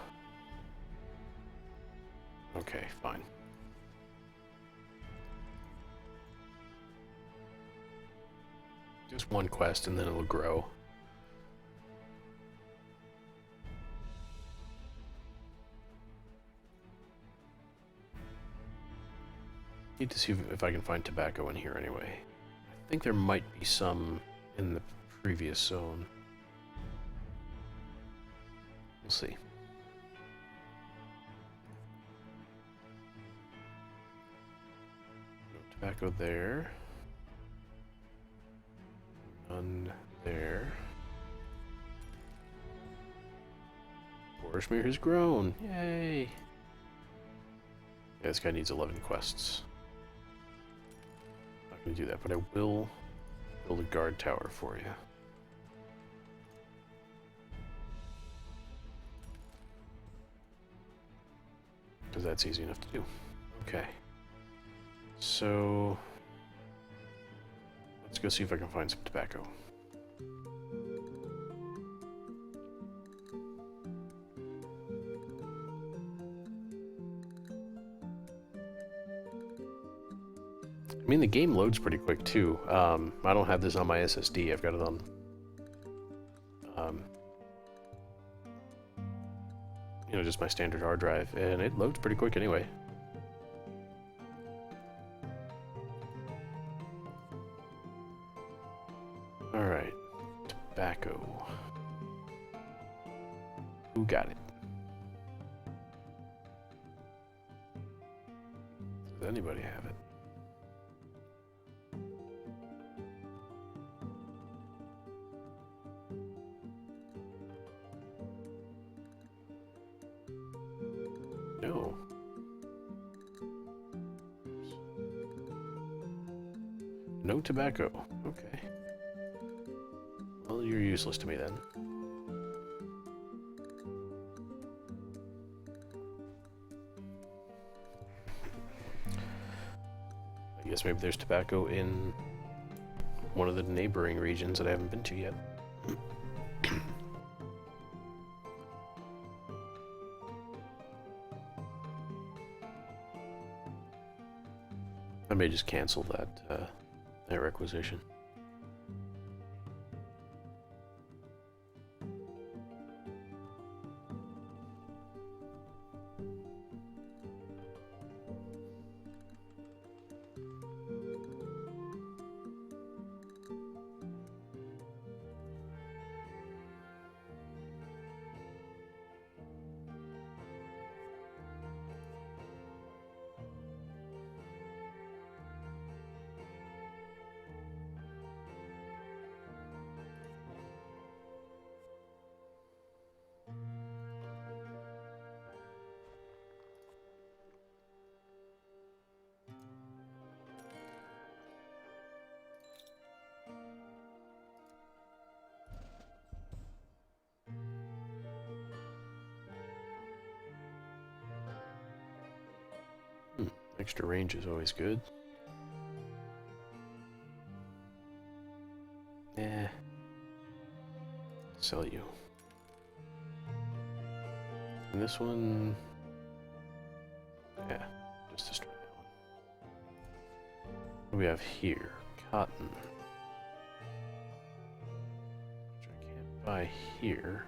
Okay, fine. Just one quest and then it'll grow. Need to see if I can find tobacco in here anyway. I think there might be some in the previous zone. We'll see. No tobacco there. None there. Borishmir has grown. Yay! Yeah, this guy needs 11 quests. Not going to do that, but I will build a guard tower for you. Because that's easy enough to do. Okay. So let's go see if I can find some tobacco. I mean, the game loads pretty quick too. I don't have this on my SSD. I've got it on you know, just my standard hard drive, and it loads pretty quick anyway. Alright, tobacco. Who got it? Does anybody have it? No. No tobacco. Okay. Well, you're useless to me then. I guess maybe there's tobacco in one of the neighboring regions that I haven't been to yet. I may just cancel that requisition. Extra range is always good. Eh. Sell you. And this one... yeah, just destroy that one. What do we have here? Cotton. Which I can't buy here.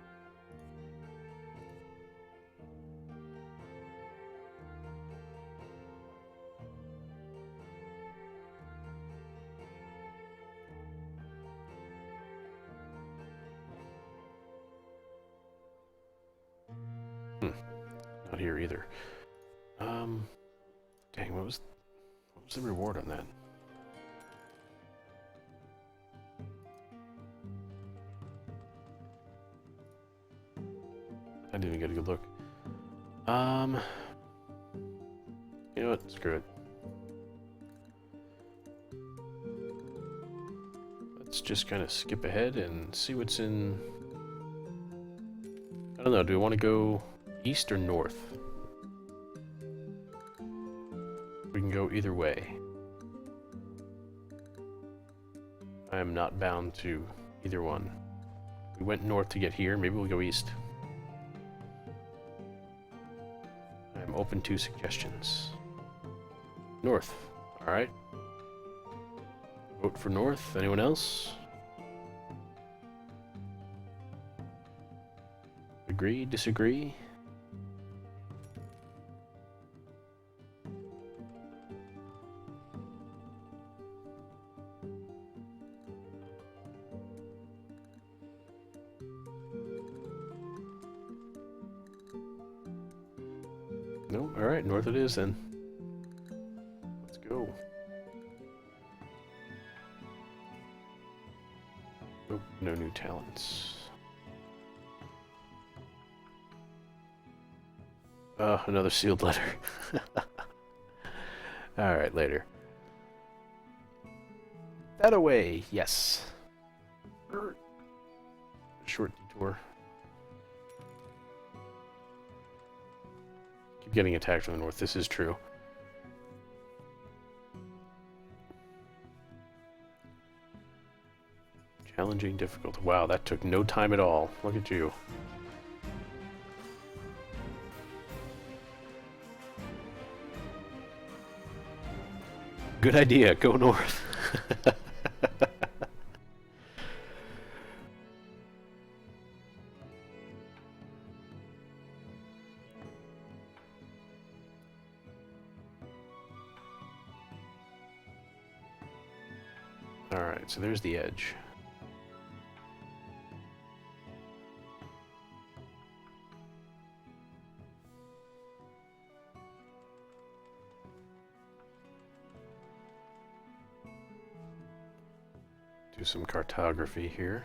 here either. Dang, what was the reward on that? I didn't even get a good look. You know what? Screw it. Let's just kind of skip ahead and see what's in... I don't know, do we want to go east or north? We can go either way. I am not bound to either one. We went north to get here, maybe we'll go east. I'm open to suggestions. North, alright. Vote for north, anyone else? Agree, disagree? No? Alright, north it is then. Let's go. Oh, no new talents. Another sealed letter. Alright, later. That away, yes. Short detour. Keep getting attacked from the north, this is true. Challenging, difficult. Wow, that took no time at all. Look at you. Good idea, go north. Alright, so there's the edge. Do some cartography here.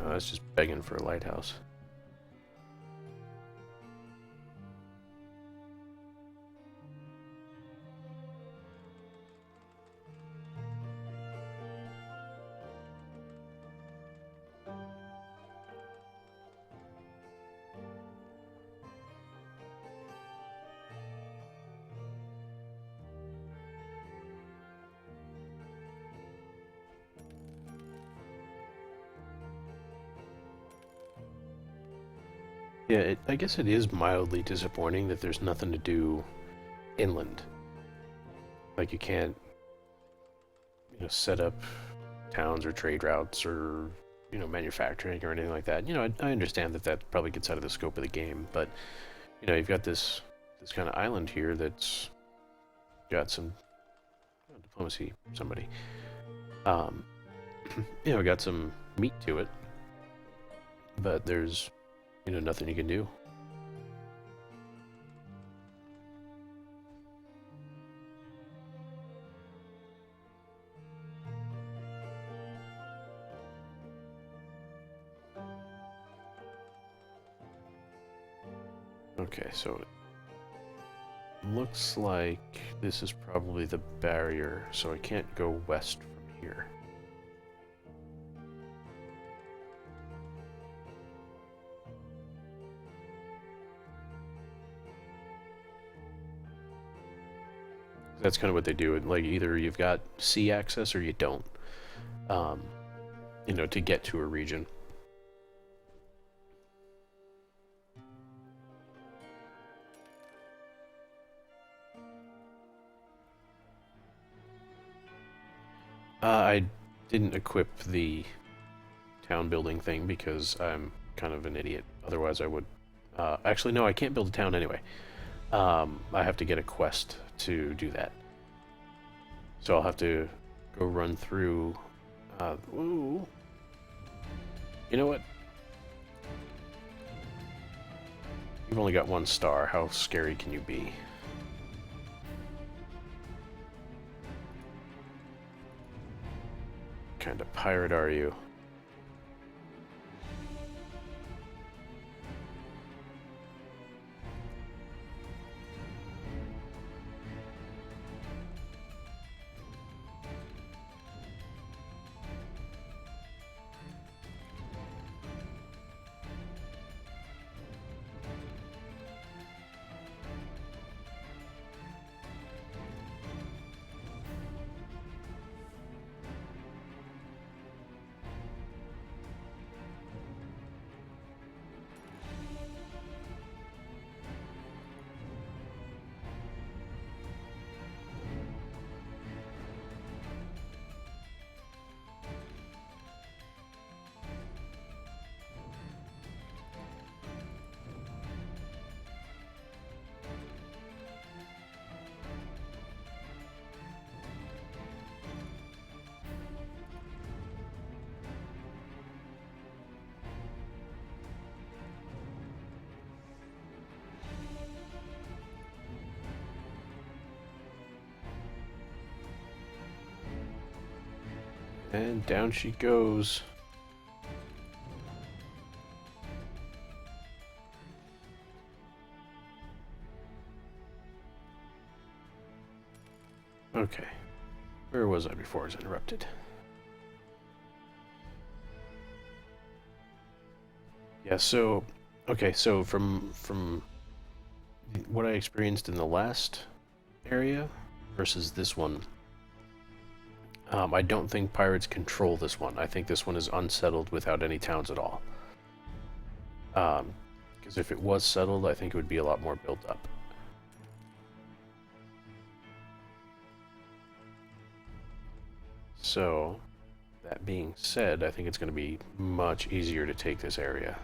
Oh, that's just begging for a lighthouse. Yeah, I guess it is mildly disappointing that there's nothing to do inland. Like you can't, set up towns or trade routes or, manufacturing or anything like that. I understand that probably gets out of the scope of the game, but, you've got this kind of island here that's got some diplomacy, somebody. Got some meat to it, but there's nothing you can do. Okay, so it looks like this is probably the barrier, so I can't go west from here. That's kind of what they do. Like, either you've got sea access or you don't, to get to a region. I didn't equip the town building thing because I'm kind of an idiot. Otherwise, I would. Actually, no, I can't build a town anyway. I have to get a quest to do that. So I'll have to go run through. Ooh. You know what? You've only got 1 star. How scary can you be? What kind of pirate are you? And down she goes. Okay. Where was I before I was interrupted? Yeah, so okay, so from what I experienced in the last area versus this one, I don't think pirates control this one. I think this one is unsettled without any towns at all. Because if it was settled, I think it would be a lot more built up. So, that being said, I think it's going to be much easier to take this area.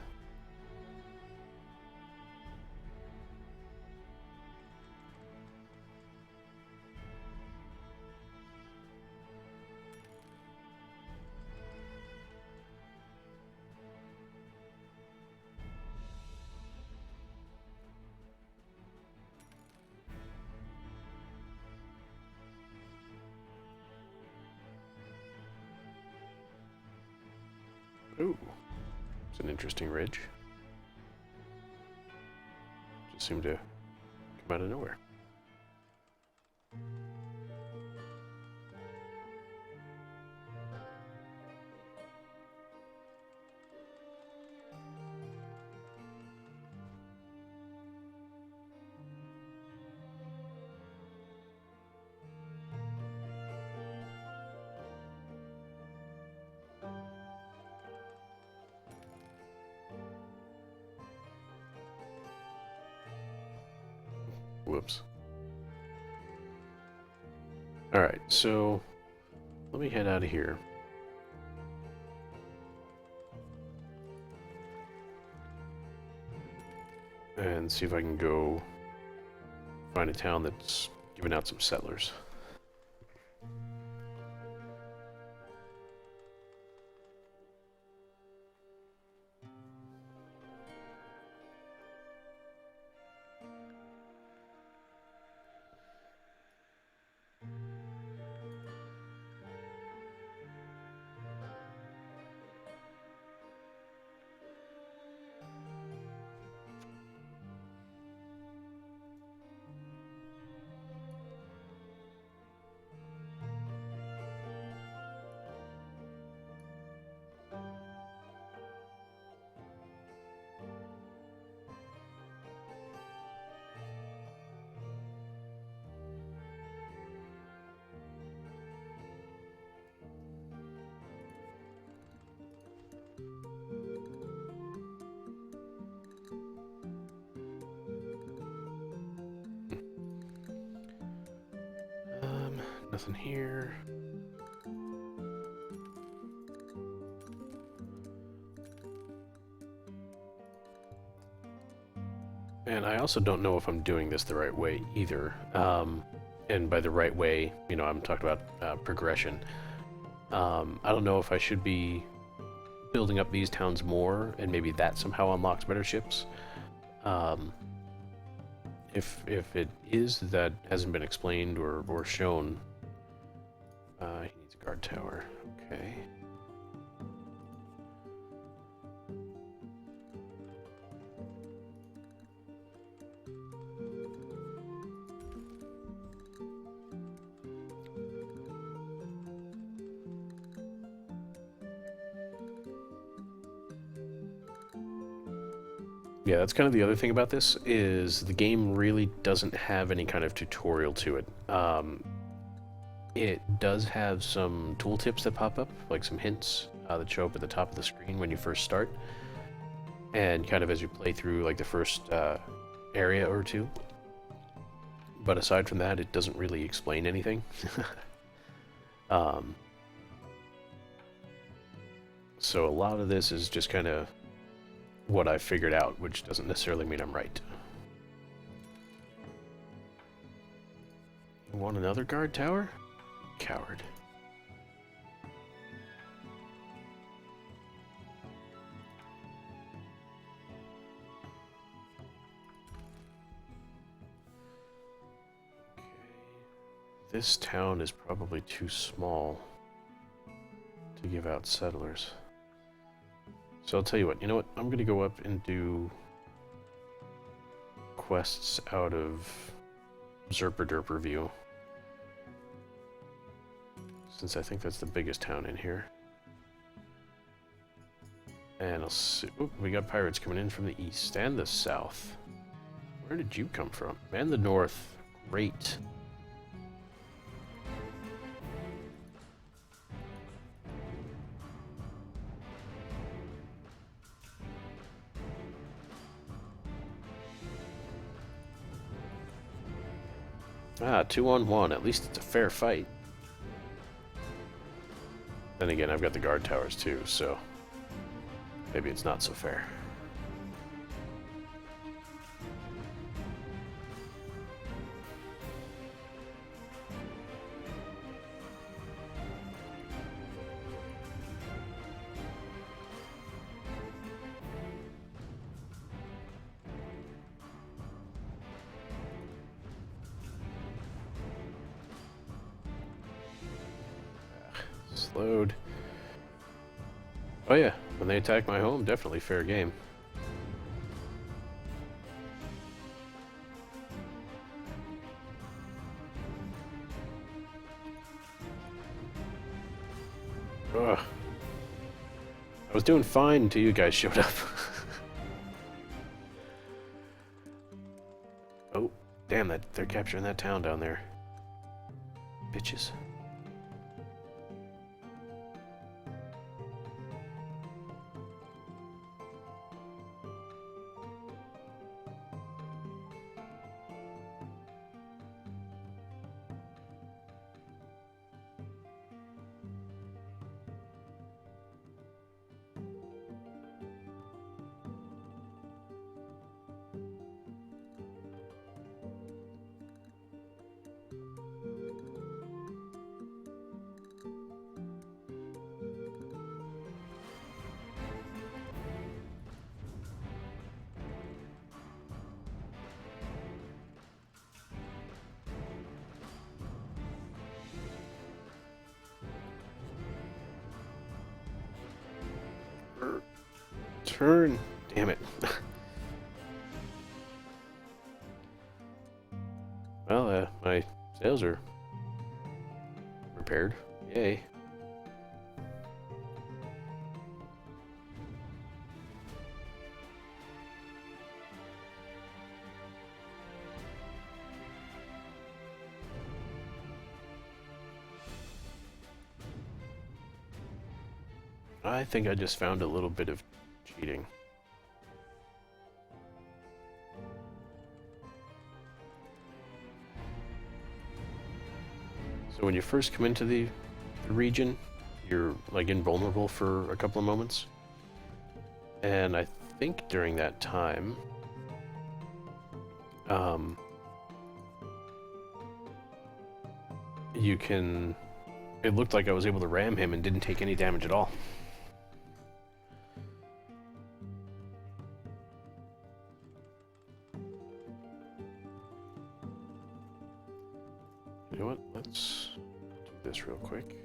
Ooh, it's an interesting ridge. Just seemed to come out of nowhere. Whoops. Alright, so let me head out of here. And see if I can go find a town that's giving out some settlers. Nothing here. And I also don't know if I'm doing this the right way either. And by the right way, you know, I'm talking about progression. I don't know if I should be building up these towns more, and maybe that somehow unlocks better ships. Um, if it is, that hasn't been explained or shown. He needs a guard tower. Okay. Yeah, that's kind of the other thing about this, is the game really doesn't have any kind of tutorial to it. It does have some tooltips that pop up, like some hints that show up at the top of the screen when you first start, and kind of as you play through like the first area or two. But aside from that, it doesn't really explain anything. So a lot of this is just kind of what I figured out, which doesn't necessarily mean I'm right. You want another guard tower? Coward. Okay. This town is probably too small to give out settlers. So I'll tell you what, you know what? I'm gonna go up and do quests out of Zerper Derper View, since I think that's the biggest town in here. And I'll see. Oop, we got pirates coming in from the east and the south. Where did you come from? And the north. Great. Ah, 2-on-1. At least it's a fair fight. Then again, I've got the guard towers too, so maybe it's not so fair. Slowed. Oh yeah, when they attack my home, definitely fair game. Ugh. I was doing fine until you guys showed up. Oh, damn, that they're capturing that town down there. Bitches. Turn. Damn it. Well, my sails are repaired. Yay. I think I just found a little bit of cheating. So when you first come into the region, you're like invulnerable for a couple of moments. And I think during that time, you can... It looked like I was able to ram him and didn't take any damage at all. You know what? Let's do this real quick.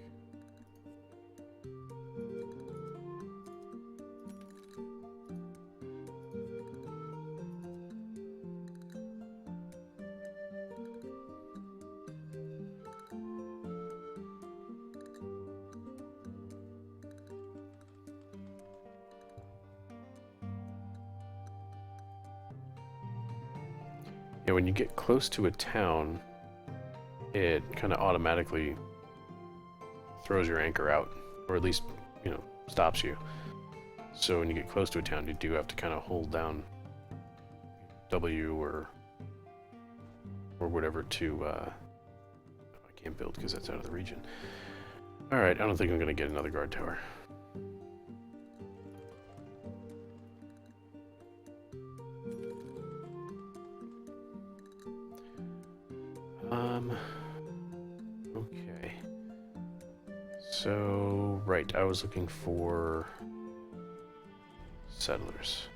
Yeah, when you get close to a town, it kind of automatically throws your anchor out, or at least, you know, stops you. So when you get close to a town, you do have to kind of hold down W or whatever to, I can't build because that's out of the region. Alright, I don't think I'm going to get another guard tower. Okay. So, right, I was looking for settlers.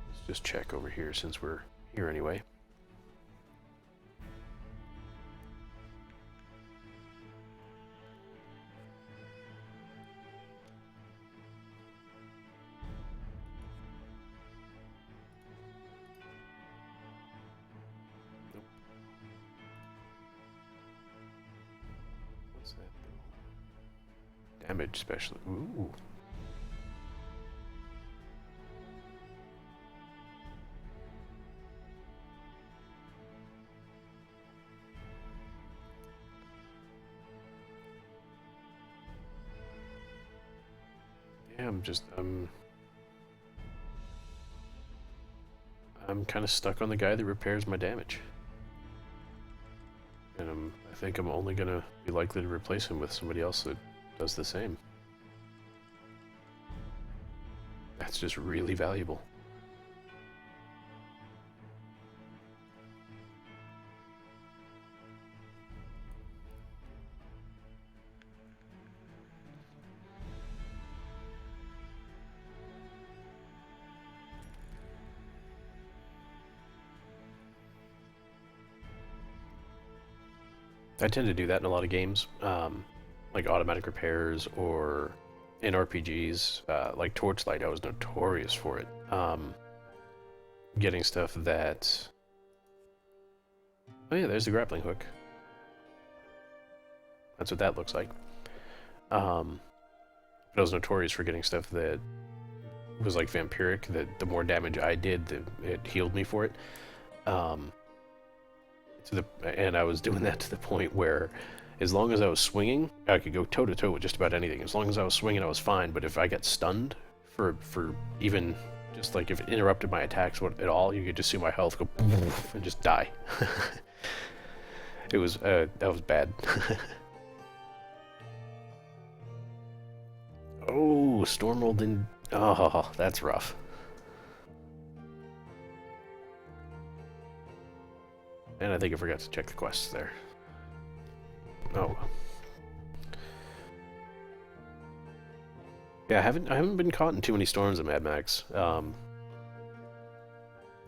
Let's just check over here since we're here anyway. Damage specialist. Ooh. Yeah, I'm kind of stuck on the guy that repairs my damage. And I think I'm only gonna be likely to replace him with somebody else that does the same. That's just really valuable. I tend to do that in a lot of games, like automatic repairs or in RPGs, like Torchlight. I was notorious for it. Getting stuff that... Oh yeah, there's the grappling hook. That's what that looks like. But I was notorious for getting stuff that was like vampiric, that the more damage I did, it healed me for it. And I was doing that to the point where as long as I was swinging, I could go toe-to-toe with just about anything. As long as I was swinging, I was fine. But if I got stunned for even just like if it interrupted my attacks at all, you could just see my health go and just die. It was, that was bad. Oh, Stormroll didn't... Oh, that's rough. And I think I forgot to check the quests there. Oh. Yeah, I haven't been caught in too many storms at Mad Max.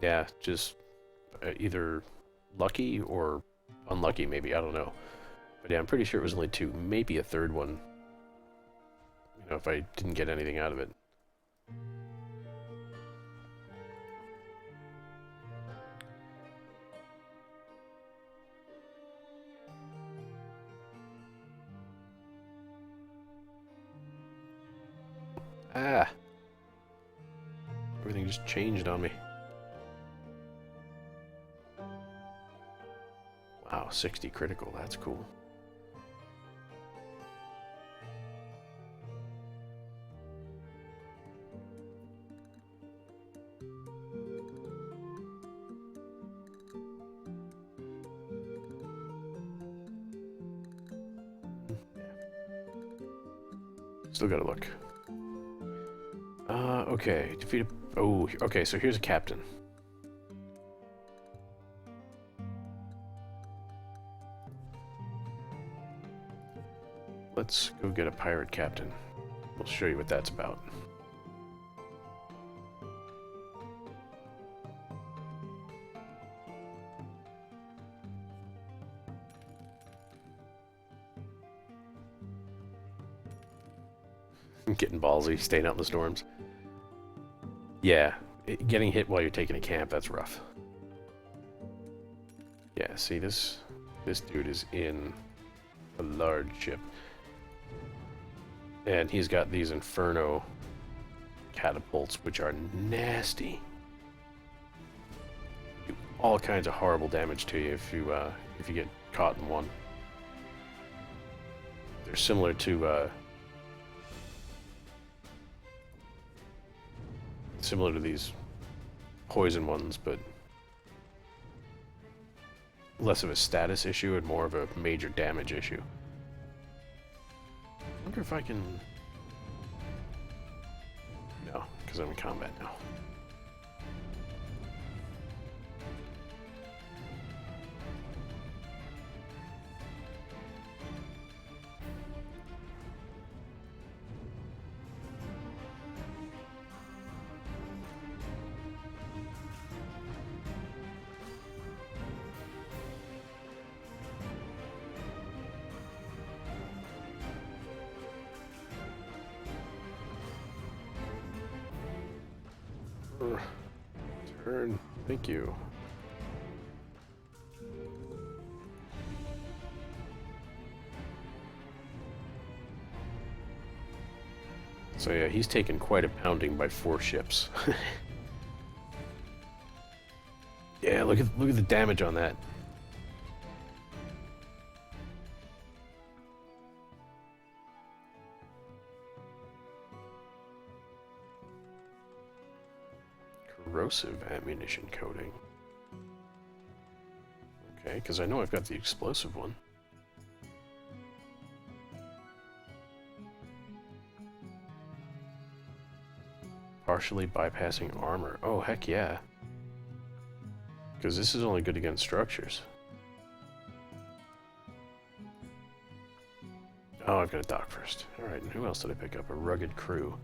Yeah, just either lucky or unlucky, maybe. I don't know. But yeah, I'm pretty sure it was only two, maybe a third one. You know, if I didn't get anything out of it. Ah! Everything just changed on me. Wow, 60 critical, that's cool. Still gotta look. Okay. Defeat a Oh, okay, so here's a captain. Let's go get a pirate captain. We'll show you what that's about. I'm getting ballsy, staying out in the storms. Yeah, getting hit while you're taking a camp, that's rough. Yeah, see, this dude is in a large ship. And he's got these Inferno catapults, which are nasty. Do all kinds of horrible damage to you if you get caught in one. They're similar to these poison ones, but less of a status issue and more of a major damage issue. I wonder if I can... No, because I'm in combat now. Turn. Thank you. So yeah, he's taken quite a pounding by 4 ships. Yeah, look at the damage on that. Corrosive ammunition coating. Okay, because I know I've got the explosive one. Partially bypassing armor. Oh, heck yeah. Because this is only good against structures. Oh, I've got to dock first. Alright, and who else did I pick up? A rugged crew.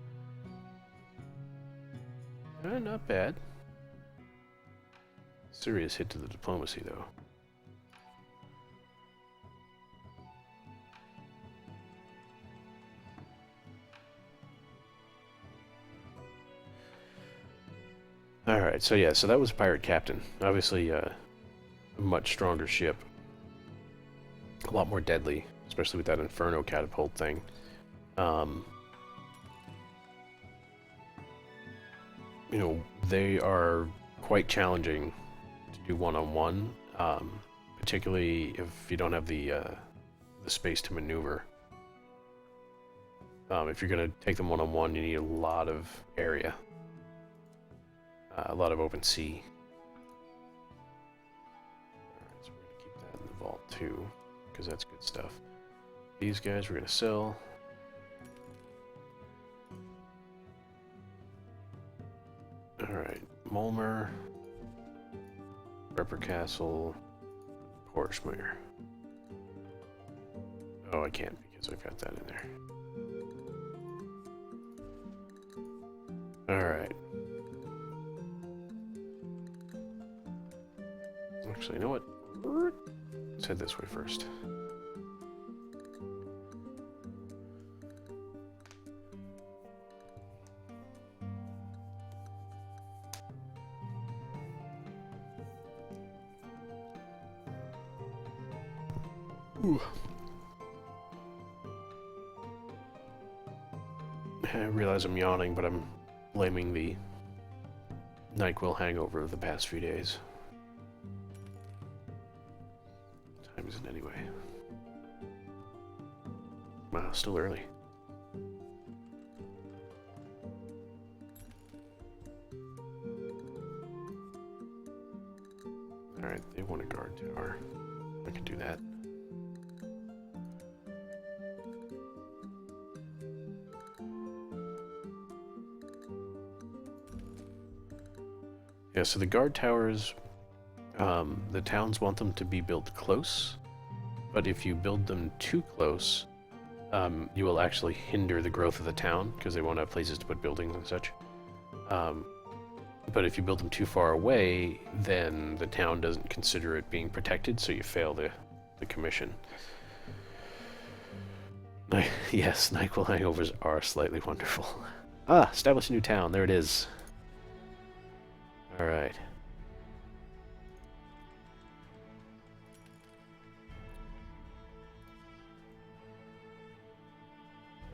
Not bad. Serious hit to the diplomacy, though. Alright, so yeah, so that was Pirate Captain. Obviously, a much stronger ship. A lot more deadly, especially with that Inferno catapult thing. You know, they are quite challenging to do one-on-one, particularly if you don't have the space to maneuver. If you're going to take them one-on-one, you need a lot of area. A lot of open sea. Alright, so we're going to keep that in the vault too, because that's good stuff. These guys we're going to sell. Alright, Mulmer, Repper Castle, Porschmeyer. Oh, I can't because I've got that in there. Alright. Actually, you know what? Let's head this way first. Ooh. I realize I'm yawning, but I'm blaming the NyQuil hangover of the past few days. What time is it anyway? Wow, still early. Alright, they want a guard tower. I can do that. Yeah, so the guard towers, the towns want them to be built close, but if you build them too close, you will actually hinder the growth of the town because they won't have places to put buildings and such. But if you build them too far away, then the town doesn't consider it being protected, so you fail the commission. Yes, NyQuil hangovers are slightly wonderful. Ah, establish a new town. There it is. Alright.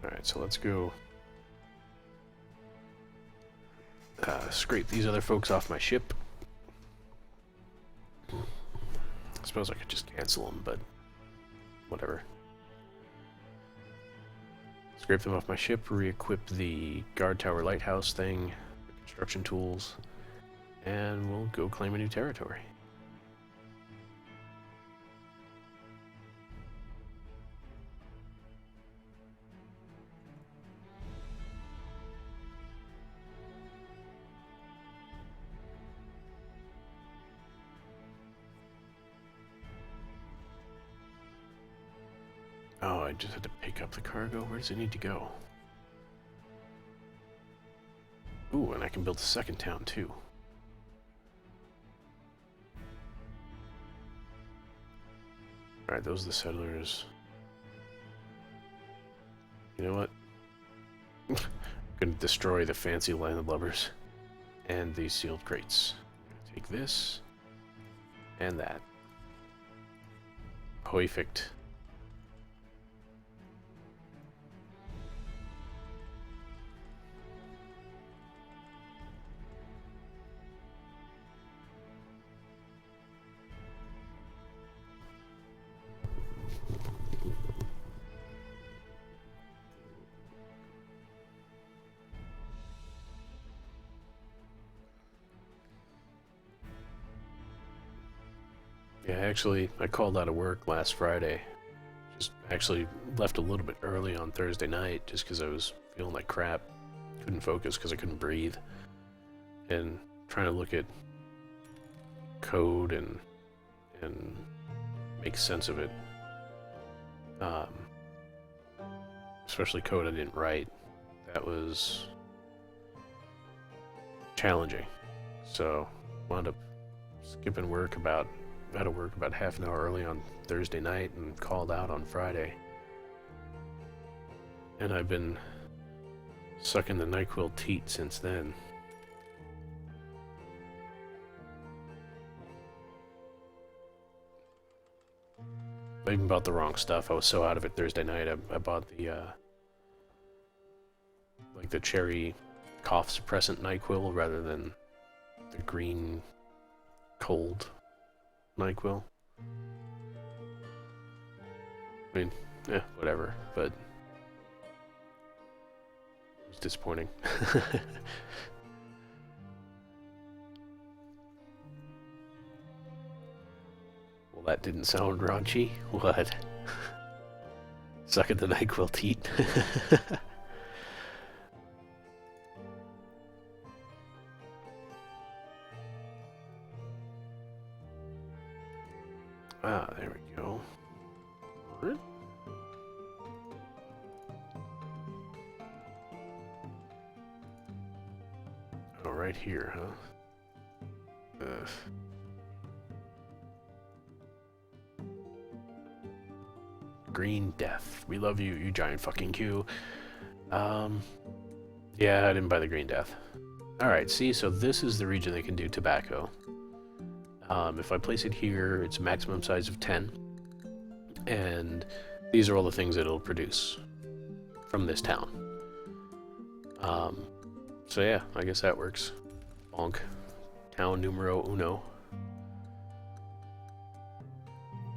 Alright, so let's go scrape these other folks off my ship. I suppose I could just cancel them, but whatever. Scrape them off my ship, re-equip the guard tower lighthouse thing, the construction tools, and we'll go claim a new territory. Oh, I just had to pick up the cargo. Where does it need to go? Ooh, and I can build a second town, too. Alright, those are the settlers. You know what? I'm gonna destroy the fancy landlubbers and these sealed crates. Take this and that. Perfect. Yeah, actually, I called out of work last Friday. Just actually left a little bit early on Thursday night just because I was feeling like crap. Couldn't focus because I couldn't breathe. And trying to look at code and make sense of it. Especially code I didn't write. That was challenging. So wound up skipping work out of work about half an hour early on Thursday night and called out on Friday. And I've been sucking the NyQuil teat since then. I even bought the wrong stuff. I was so out of it Thursday night. I bought the like the cherry cough suppressant NyQuil rather than the green cold NyQuil. I mean, yeah, whatever, but it was disappointing. Well, that didn't sound raunchy. What? Suck at the NyQuil teat. Ah, there we go. Oh, right here, huh? Green Death. We love you, you giant fucking Q. Yeah, I didn't buy the Green Death. Alright, see, so this is the region that can do tobacco. If I place it here, it's a maximum size of 10. And these are all the things that it'll produce from this town. So yeah, I guess that works. Bonk. Town numero uno.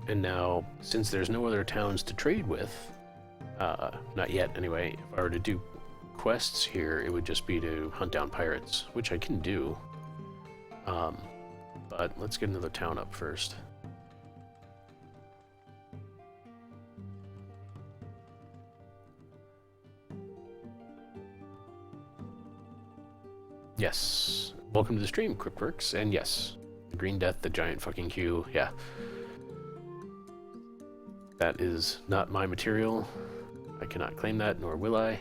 And now, since there's no other towns to trade with, not yet anyway, if I were to do quests here, it would just be to hunt down pirates, which I can do. But let's get another town up first. Yes. welcome to the stream, Cryptworks, and yes, the Green Death, the giant fucking Q, yeah. That is not my material. I cannot claim that, nor will I.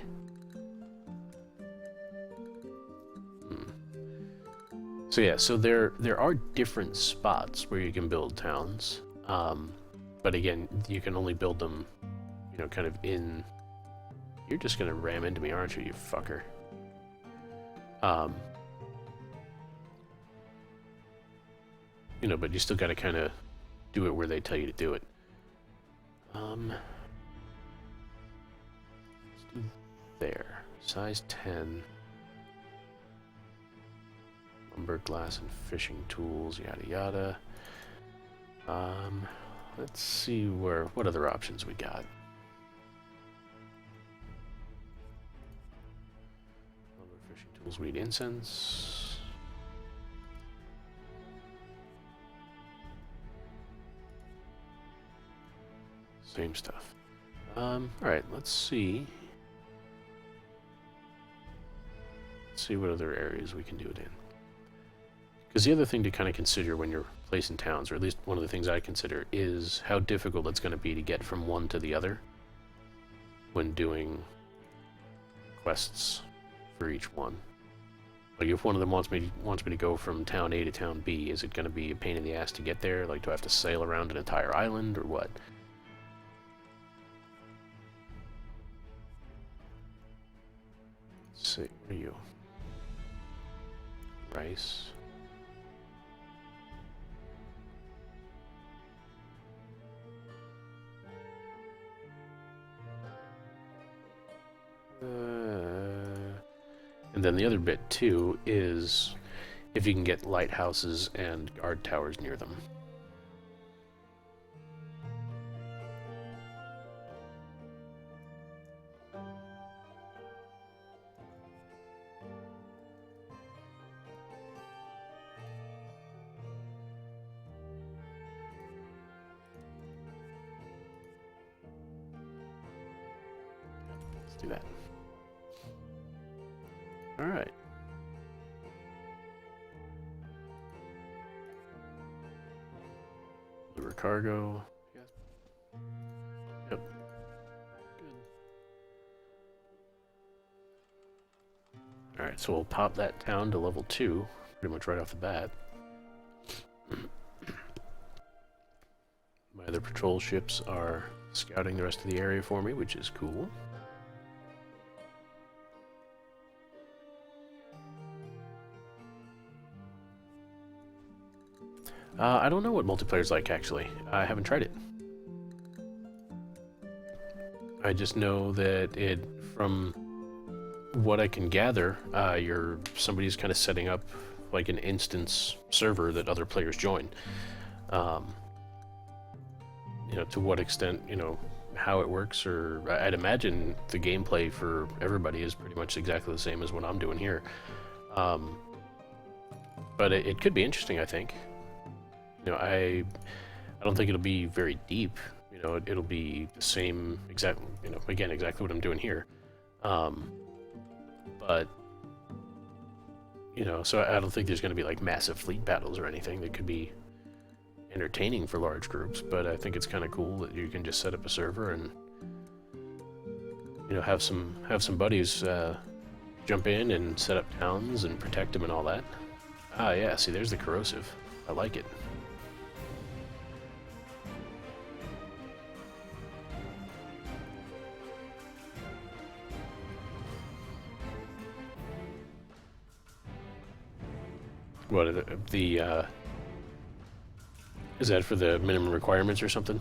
So yeah, so there are different spots where you can build towns, but again, you can only build them, you know, kind of in... You're just gonna ram into me, aren't you, you fucker? You know, but you still gotta kind of do it where they tell you to do it. Let's do there. Size 10. Lumber, glass, and fishing tools, yada yada. Let's see what other options we got. Lumber, fishing tools, weed, incense. Same stuff. Alright, let's see. Let's see what other areas we can do it in. Because the other thing to kind of consider when you're placing towns, or at least one of the things I consider, is how difficult it's going to be to get from one to the other when doing quests for each one. Like if one of them wants me to go from town A to town B, is it going to be a pain in the ass to get there? Like, do I have to sail around an entire island, or what? Let's see, what are you? Rice. And then the other bit too is if you can get lighthouses and guard towers near them. Let's do that. All right. Lure cargo. Yes. Yep. Good. All right, so we'll pop that town to level 2, pretty much right off the bat. My other patrol ships are scouting the rest of the area for me, which is cool. I don't know what multiplayer's like, actually. I haven't tried it. I just know that from what I can gather, somebody's kind of setting up like an instance server that other players join. You know, to what extent, you know, how it works, or I'd imagine the gameplay for everybody is pretty much exactly the same as what I'm doing here. But it could be interesting, I think. You know, I don't think it'll be very deep. You know, it'll be the same exact. You know, again, exactly what I'm doing here. But you know, so I don't think there's going to be like massive fleet battles or anything. That could be entertaining for large groups. But I think it's kind of cool that you can just set up a server and you know have some buddies jump in and set up towns and protect them and all that. Ah, yeah. See, there's the corrosive. I like it. What is that for the minimum requirements or something?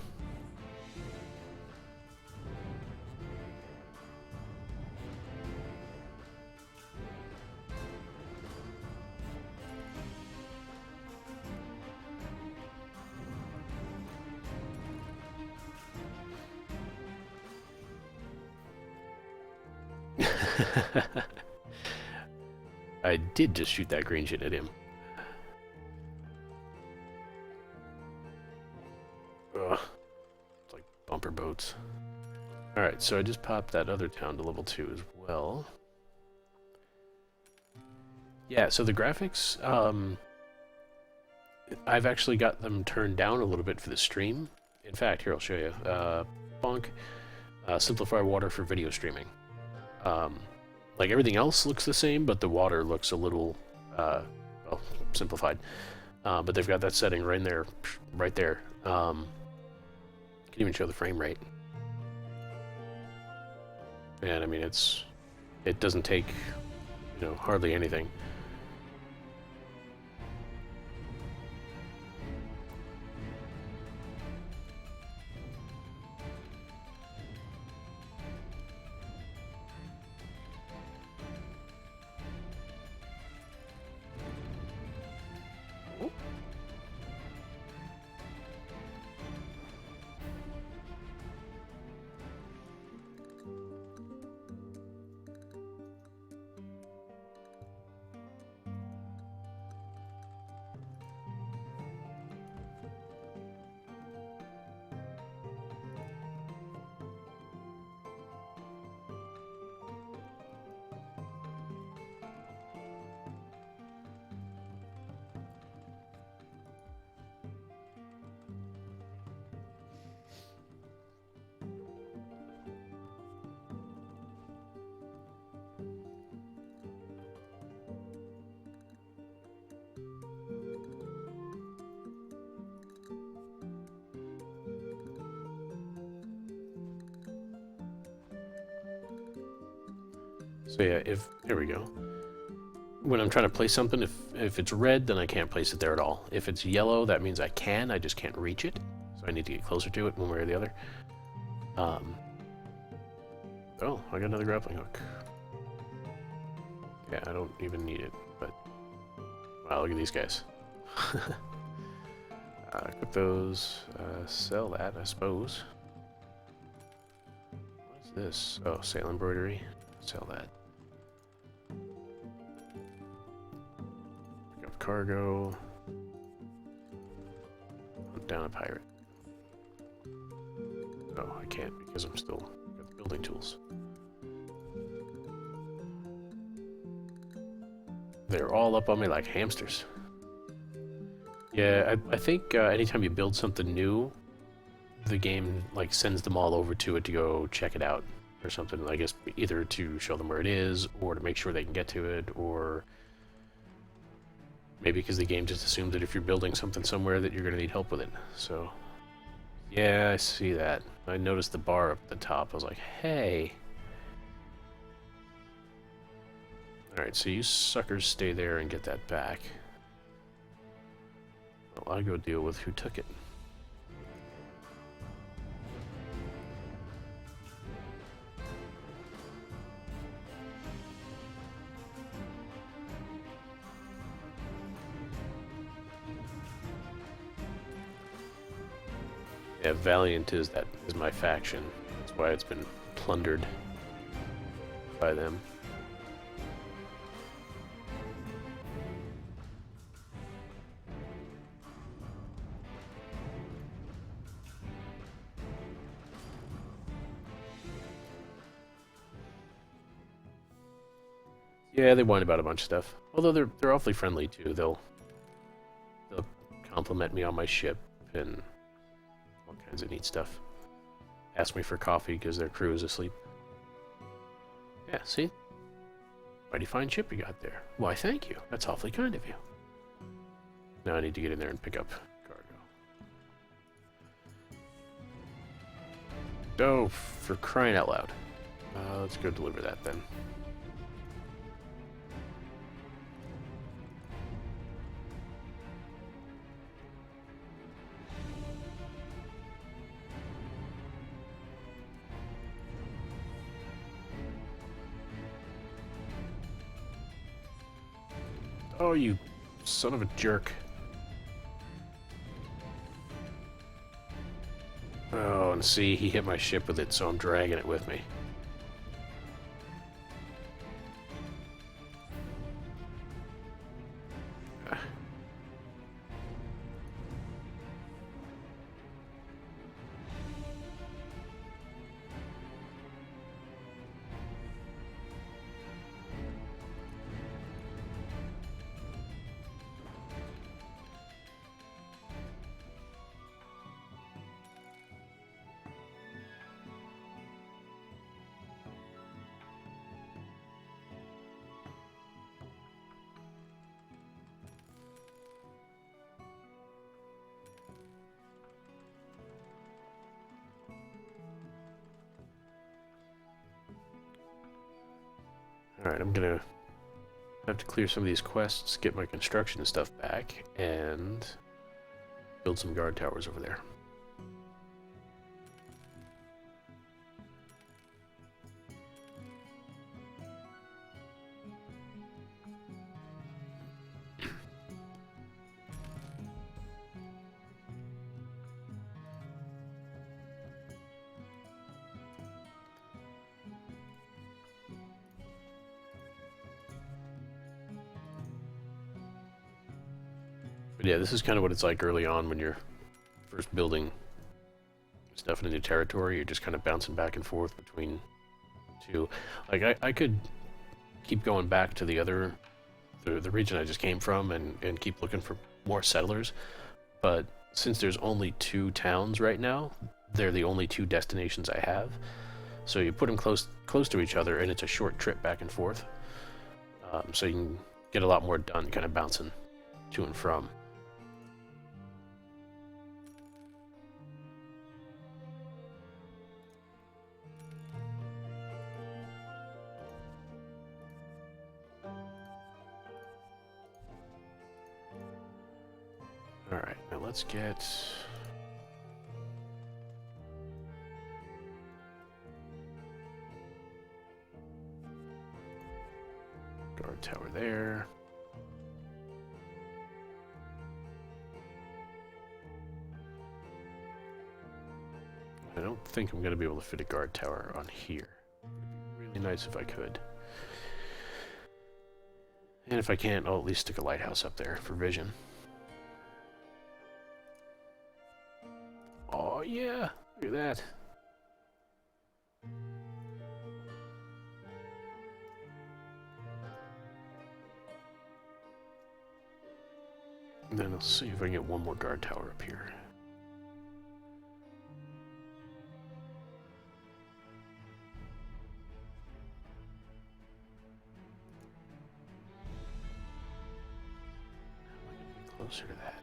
I did just shoot that green shit at him. Ugh. It's like bumper boats. Alright, so I just popped that other town to level 2 as well. Yeah, so the graphics, I've actually got them turned down a little bit for the stream. In fact, here I'll show you. Bonk, simplify water for video streaming. Like everything else looks the same, but the water looks a little, well, simplified. But they've got that setting right in there, right there. Can even show the frame rate. And I mean, it doesn't take, hardly anything. So yeah, there we go. When I'm trying to place something, if it's red, then I can't place it there at all. If it's yellow, that means I just can't reach it. So I need to get closer to it one way or the other. Oh, I got another grappling hook. Yeah, I don't even need it, but wow, look at these guys. Equip those, sell that, I suppose. What's this? Oh, sail embroidery. Sell that. Pick up cargo. Hunt down a pirate. Oh, I can't because I'm still got the building tools. They're all up on me like hamsters. Yeah, I think anytime you build something new, the game like sends them all over to it to go check it out or something. I guess either to show them where it is or to make sure they can get to it, or maybe because the game just assumes that if you're building something somewhere that you're going to need help with it. So yeah, I see that. I noticed the bar up at the top. I was like, hey. Alright, so you suckers stay there and get that back. Well, I'll go deal with who took it. Yeah, Valiant is my faction. That's why it's been plundered by them. Yeah, they whine about a bunch of stuff. Although they're awfully friendly too. They'll compliment me on my ship and all kinds of neat stuff. Ask me for coffee because their crew is asleep. Yeah, see? Mighty fine ship you got there. Why, thank you. That's awfully kind of you. Now I need to get in there and pick up cargo. Oh, for crying out loud. Let's go deliver that then. Oh, you son of a jerk. Oh, and see, he hit my ship with it, so I'm dragging it with me. Alright, I'm gonna have to clear some of these quests, get my construction stuff back, and build some guard towers over there. But yeah, this is kind of what it's like early on when you're first building stuff in a new territory. You're just kind of bouncing back and forth between two. Like, I could keep going back to the region I just came from and keep looking for more settlers, but since there's only 2 towns right now, they're the only 2 destinations I have. So you put them close to each other, and it's a short trip back and forth. So you can get a lot more done kind of bouncing to and from. Alright, now let's get... guard tower there. I don't think I'm going to be able to fit a guard tower on here. It'd be really nice if I could. And if I can't, I'll at least stick a lighthouse up there for vision. Oh yeah, look at that. And then I'll see if I can get one more guard tower up here. How am I going to get closer to that?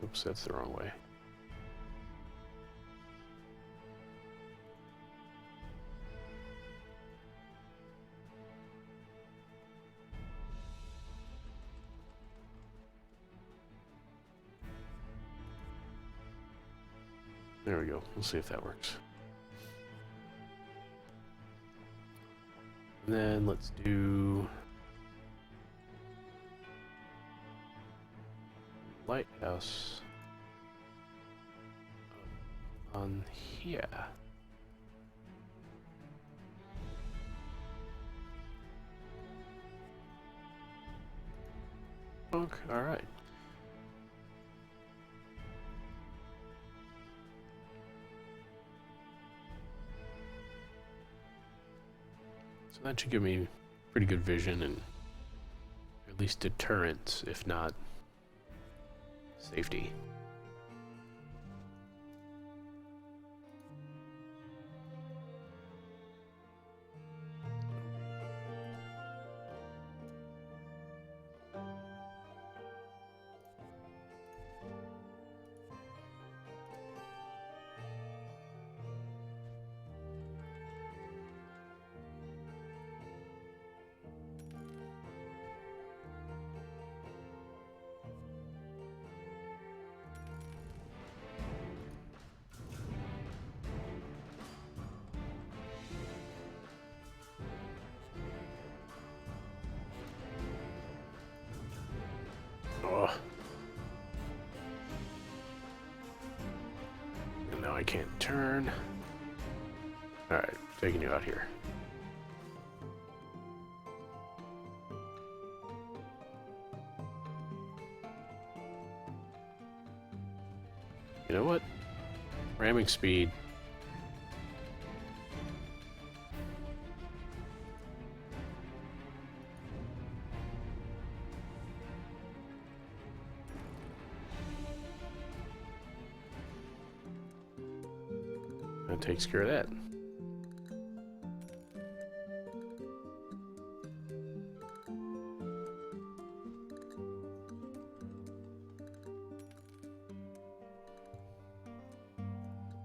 Oops, that's the wrong way. There we go. We'll see if that works. And then let's do lighthouse on here. Okay, all right. So that should give me pretty good vision and at least deterrence, if not safety. Oh. And now I can't turn. Alright, taking you out here. You know what? Ramming speed. That takes care of that.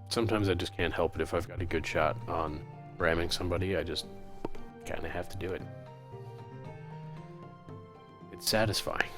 Sometimes I just can't help it if I've got a good shot on ramming somebody, I just kind of have to do it. It's satisfying.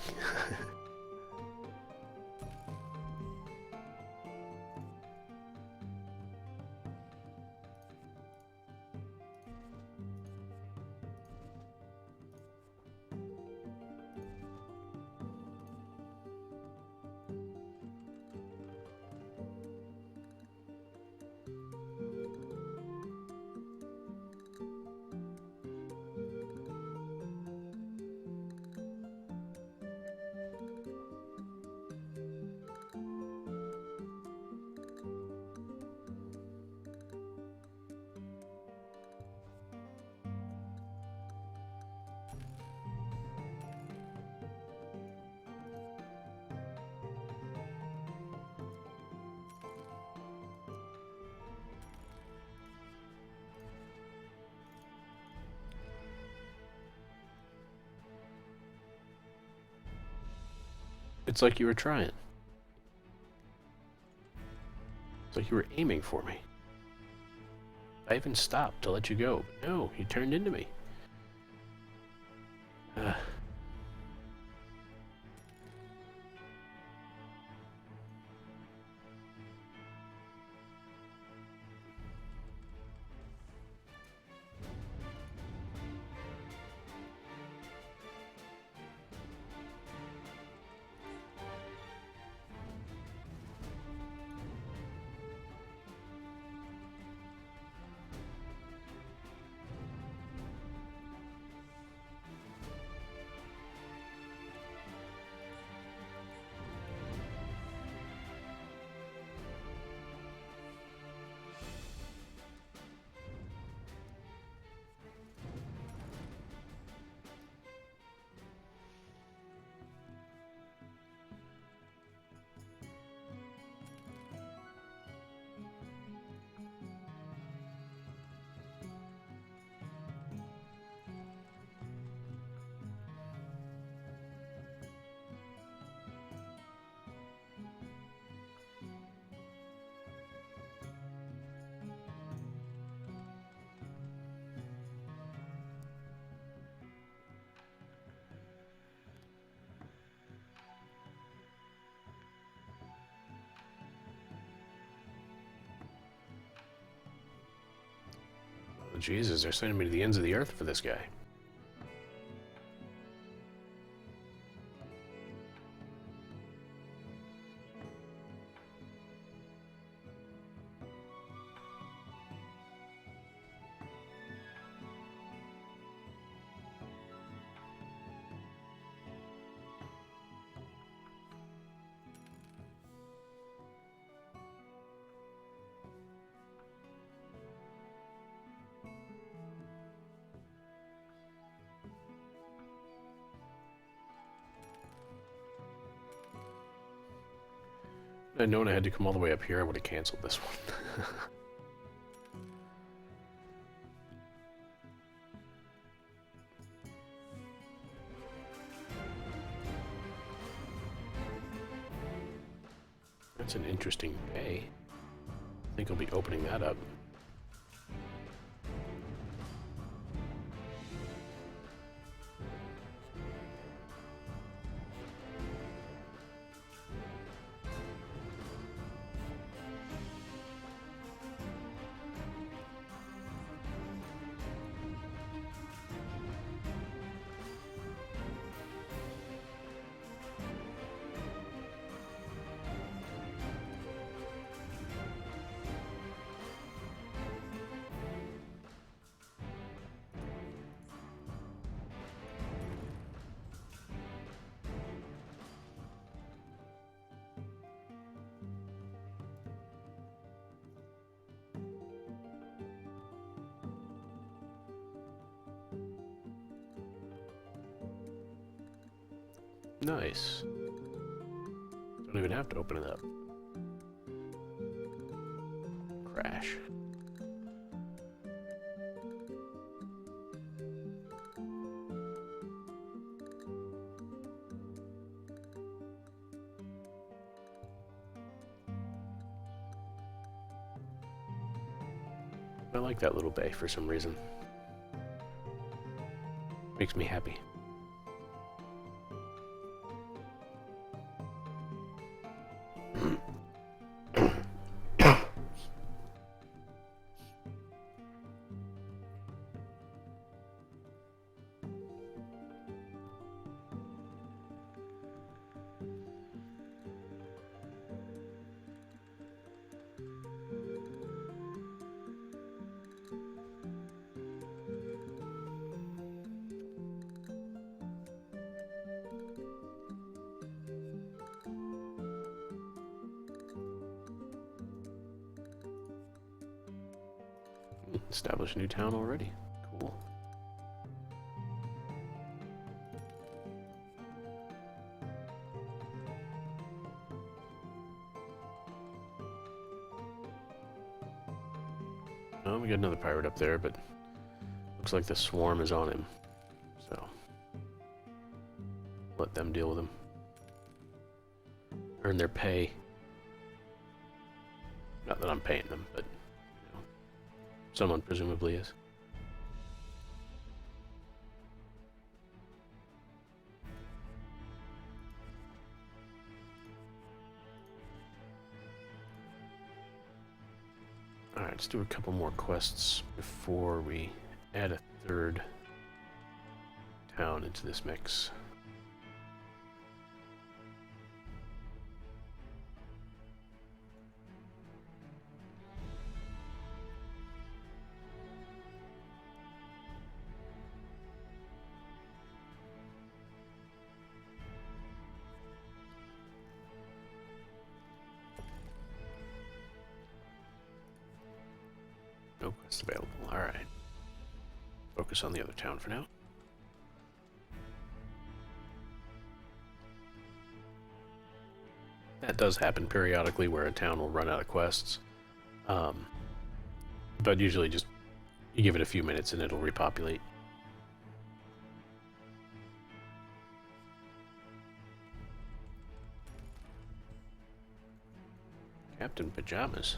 It's like you were trying. It's like you were aiming for me. I even stopped to let you go. But no, you turned into me. Jesus, they're sending me to the ends of the earth for this guy. If I'd known I had to come all the way up here, I would have canceled this one. That's an interesting bay. I think I'll be opening that up. Nice. Don't even have to open it up. Crash. I like that little bay for some reason. Makes me happy. Establish a new town already. Cool. Oh, we got another pirate up there, but looks like the swarm is on him. So, let them deal with him. Earn their pay. Not that I'm paying them, but someone presumably is. Alright, let's do a couple more quests before we add a third town into this mix. No quests available. Alright. Focus on the other town for now. That does happen periodically where a town will run out of quests. But usually just you give it a few minutes and it'll repopulate. Captain Pajamas.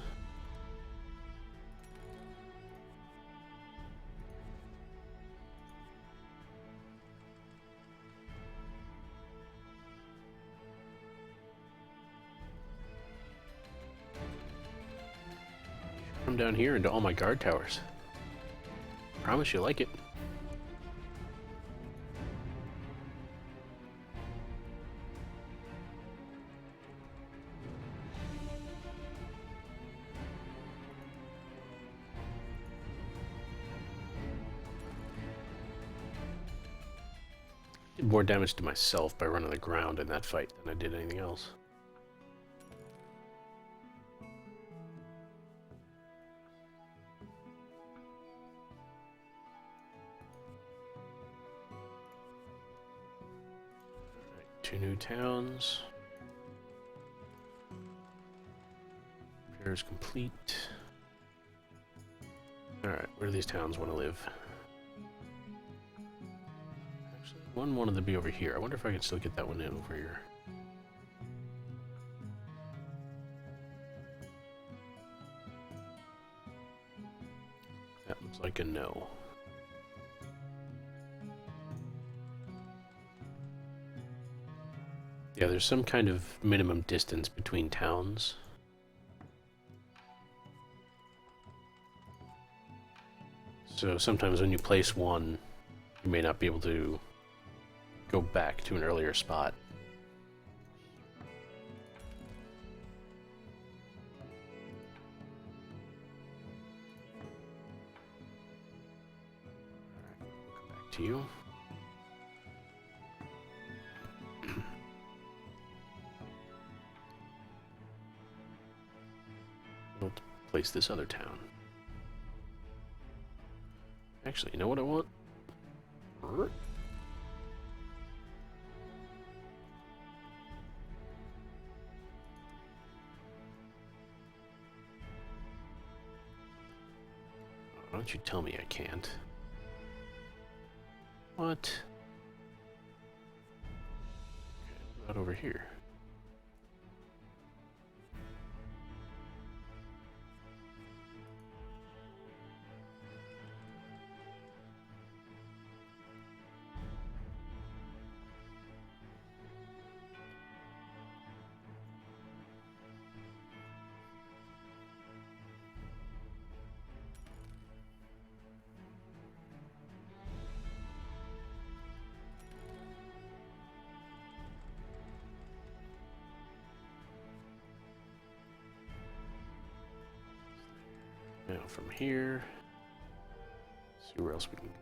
Come down here into all my guard towers. Promise you like it. Did more damage to myself by running the ground in that fight than I did anything else. Two new towns. Repairs complete. Alright, where do these towns want to live? Actually, one wanted to be over here. I wonder if I can still get that one in over here. That looks like a no. Yeah, there's some kind of minimum distance between towns. So sometimes when you place one, you may not be able to go back to an earlier spot. Alright, we'll come back to you. Let's place this other town. Actually, you know what I want? Why don't you tell me I can't? What? Okay, what about over here? from here. See where else we can go.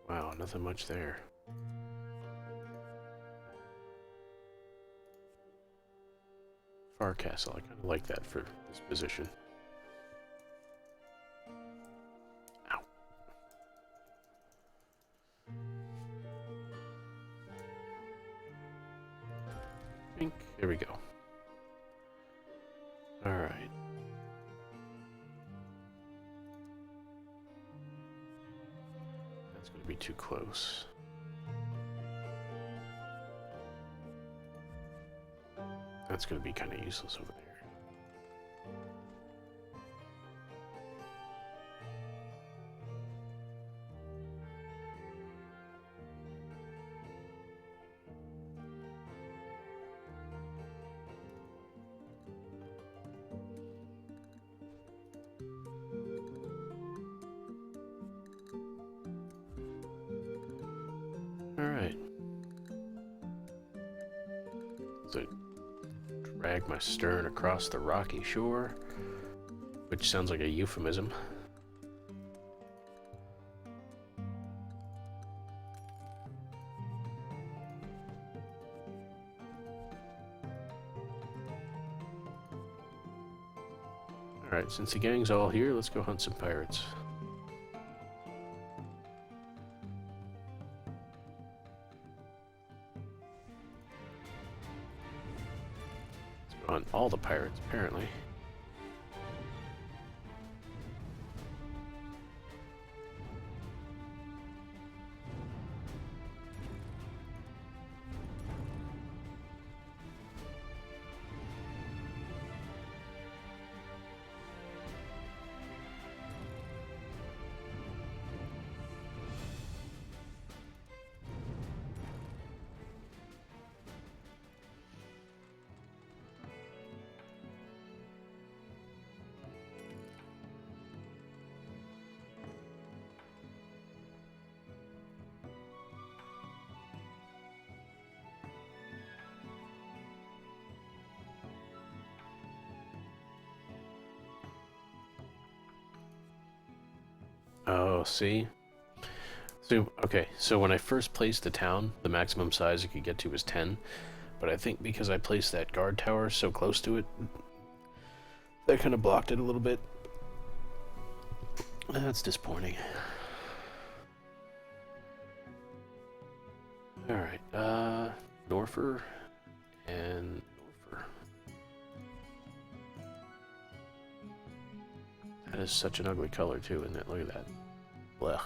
Wow, nothing much there. Far Castle, I kind of like that for this position. Ow. Pink, there we go. Alright. That's going to be too close. That's going to be kind of useless over there. Alright. So drag my stern across the rocky shore, which sounds like a euphemism. Alright, since the gang's all here, let's go hunt some pirates. On all the pirates, apparently. Oh, see? So, okay, so when I first placed the town, the maximum size it could get to was 10. But I think because I placed that guard tower so close to it, that kind of blocked it a little bit. That's disappointing. Alright, Norfer and Norfer. That is such an ugly color too, isn't it? Look at that. Blech.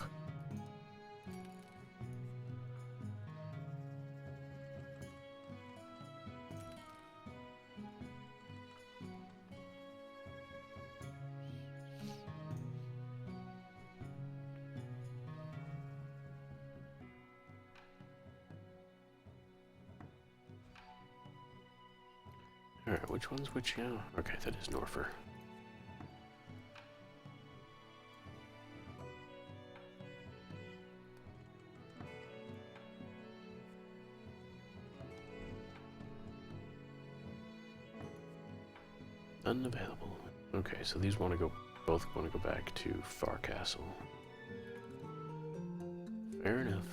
Alright, which one's which now? Okay, that is Norfer. Unavailable. Okay, so these want to go, both want to go back to Far Castle. Fair enough.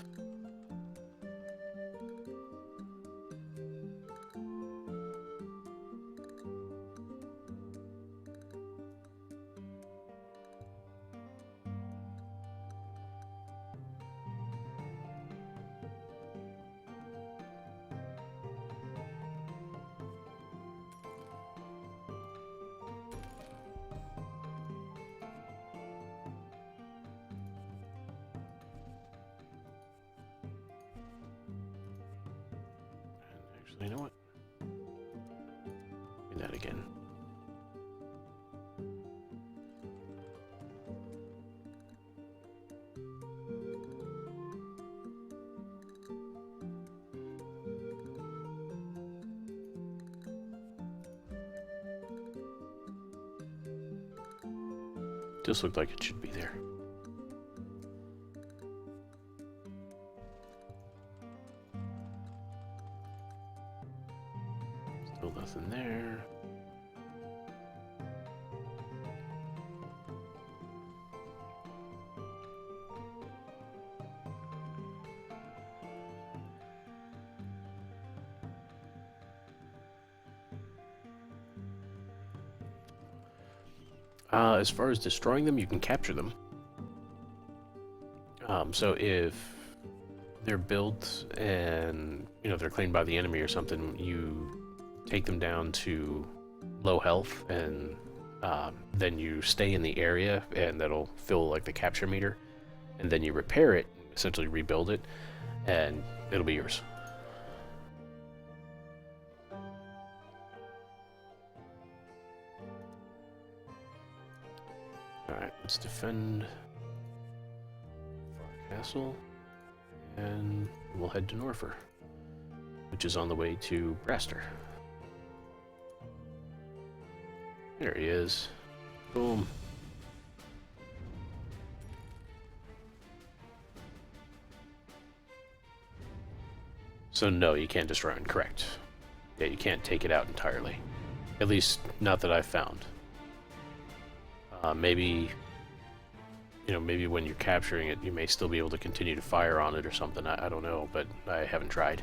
You know what? Do that again. Just looked like it should be there. Still nothing there. As far as destroying them, you can capture them. So if they're built and, you know, they're claimed by the enemy or something, you take them down to low health, and then you stay in the area, and that'll fill like the capture meter, and then you repair it, essentially rebuild it, and it'll be yours. Alright, let's defend Far Castle, and we'll head to Norfair, which is on the way to Braster. There he is. Boom. So no, you can't destroy it, correct. Yeah, you can't take it out entirely. At least, not that I've found. Maybe, you know, maybe when you're capturing it, you may still be able to continue to fire on it or something. I don't know, but I haven't tried.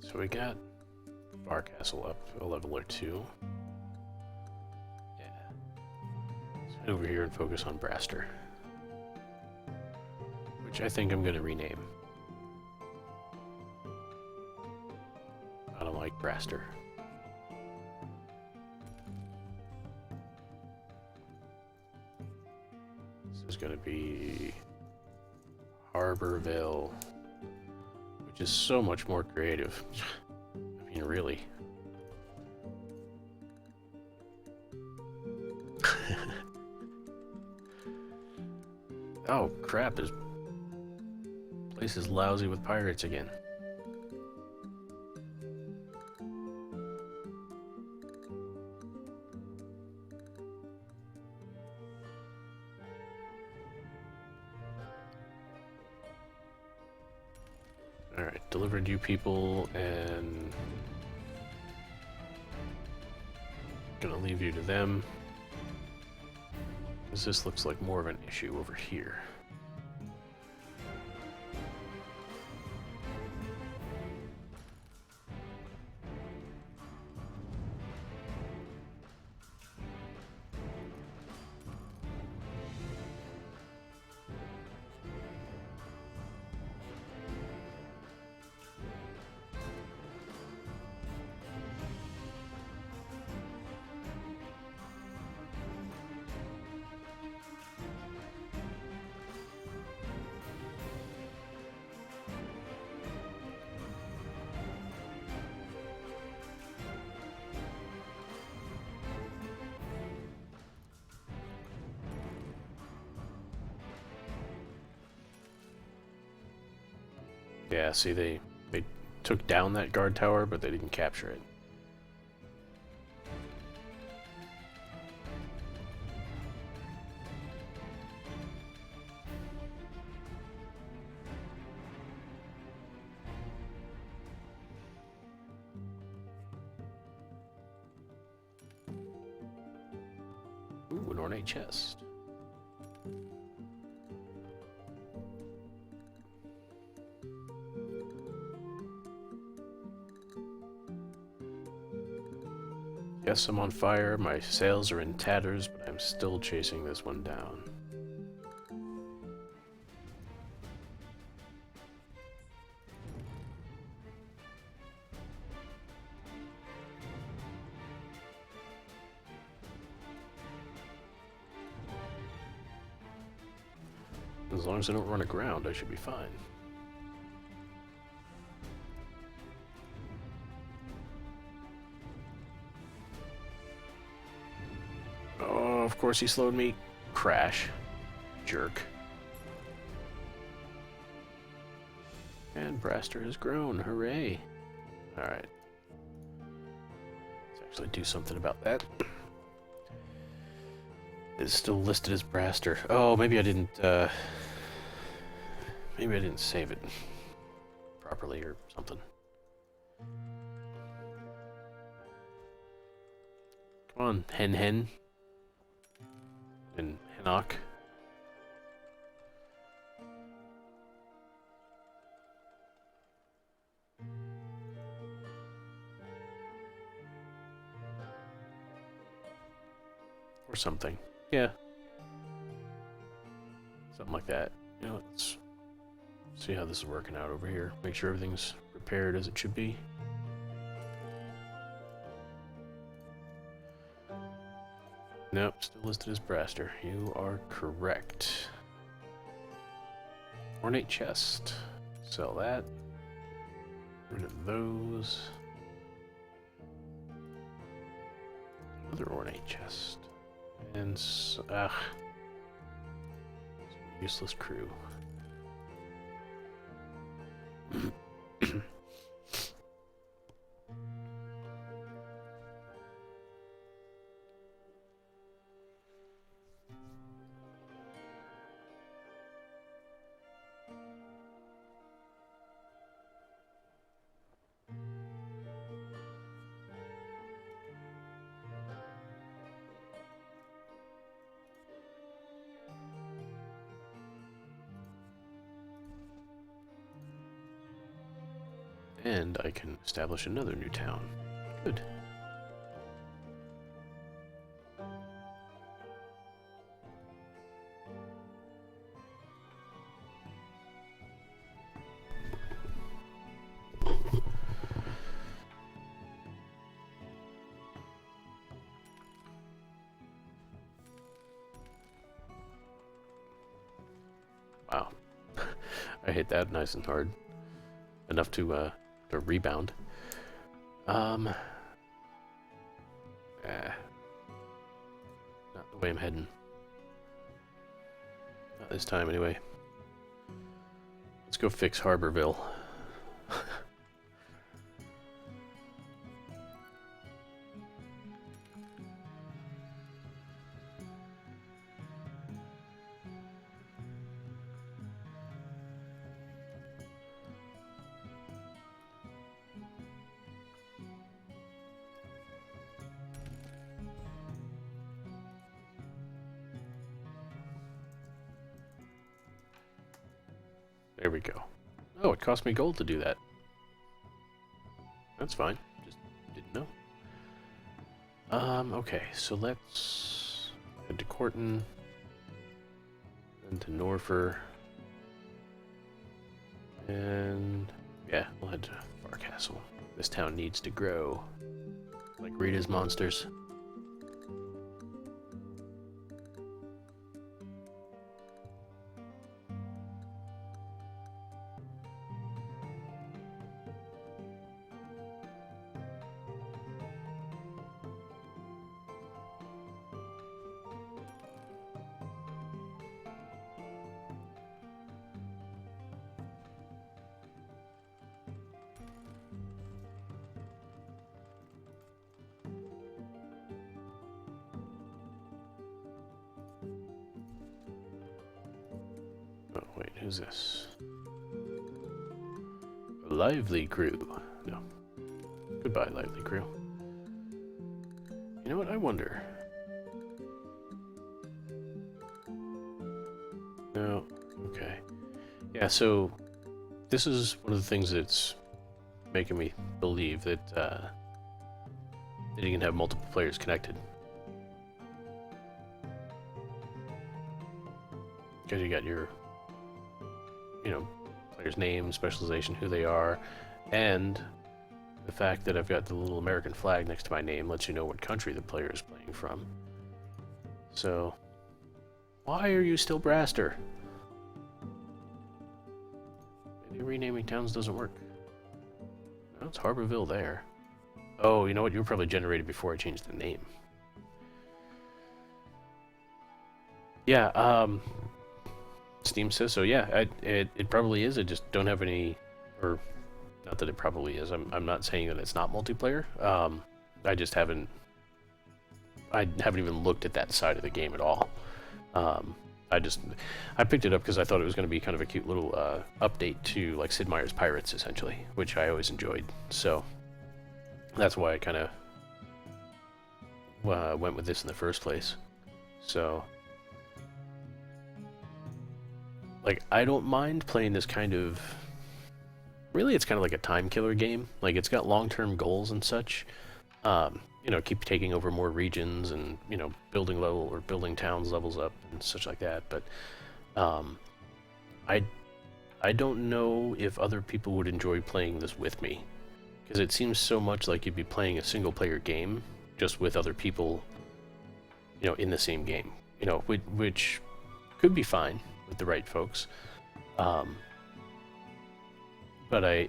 So we got Far Castle up a level or 2. Yeah. Let's head over here and focus on Braster, which I think I'm going to rename. I don't like Braster. This is going to be Harborville, which is so much more creative. I mean, really. Oh, crap. This place is lousy with pirates again. Alright, delivered you people, and gonna leave you to them, because this looks like more of an issue over here. Yeah, see, they took down that guard tower, but they didn't capture it. Ooh, an ornate chest. Yes, I'm on fire, my sails are in tatters, but I'm still chasing this one down. As long as I don't run aground, I should be fine. Oh, of course he slowed me. Crash. Jerk. And Braster has grown. Hooray. Alright. Let's actually do something about that. It's still listed as Braster. Oh, maybe I didn't, maybe I didn't save it properly or something. Come on, Hen. And Henoch. Or something. Yeah. Something like that. You know, let's see how this is working out over here. Make sure everything's prepared as it should be. Nope, still listed as Braster. You are correct. Ornate chest. Sell that. Rid of those. Another ornate chest. And useless crew. And I can establish another new town. Good. Wow. I hit that nice and hard. Enough to rebound. Not the way I'm heading. Not this time, anyway. Let's go fix Harborville. There we go. Oh, it cost me gold to do that. That's fine. Just didn't know. Okay, so let's head to Corton, then to Norfer, and yeah, we'll head to Farcastle. This town needs to grow, like Rita's monsters. Oh, wait, who's this? A lively crew. No. Goodbye, lively crew. You know what? I wonder. No. Okay. Yeah, so this is one of the things that's making me believe that that you can have multiple players connected. Because you got your, player's name, specialization, who they are, and the fact that I've got the little American flag next to my name lets you know what country the player is playing from. So, why are you still Braster? Maybe renaming towns doesn't work. No, it's Harborville there. Oh, you know what? You were probably generated before I changed the name. Yeah, Steam says so. Yeah, it probably is. I just don't have any, or not that it probably is. I'm not saying that it's not multiplayer. I just haven't. I haven't even looked at that side of the game at all. I picked it up because I thought it was going to be kind of a cute little update to like Sid Meier's Pirates, essentially, which I always enjoyed. So that's why I kind of went with this in the first place. So, like, I don't mind playing this kind of. Really, it's kind of like a time killer game. Like, it's got long-term goals and such. Keep taking over more regions and, building level or building towns levels up and such like that. But I don't know if other people would enjoy playing this with me, because it seems so much like you'd be playing a single-player game just with other people, in the same game. Which could be fine with the right folks. But I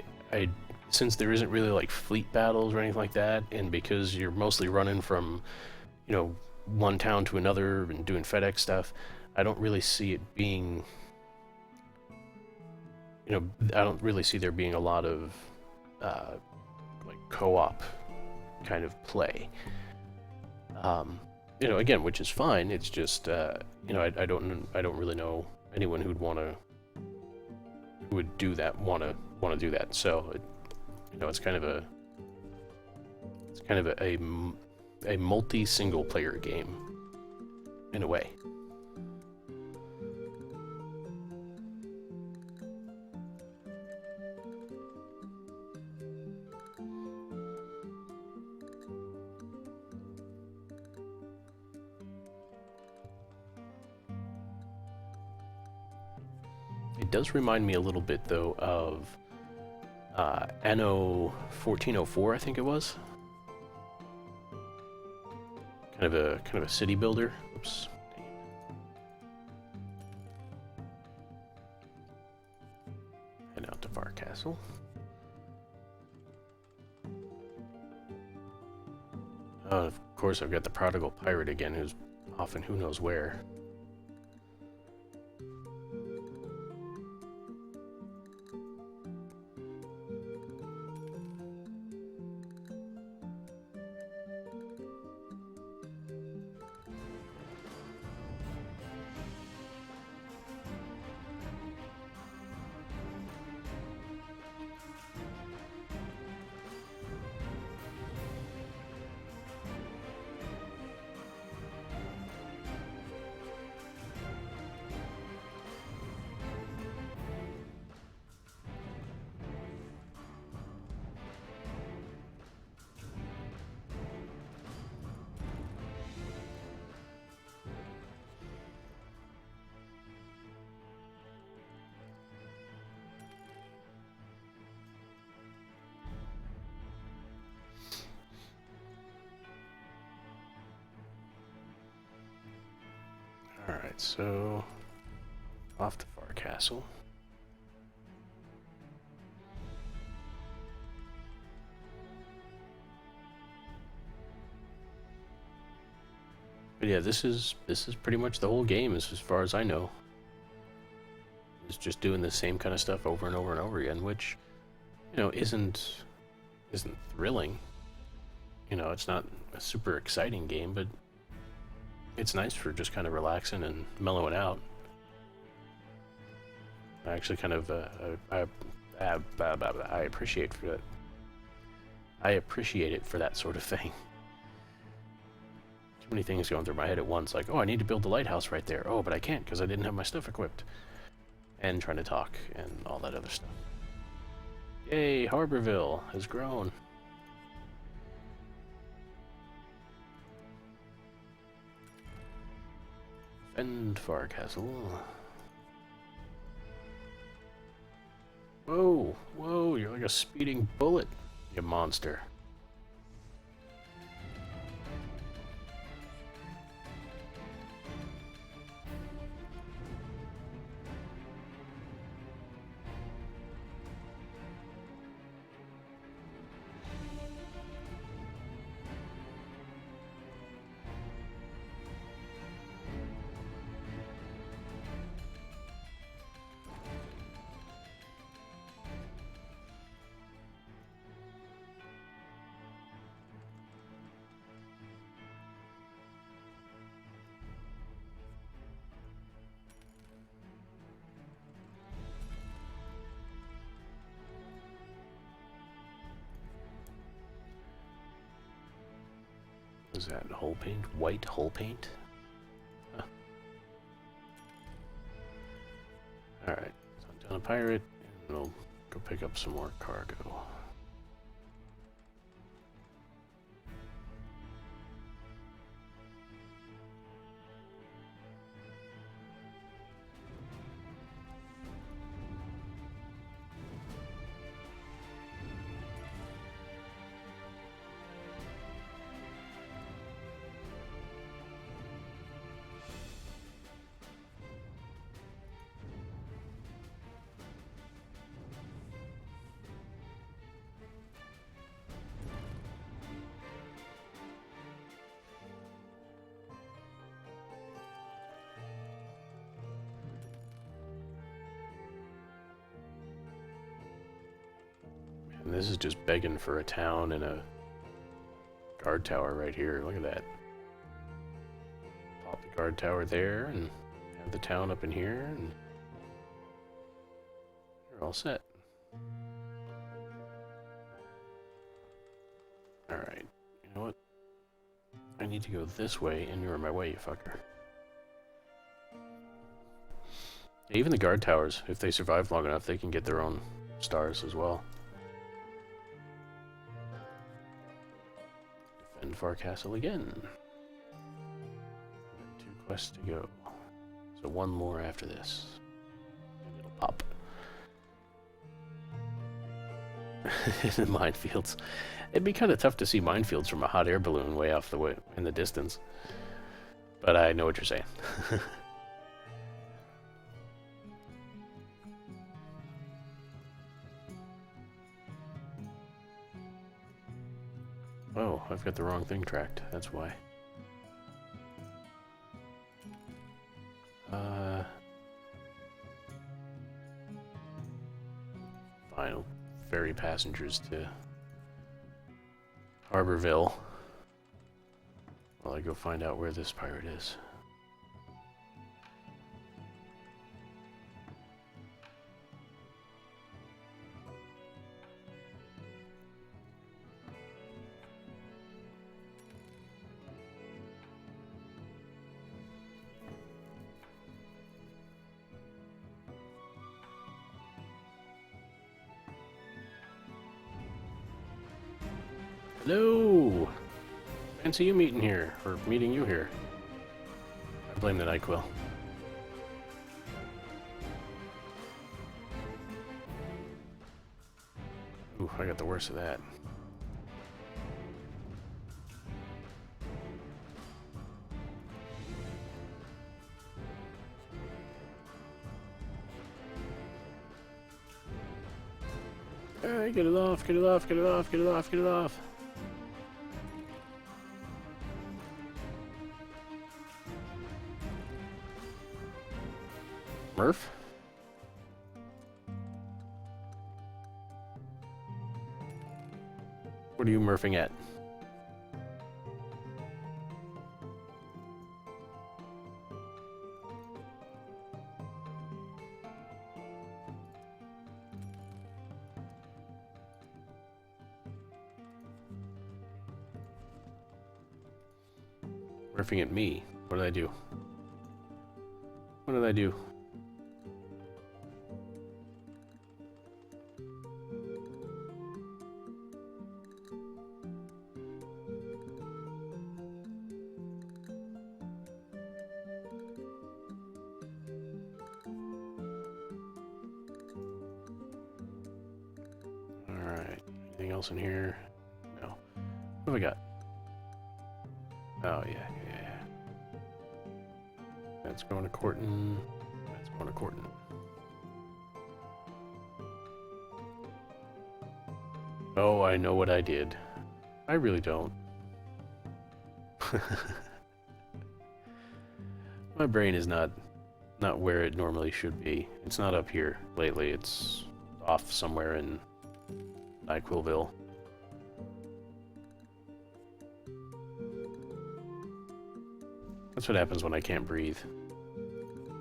since there isn't really like fleet battles or anything like that, and because you're mostly running from, one town to another and doing FedEx stuff, I don't really see it being, I don't really see there being a lot of like co-op kind of play. Again, which is fine. It's just, I don't really know anyone who would do that, want to do that. So, it's kind of a multi-single player game in a way. It does remind me a little bit, though, of Anno 1404, I think it was. Kind of a city builder. Oops. Head out to Farcastle. Of course, I've got the prodigal pirate again, who's off in who knows where. Alright, so off to Farcastle. But yeah, this is pretty much the whole game, as far as I know. It's just doing the same kind of stuff over and over and over again, which, isn't thrilling. It's not a super exciting game, but it's nice for just kind of relaxing and mellowing out. I actually kind of I appreciate for that. I appreciate it for that sort of thing. Too many things going through my head at once, like, oh, I need to build the lighthouse right there. Oh, but I can't because I didn't have my stuff equipped. And trying to talk and all that other stuff. Yay, Harborville has grown. Defend Farcastle. Whoa, whoa, you're like a speeding bullet, you monster. Is that hull paint? White hull paint? Huh. Alright, so I'm down a pirate, and we'll go pick up some more cargo. And this is just begging for a town and a guard tower right here. Look at that. Pop the guard tower there and have the town up in here, and you're all set. Alright, you know what? I need to go this way, and you're in my way, you fucker. Even the guard towers, if they survive long enough, they can get their own stars as well. Defend Farcastle again. 2 quests to go. So 1 more after this. And it'll pop. The minefields. It'd be kind of tough to see minefields from a hot air balloon way off the way in the distance. But I know what you're saying. Oh, I've got the wrong thing tracked. That's why. Final ferry passengers to Harborville while I go find out where this pirate is. Hello! Fancy you meeting here, or meeting you here. I blame the NyQuil. Ooh, I got the worst of that. Alright, get it off, get it off, get it off, get it off, get it off. Murph? What are you murphing at? Murphing at me? What did I do? What did I do? Alright. Anything else in here? No. What have I got? Oh, yeah. That's going to Corton. That's going to Corton. Oh, I know what I did. I really don't. My brain is not where it normally should be. It's not up here lately. It's off somewhere in NyQuilville. That's what happens when I can't breathe.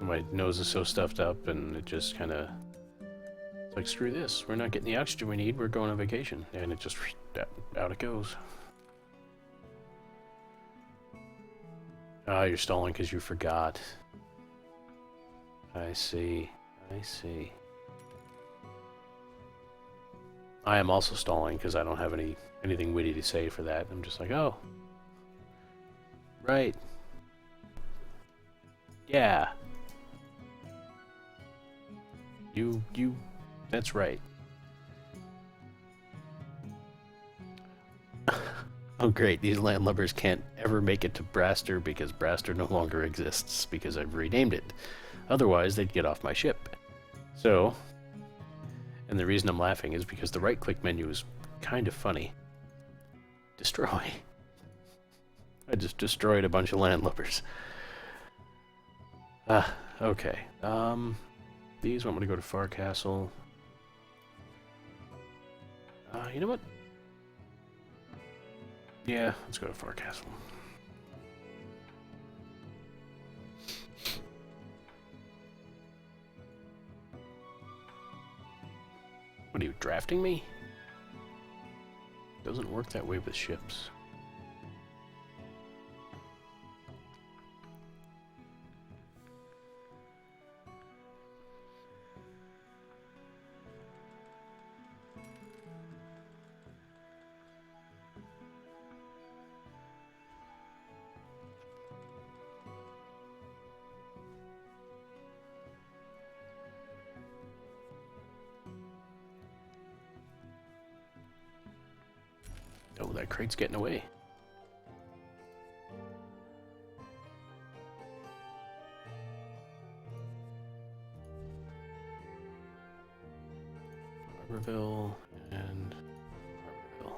My nose is so stuffed up and it just kind of... It's like, screw this. We're not getting the oxygen we need. We're going on vacation. And it just... out it goes. Ah, you're stalling because you forgot. I see. I see. I am also stalling because I don't have anything witty to say for that. I'm just like, oh. Right. Yeah. You, that's right. Oh great, these landlubbers can't ever make it to Braster because Braster no longer exists because I've renamed it. Otherwise, they'd get off my ship. So, and the reason I'm laughing is because the right-click menu is kind of funny. Destroy. I just destroyed a bunch of landlubbers. Okay. These want me to go to Far Castle. You know what? Yeah, let's go to Far Castle. What are you, drafting me? Doesn't work that way with ships. Oh, that crate's getting away. Harborville and Harborville.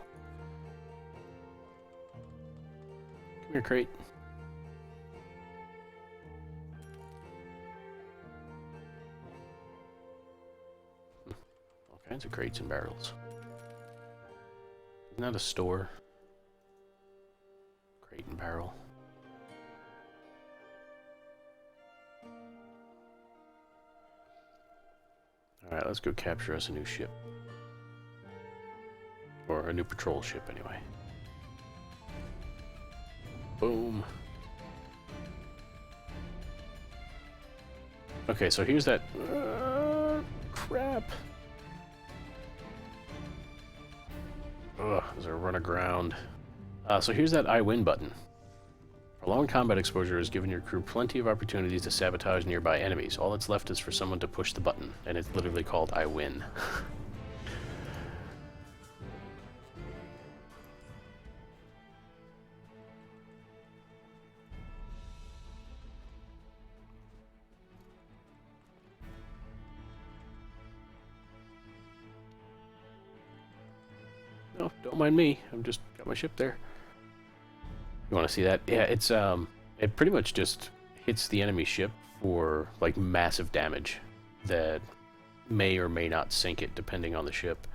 Come here, crate. All kinds of crates and barrels. Not a store. Crate and barrel. Alright, let's go capture us a new ship. Or a new patrol ship, anyway. Boom. Okay, so here's that... crap. Ugh, there's a run aground. So here's that I win button. Prolonged combat exposure has given your crew plenty of opportunities to sabotage nearby enemies. All that's left is for someone to push the button, and it's literally called I win. No, don't mind me. I've just got my ship there. You want to see that? Yeah, it's it pretty much just hits the enemy ship for like massive damage that may or may not sink it depending on the ship.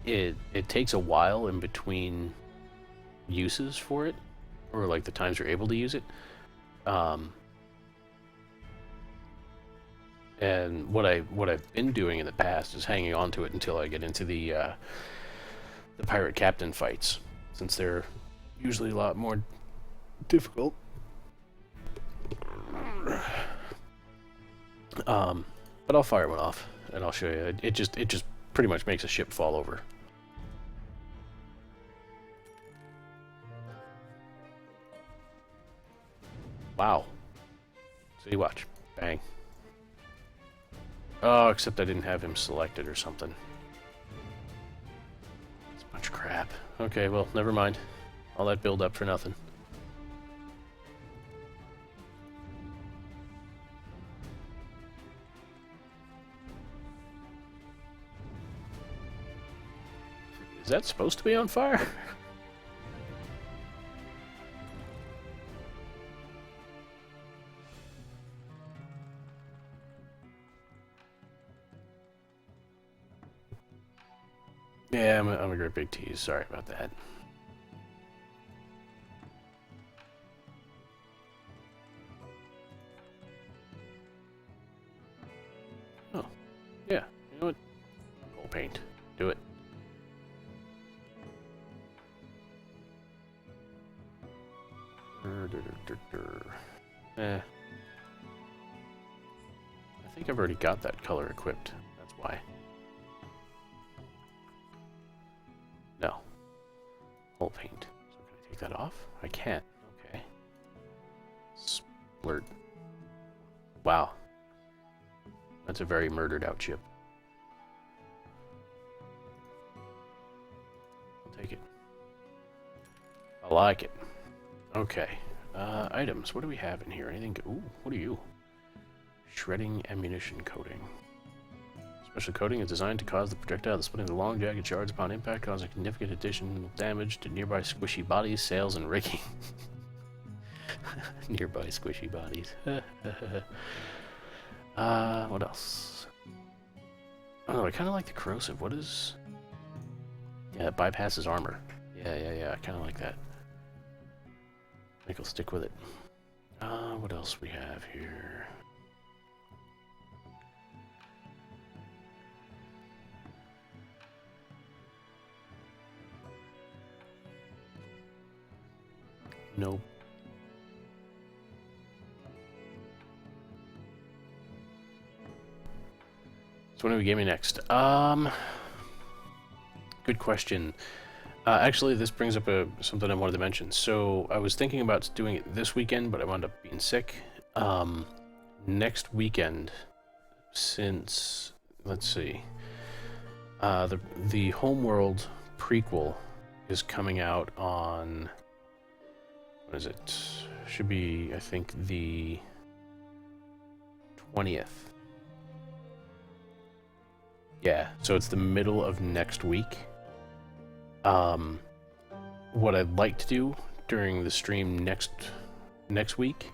It takes a while in between uses for it, or like the times you're able to use it. And what I've been doing in the past is hanging on to it until I get into the pirate captain fights, since they're usually a lot more difficult. But I'll fire one off and I'll show you. It just pretty much makes a ship fall over. Wow. So you watch. Bang. Oh, except I didn't have him selected or something. It's a bunch of crap. Okay, well, never mind. All that build up for nothing. Is that supposed to be on fire? Yeah, I'm a great big tease. Sorry about that. Oh, yeah. You know what? Coal paint. Do it. Eh. I think I've already got that color equipped. That's why. No. Hull paint. So can I take that off? I can't. Okay. Splurt. Wow. That's a very murdered out ship. I'll take it. I like it. Okay. Items. What do we have in here? Anything? Ooh, what are you? Shredding ammunition coating. Special coating is designed to cause the projectile to split into long, jagged shards upon impact, causing significant additional damage to nearby squishy bodies, sails, and rigging. Nearby squishy bodies. What else? Oh, I kind of like the corrosive. What is... Yeah, it bypasses armor. Yeah, I kind of like that. I think I'll stick with it. What else we have here? Nope. So what are we gaming next? Good question. Actually, this brings up something I wanted to mention. So I was thinking about doing it this weekend, but I wound up being sick. Next weekend, since let's see, the Homeworld prequel is coming out on, what is it? Should be, I think, the 20th. Yeah, so it's the middle of next week. What I'd like to do during the stream next week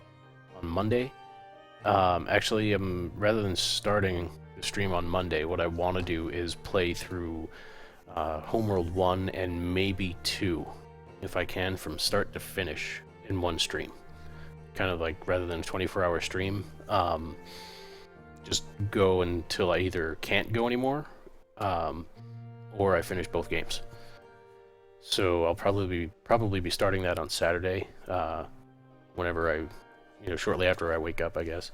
on Monday, actually, rather than starting the stream on Monday, what I want to do is play through Homeworld 1 and maybe 2, if I can, from start to finish in one stream. Kind of like, rather than a 24-hour stream, just go until I either can't go anymore, or I finish both games. So I'll probably be starting that on Saturday, whenever shortly after I wake up, I guess,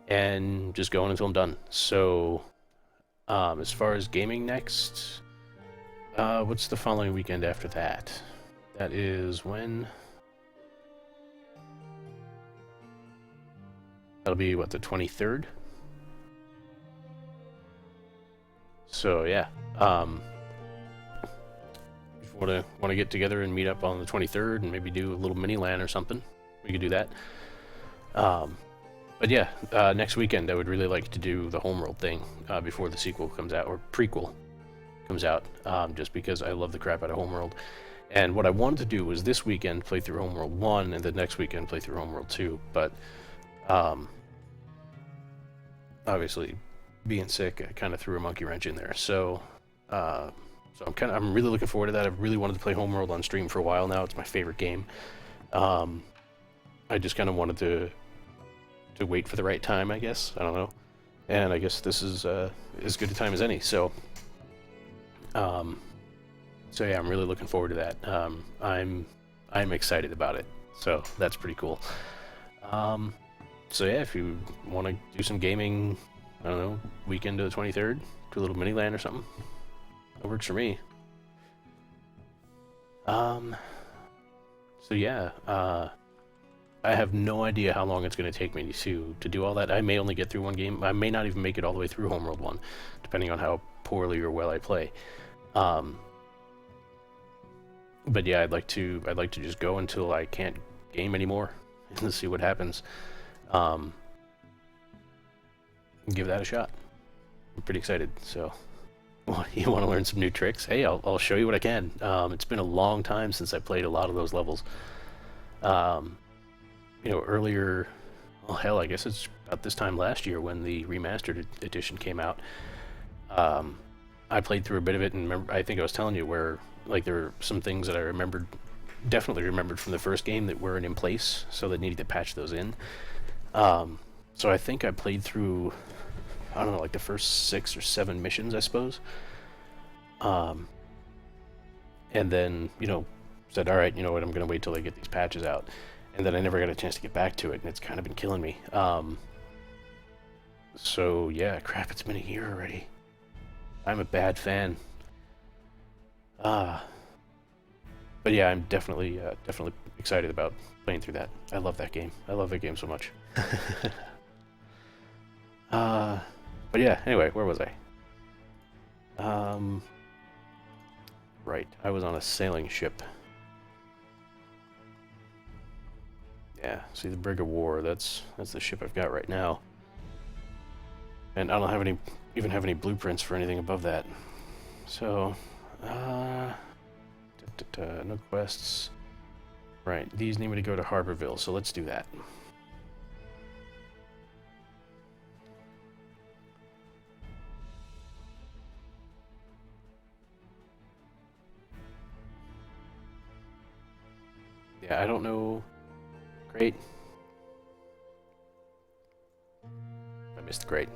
and just going until I'm done. So, as far as gaming next, what's the following weekend after that? That is when? That'll be, what, the 23rd? So, yeah. Want to get together and meet up on the 23rd and maybe do a little mini LAN or something, we could do that. But yeah, next weekend I would really like to do the Homeworld thing before the sequel comes out, or prequel comes out, just because I love the crap out of Homeworld. And what I wanted to do was this weekend play through Homeworld 1 and the next weekend play through Homeworld 2, but obviously being sick, I kind of threw a monkey wrench in there. So I'm really looking forward to that. I've really wanted to play Homeworld on stream for a while now. It's my favorite game. I just kind of wanted to wait for the right time, I guess. I don't know. And I guess this is as good a time as any. So yeah, I'm really looking forward to that. I'm excited about it. So that's pretty cool. So yeah, if you want to do some gaming, I don't know, weekend to the 23rd, do a little mini LAN or something. That works for me. So yeah, I have no idea how long it's going to take me to do all that. I may only get through one game. I may not even make it all the way through Homeworld 1, depending on how poorly or well I play. But yeah, I'd like to just go until I can't game anymore and see what happens. Give that a shot. I'm pretty excited. So, you want to learn some new tricks? Hey, I'll show you what I can. It's been a long time since I played a lot of those levels. You know, earlier, well, hell, I guess it's about this time last year when the remastered edition came out. I played through a bit of it, and remember, I think I was telling you where, like, there were some things that I definitely remembered from the first game that weren't in place, so they needed to patch those in. So I think I played through, I don't know, like the first 6 or 7 missions, I suppose. And then, you know, said, all right, you know what, I'm going to wait till they get these patches out. And then I never got a chance to get back to it, and it's kind of been killing me. So, yeah, crap, it's been a year already. I'm a bad fan. But yeah, I'm definitely excited about playing through that. I love that game. I love that game so much. But yeah, anyway, where was I? Right, I was on a sailing ship. Yeah, see the Brig of War, that's the ship I've got right now. And I don't have even have any blueprints for anything above that. So, no quests. Right, these need me to go to Harborville, so let's do that. Yeah, I don't know. Great. I missed the great.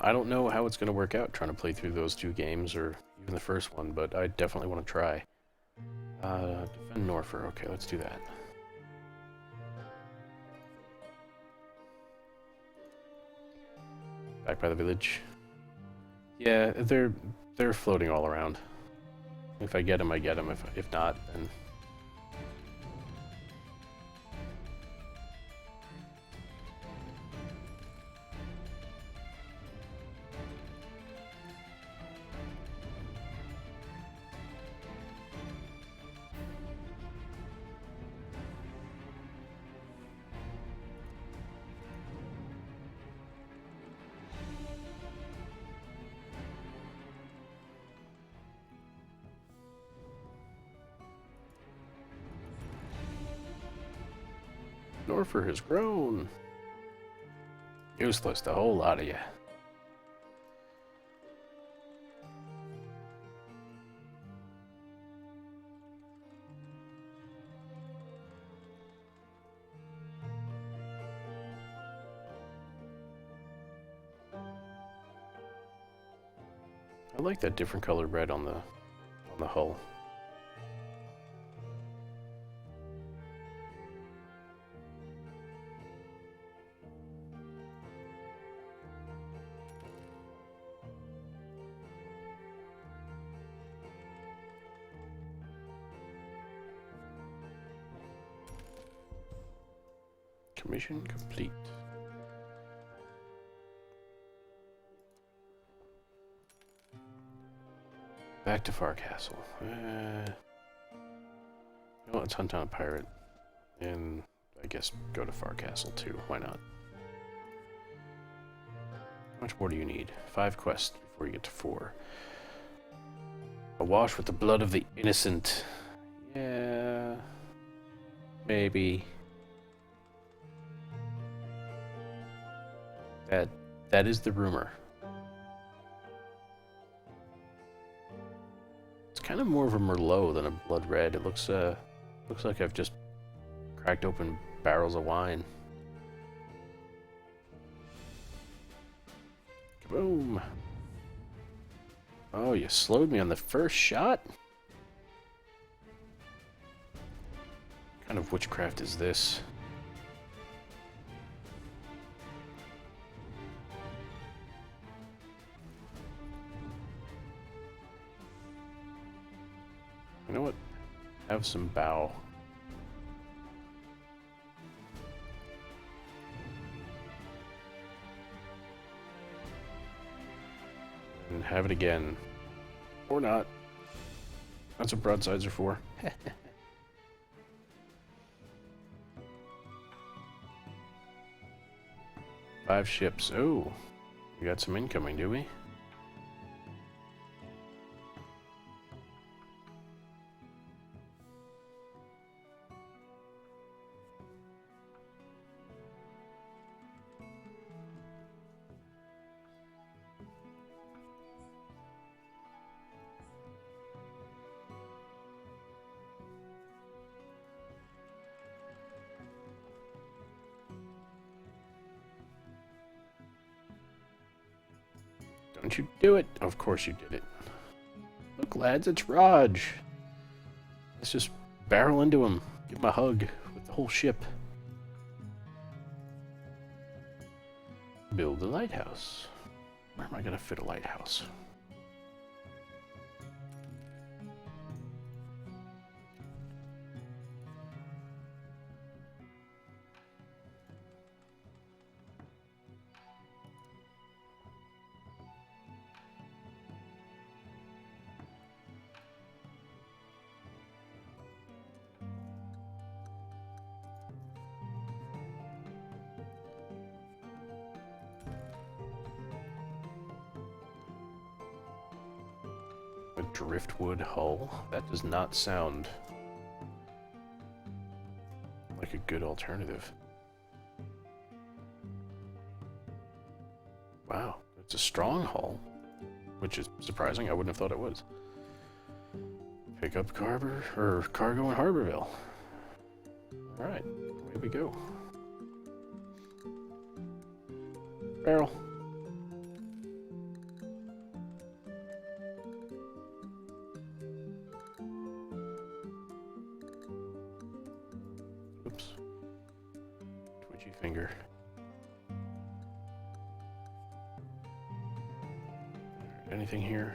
I don't know how it's going to work out trying to play through those 2 games, or even the first one, but I definitely want to try. Defend Norfolk. Okay, let's do that. Back by the village. Yeah, they're floating all around. If I get them, I get them. If not, then... Norfolk has grown. Useless, the whole lot of you. I like that different colored red on the hull. Mission complete. Back to Farcastle. You know, let's hunt down a pirate. And I guess go to Farcastle too. Why not? How much more do you need? 5 quests before you get to 4. Awash with the blood of the innocent. Yeah. Maybe. That is the rumor. It's kind of more of a Merlot than a blood red. It looks like I've just cracked open barrels of wine. Boom. Oh, you slowed me on the first shot? What kind of witchcraft is this? have some bow. And have it again. Or not. That's what broadsides are for. 5 ships. Oh, we got some incoming, do we? Don't you do it. Of course you did it. Look, lads, it's Raj. Let's just barrel into him. Give him a hug with the whole ship. Build a lighthouse. Where am I going to fit a lighthouse? A driftwood hull? That does not sound like a good alternative. Wow, it's a strong hull, which is surprising. I wouldn't have thought it was. Pick up cargo in Harborville. Alright, away we go. Barrel. Oops. Twitchy finger. Anything here?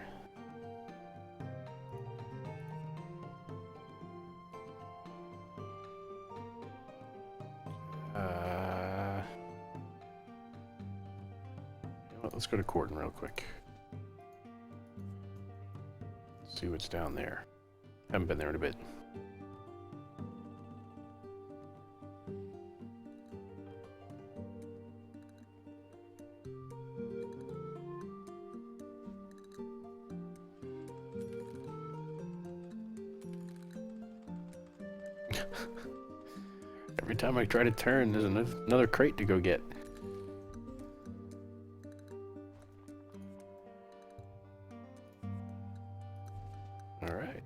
You know what, let's go to Corden real quick. See what's down there. Haven't been there in a bit. Every time I try to turn, there's another crate to go get. All right.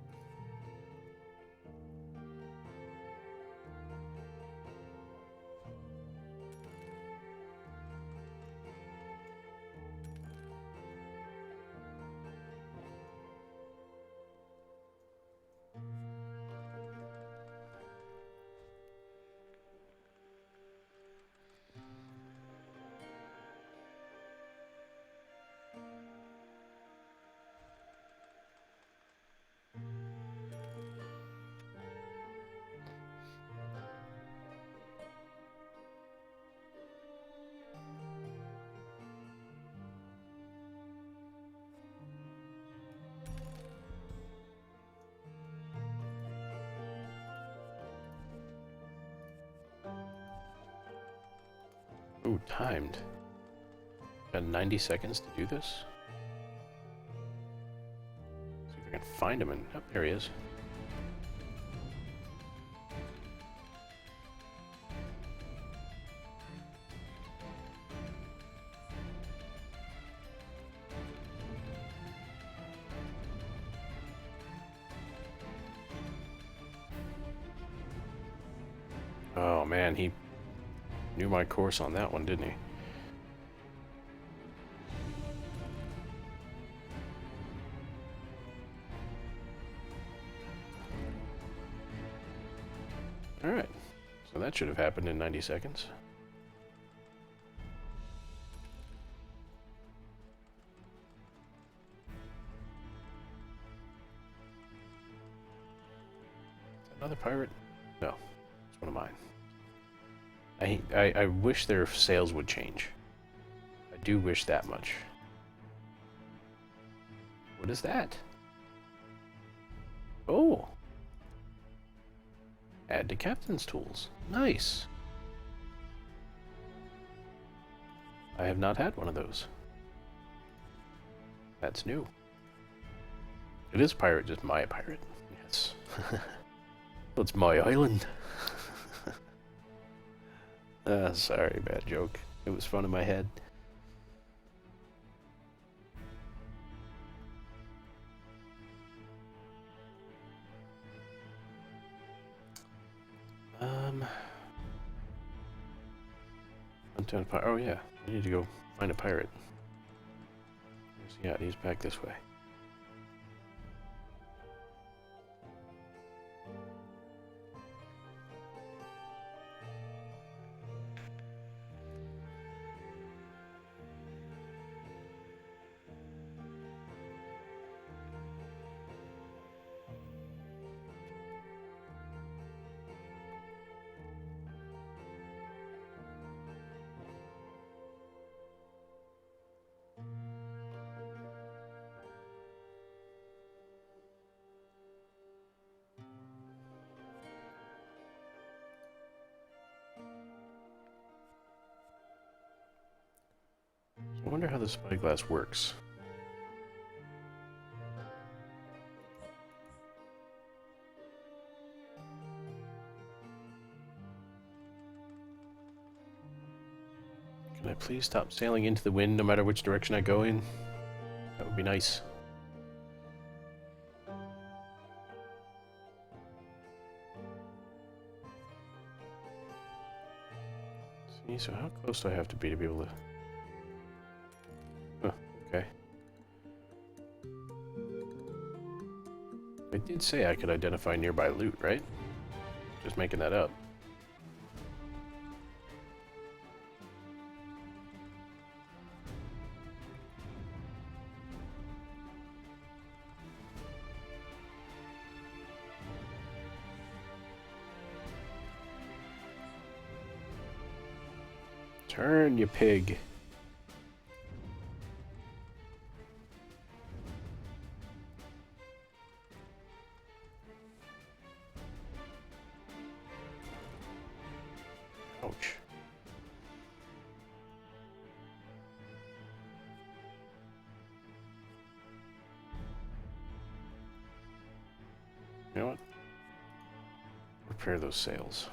Ooh, timed. Got 90 seconds to do this. See if I can find him. Oh, there he is. Oh man, he knew my course on that one, didn't he? Alright, so that should have happened in 90 seconds. Another pirate? No, it's one of mine. I wish their sails would change. I do wish that much. What is that? Oh! Add to captain's tools. Nice. I have not had one of those. That's new. It is pirate, just my pirate. Yes. It's my island. Sorry, bad joke. It was fun in my head. Oh yeah, I need to go find a pirate. Yeah, he's back this way. I wonder how the spyglass works. Can I please stop sailing into the wind no matter which direction I go in? That would be nice. See, so how close do I have to be able to... Huh, okay. I did say I could identify nearby loot, right? Just making that up. Turn, you pig. Ouch. You know what? Repair those sails.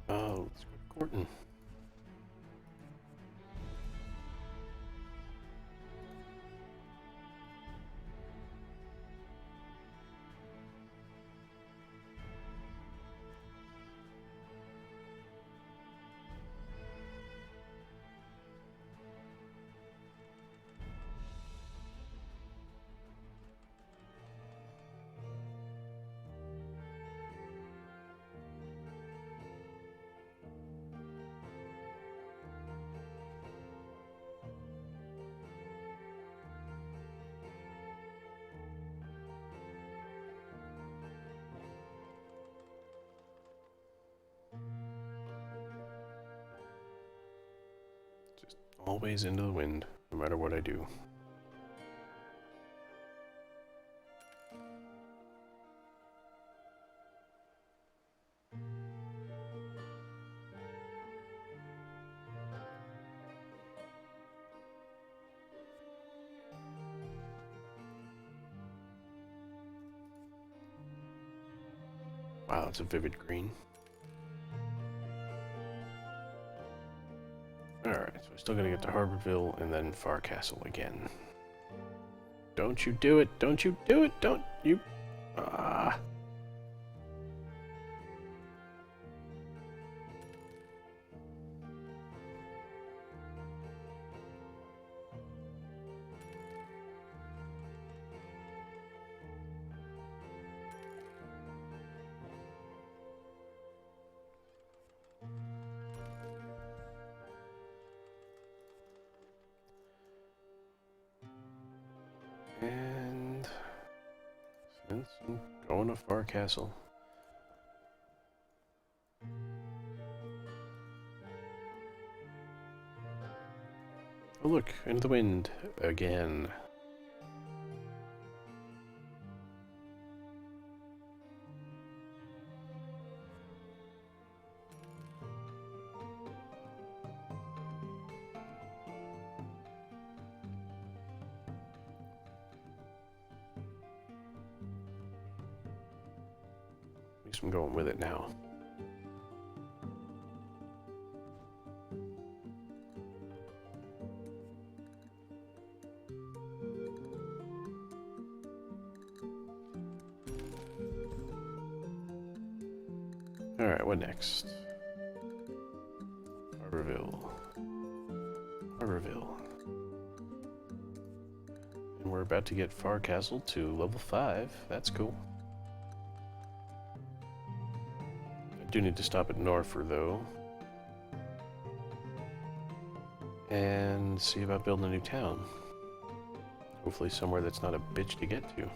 Oh, let's go to Gorton. Just always into the wind, no matter what I do. Wow, it's a vivid green. Alright, so I still gotta get to Harborville and then Farcastle again. Don't you do it! Don't you do it! Don't you... Ah... And... since I'm going to Farcastle... Oh look, into the wind again. At least I'm going with it now. Alright, what next? Harborville. Harborville. And we're about to get Farcastle to level 5. That's cool. I do need to stop at Norfolk, though. And see about building a new town. Hopefully somewhere that's not a bitch to get to.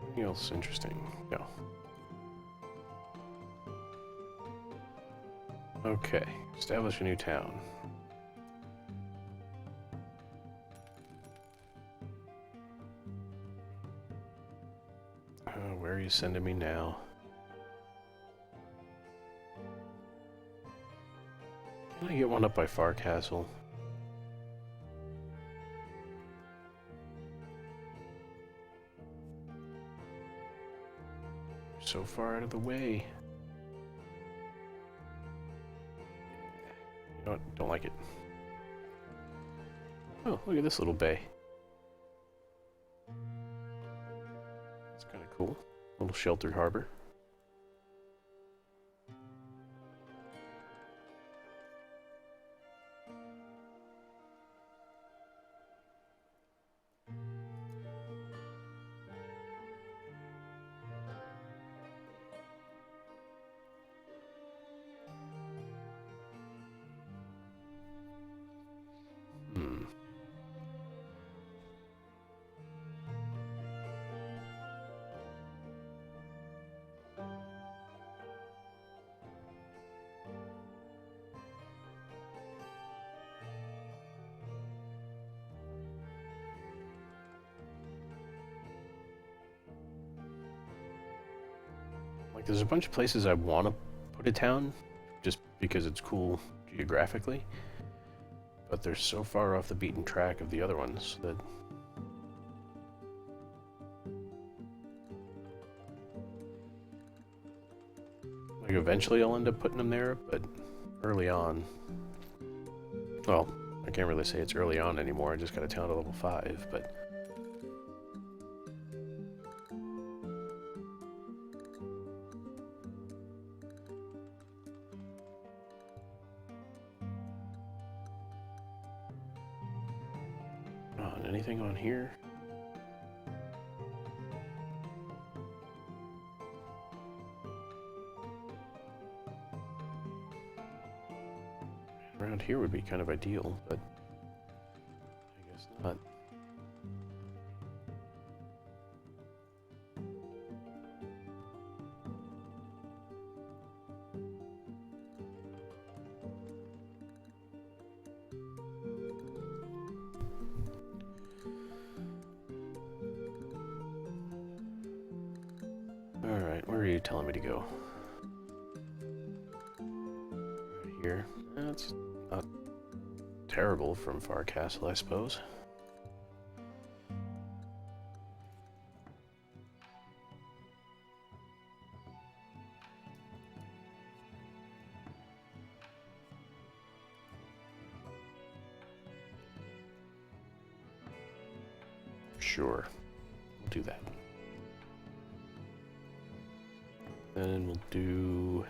Anything else interesting? No. Okay, establish a new town. Where are you sending me now? Can I get one up by Farcastle? So far out of the way. You know what? Don't like it. Oh, look at this little bay. That's kind of cool. Little sheltered harbor. Like, there's a bunch of places I want to put a town, just because it's cool geographically, but they're so far off the beaten track of the other ones that... like, eventually I'll end up putting them there, but early on... well, I can't really say it's early on anymore, I just got a town to level 5, but... anything on here? here would be kind of ideal, but I guess not. Alright, where are you telling me to go? Right here. That's not terrible from Farcastle, I suppose. Sure, we'll do that. Then we'll do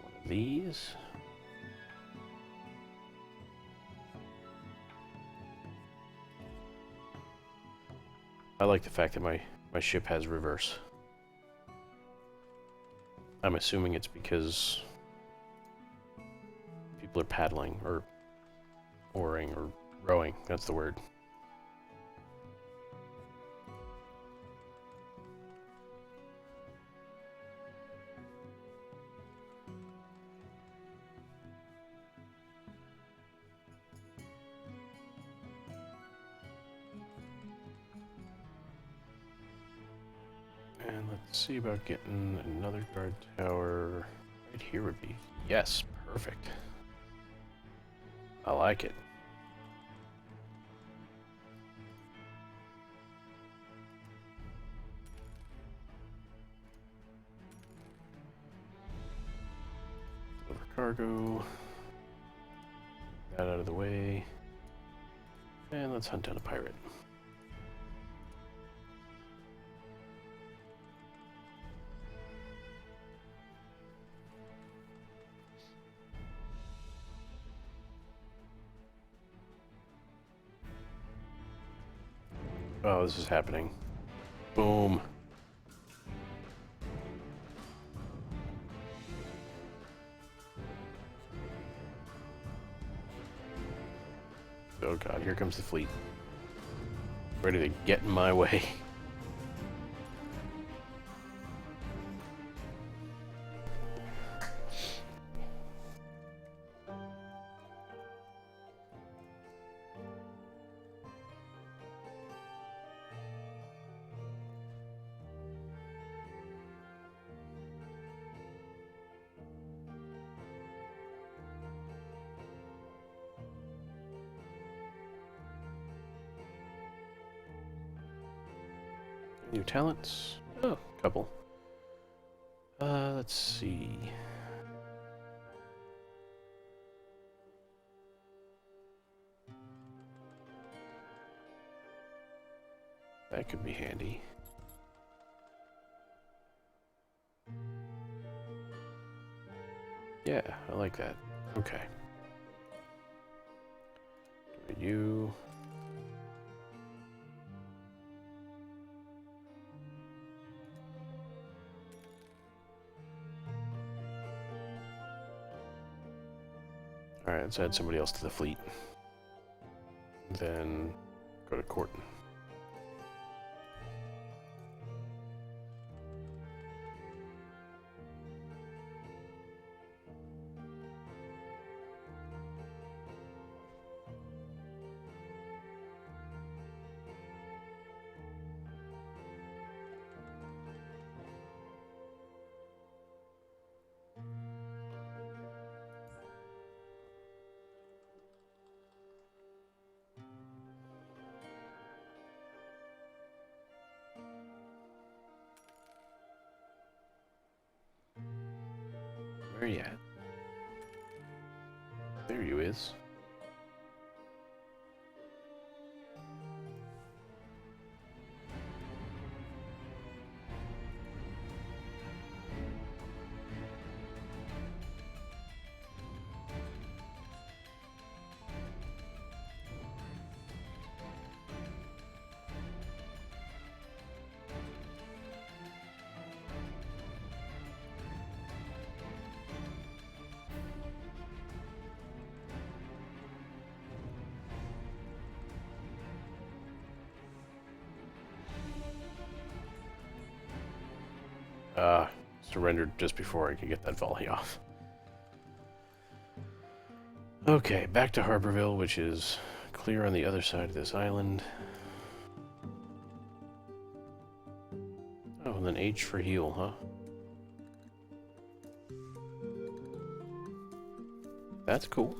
one of these. I like the fact that my ship has reverse. I'm assuming it's because people are paddling, or oaring, or rowing. That's the word. And let's see about getting another guard tower. Right here would be... Yes, perfect. I like it. Deliver cargo. That out of the way. And let's hunt down a pirate. Oh, this is happening. Boom. Oh god, here comes the fleet. Ready to get in my way. New talents? Oh, a couple. Let's see. That could be handy. Yeah, I like that. Okay. You... Alright, let's add somebody else to the fleet. Then go to court. Where you at? There you is. surrendered just before I could get that volley off. Okay, back to Harborville, which is clear on the other side of this island. Oh, and then H for heal, huh? That's cool.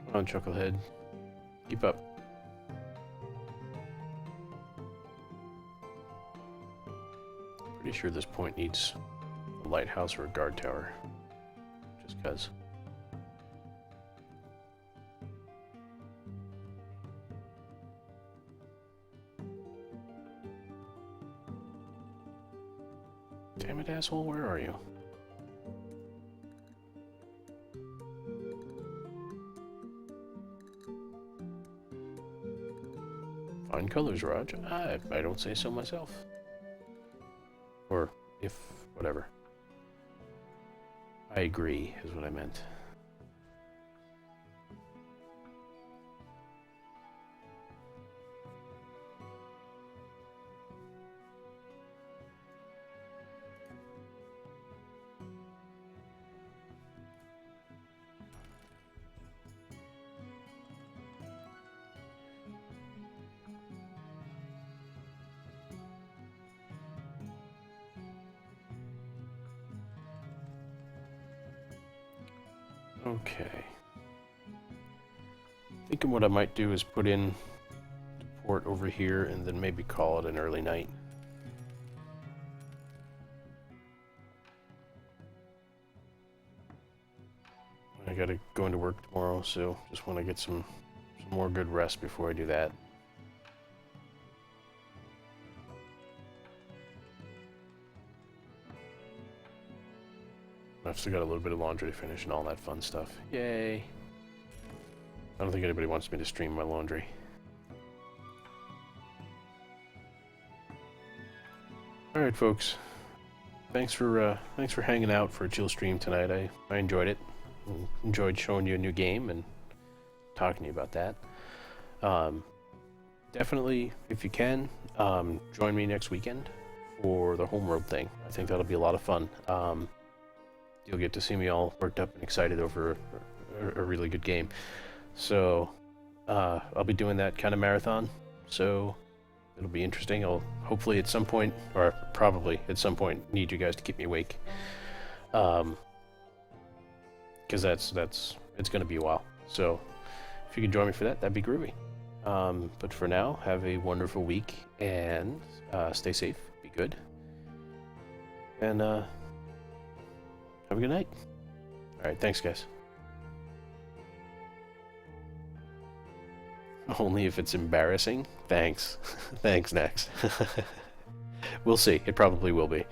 Come on, Chucklehead. Keep up. Pretty sure this point needs a lighthouse or a guard tower. Just 'cause. Damn it, asshole, where are you? Fine colors, Raj. I don't say so myself. Or, if, whatever. I agree, is what I meant. Okay. Thinking what I might do is put in the port over here and then maybe call it an early night. I gotta go into work tomorrow, so just want to get some more good rest before I do that. I've still got a little bit of laundry to finish and all that fun stuff. Yay! I don't think anybody wants me to stream my laundry. Alright, folks. Thanks for hanging out for a chill stream tonight. I enjoyed it. Enjoyed showing you a new game and talking to you about that. Definitely, if you can, join me next weekend for the Homeworld thing. I think that'll be a lot of fun. You'll get to see me all worked up and excited over a really good game. So, I'll be doing that kind of marathon, so it'll be interesting. I'll hopefully at some point, or probably at some point, need you guys to keep me awake. Because it's going to be a while. So, if you can join me for that, that'd be groovy. But for now, have a wonderful week, and stay safe, be good, and have a good night. Alright, thanks guys. Only if it's embarrassing? Thanks. Thanks, Nex. We'll see. It probably will be.